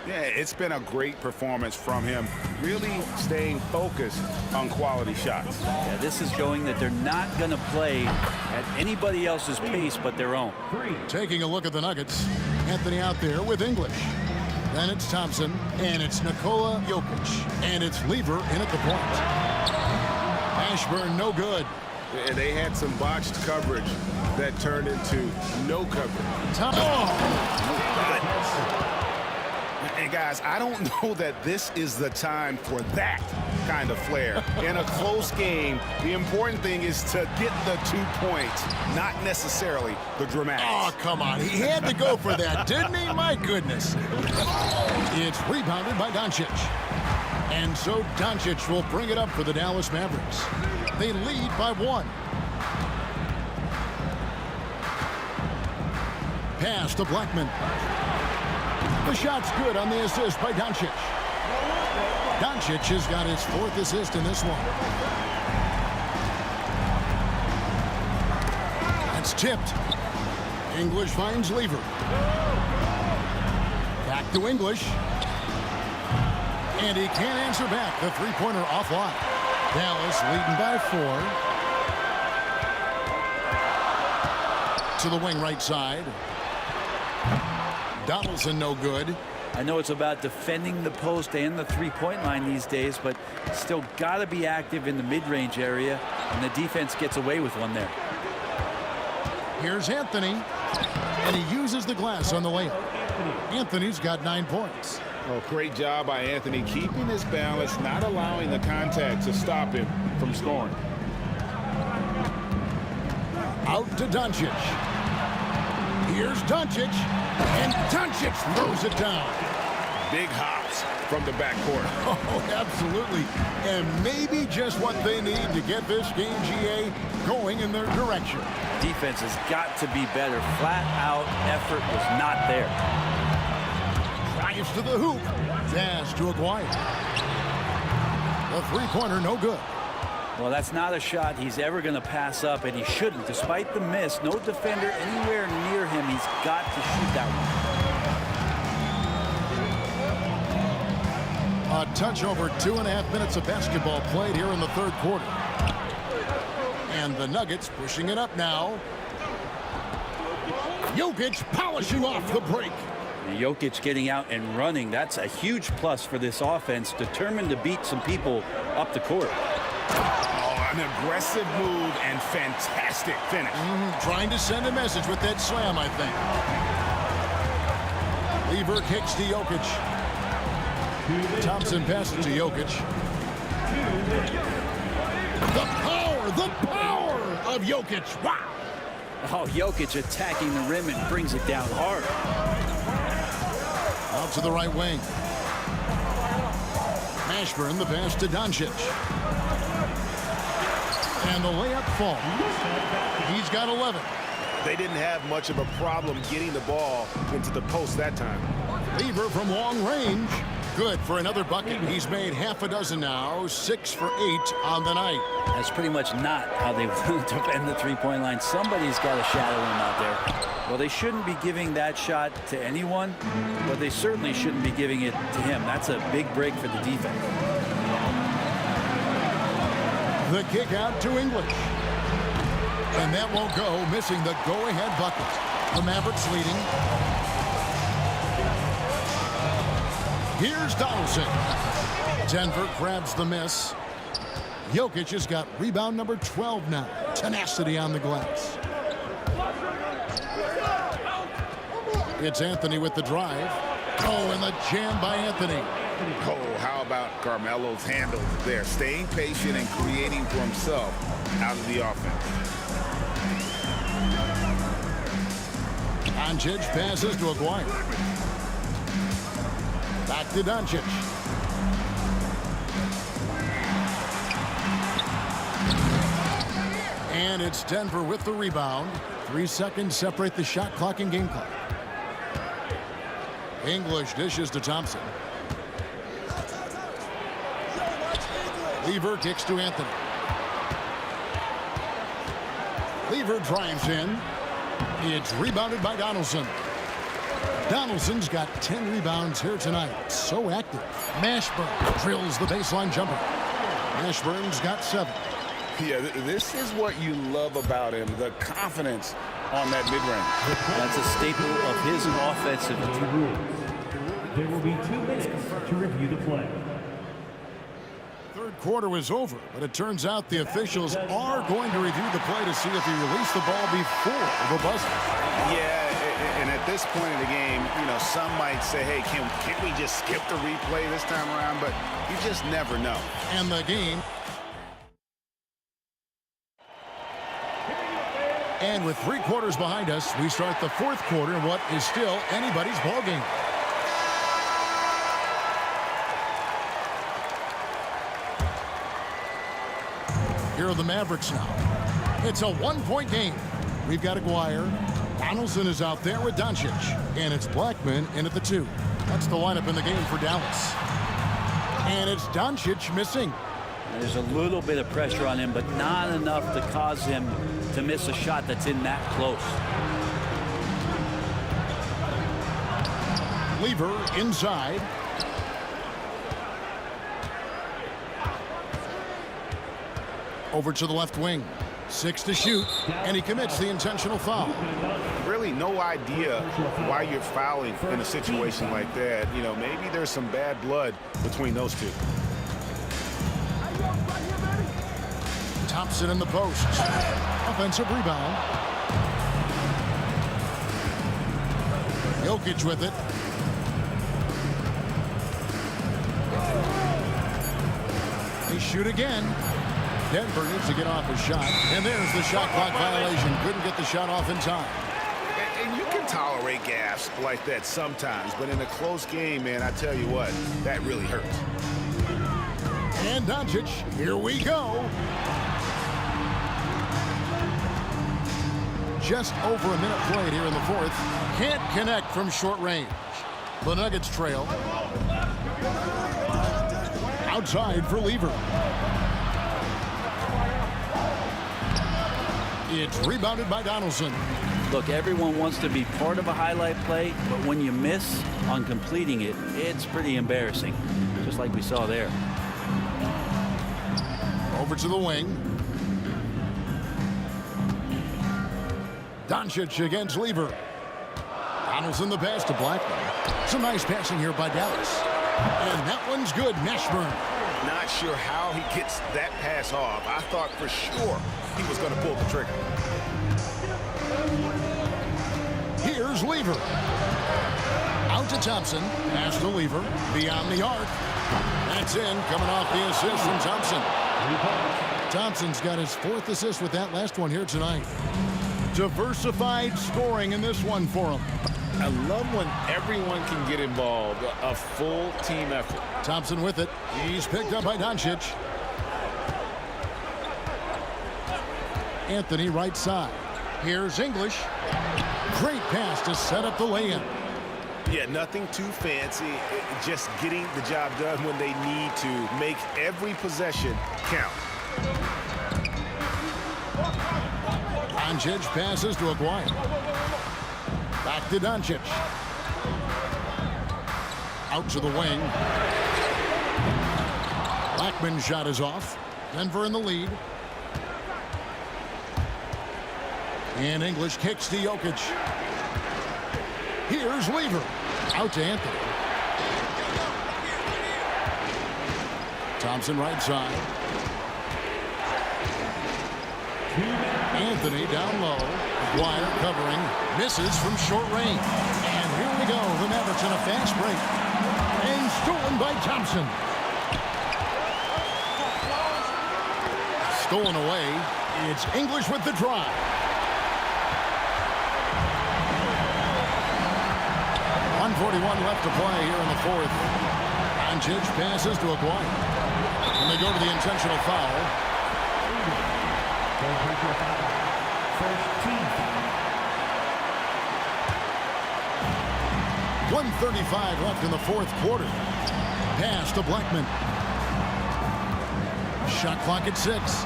Yeah, it's been a great performance from him, really staying focused on quality shots. Yeah, this is showing that they're not going to play at anybody else's pace but their own. Taking a look at the Nuggets, Anthony out there with English. Then it's Thompson, and it's Nikola Jokic, and it's Lever in at the point. Ashburn, no good. And they had some botched coverage that turned into no coverage. And guys, I don't know that this is the time for that kind of flair. In a close game, the important thing is to get the 2 points, not necessarily the dramatics. Oh, come on. He had to go for that, didn't he? My goodness. It's rebounded by Doncic. And so Doncic will bring it up for the Dallas Mavericks. They lead by 1. Pass to Blackman. The shot's good on the assist by Doncic. Doncic has got his 4th assist in this one. That's tipped. English finds Lever. Back to English. And he can't answer back. The 3-pointer offline. Dallas leading by 4. To the wing right side. Donaldson no good. I know it's about defending the post and the 3-point line these days, but still got to be active in the mid-range area, and the defense gets away with one there. Here's Anthony, and he uses the glass on the layup. Anthony's got 9 points. Oh, great job by Anthony, keeping his balance, not allowing the contact to stop him from scoring. Out to Doncic. Here's Doncic, and Doncic throws it down. Big hops from the backcourt. Oh, absolutely. And maybe just what they need to get this game, GA, going in their direction. Defense has got to be better. Flat out effort was not there. Drives to the hoop. Pass to Aguirre. The 3-pointer no good. Well, that's not a shot he's ever going to pass up, and he shouldn't. Despite the miss, no defender anywhere near him. He's got to shoot that one. A touch over 2.5 minutes of basketball played here in the third quarter. And the Nuggets pushing it up now. Jokic polishing off the break. Jokic getting out and running. That's a huge plus for this offense, determined to beat some people up the court. Oh, an aggressive move and fantastic finish. Trying to send a message with that slam, I think. Lever kicks to Jokic. Thompson passes to Jokic. The power of Jokic. Wow. Oh, Jokic attacking the rim and brings it down hard. Out to the right wing. Mashburn, the pass to Doncic. And the layup falls. He's got 11. They didn't have much of a problem getting the ball into the post that time. Lever from long range. Good for another bucket. He's made half a dozen now, 6 for 8 on the night. That's pretty much not how they defend the three-point line. Somebody's got to shadow him out there. Well, they shouldn't be giving that shot to anyone, but they certainly shouldn't be giving it to him. That's a big break for the defense. The kick out to English. And that won't go, missing the go-ahead bucket. The Mavericks leading. Here's Donaldson. Denver grabs the miss. Jokic has got rebound number 12 now. Tenacity on the glass. It's Anthony with the drive. Oh, and the jam by Anthony. Oh, how about Carmelo's handle there? Staying patient and creating for himself out of the offense. Doncic passes to Aguirre. Back to Doncic. And it's Denver with the rebound. 3 seconds separate the shot clock and game clock. English dishes to Thompson. Lever kicks to Anthony. Lever drives in. It's rebounded by Donaldson. Donaldson's got 10 rebounds here tonight. So active. Mashburn drills the baseline jumper. Mashburn's got 7. Yeah, this is what you love about him, the confidence on that mid-range. That's a staple of his offensive. There will be 2 minutes to review the play. Third quarter was over, but it turns out the officials are going to review the play to see if he released the ball before the buzzer. Yeah, and at this point in the game, you know, some might say, hey, can't we just skip the replay this time around? But you just never know. And the game. And with 3 quarters behind us, we start the fourth quarter in what is still anybody's ball game. Here are the Mavericks now. It's a 1-point game. We've got Aguirre. Donaldson is out there with Doncic. And it's Blackman in at the 2. That's the lineup in the game for Dallas. And it's Doncic missing. There's a little bit of pressure on him, but not enough to cause him to miss a shot that's in that close. Lever inside. Over to the left wing. 6 to shoot, and he commits the intentional foul. Really no idea why you're fouling in a situation like that. You know, maybe there's some bad blood between those two. Thompson in the post. Offensive rebound. Jokic with it. They shoot again. Denver needs to get off his shot. And there's the shot clock violation. Couldn't get the shot off in time. And you can tolerate gaffes like that sometimes, but in a close game, man, I tell you what, that really hurts. And Doncic, here we go. Just over a minute played here in the fourth. Can't connect from short range. The Nuggets trail. Outside for Lever. It's rebounded by Donaldson. Look, everyone wants to be part of a highlight play, but when you miss on completing it, it's pretty embarrassing, just like we saw there. Over to the wing. Doncic against Lever. Donaldson the pass to Blackman. Some nice passing here by Dallas. And that one's good. Mashburn. Not sure how he gets that pass off. I thought for sure he was going to pull the trigger. Here's Lever. Out to Thompson. Pass to Lever. Beyond the arc. That's in. Coming off the assist from Thompson. Thompson's got his 4th assist with that last one here tonight. Diversified scoring in this one for him. I love when everyone can get involved. A full team effort. Thompson with it. He's picked up by Doncic. Anthony right side. Here's English. Great pass to set up the lay-in. Yeah, nothing too fancy. Just getting the job done when they need to. Make every possession count. Doncic passes to Aguirre. Back to Doncic. Out to the wing. Blackman's shot is off. Denver in the lead. And English kicks to Jokic. Here's Lever. Out to Anthony. Thompson right side. Anthony down low. Aguirre covering. Misses from short range. And here we go. The Mavericks in a fast break. And stolen by Thompson. Stolen away. It's English with the drive. .141 left to play here in the 4th. Doncic passes to Aguirre. And they go to the intentional foul. 1:35 left in the 4th quarter. Pass to Blackman. Shot clock at 6.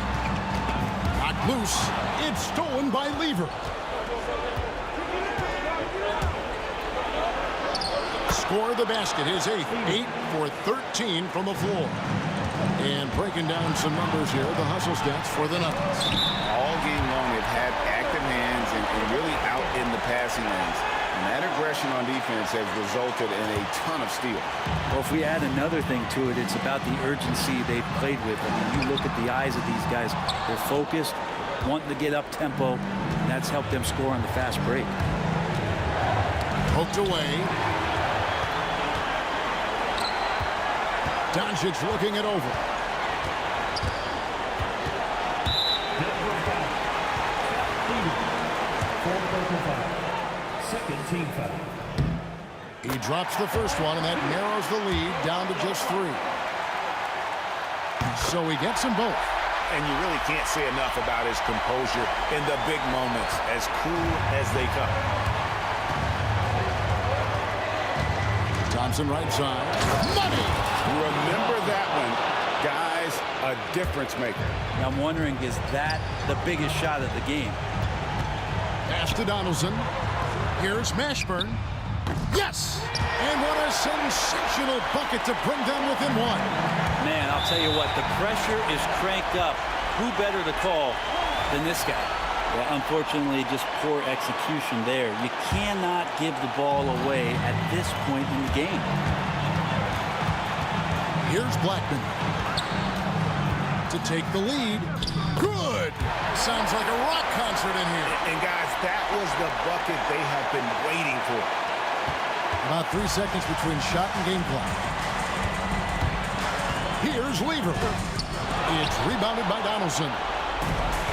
Knocked loose. It's stolen by Lever. Score the basket, his 8th. 8 for 13 from the floor. And breaking down some numbers here, the hustle stats for the Nuggets. All game long, they've had active hands and really out in the passing lanes. And that aggression on defense has resulted in a ton of steals. Well, if we add another thing to it, it's about the urgency they've played with. I mean, you look at the eyes of these guys. They're focused, wanting to get up tempo, and that's helped them score on the fast break. Poked away. Doncic looking it over. Second team foul. He drops the first one, and that narrows the lead down to just 3. So he gets them both. And you really can't say enough about his composure in the big moments, as cool as they come. Thompson right side. Money! Remember that one. Guys, a difference maker. Now I'm wondering, is that the biggest shot of the game? Pass to Donaldson. Here's Mashburn. Yes! And what a sensational bucket to bring them within 1. Man, I'll tell you what, the pressure is cranked up. Who better to call than this guy? Well, unfortunately, just poor execution there. You cannot give the ball away at this point in the game. Here's Blackman to take the lead. Good! Sounds like a rock concert in here. And guys, that was the bucket they have been waiting for. About 3 seconds between shot and game clock. Here's Lever. It's rebounded by Donaldson.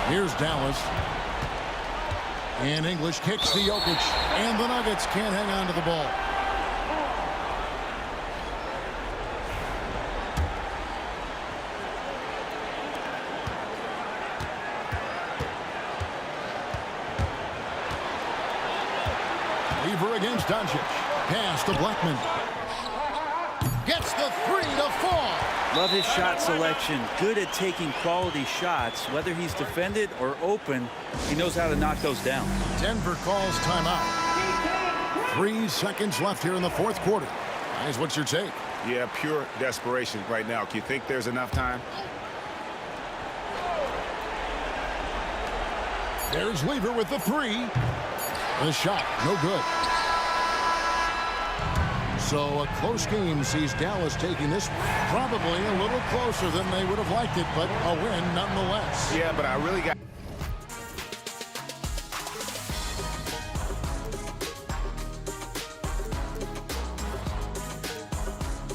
Here's Dallas. And English kicks to Jokic. And the Nuggets can't hang on to the ball. Lever against Doncic. Pass to Blackman. Gets the 3 to fall. Love his shot selection. Good at taking quality shots. Whether he's defended or open, he knows how to knock those down. Denver calls timeout. 3 seconds left here in the fourth quarter. Guys, what's your take? Yeah, pure desperation right now. Do you think there's enough time? There's Lever with the 3. The shot, no good. So a close game sees Dallas taking this probably a little closer than they would have liked it, but a win nonetheless. Yeah, but I really got...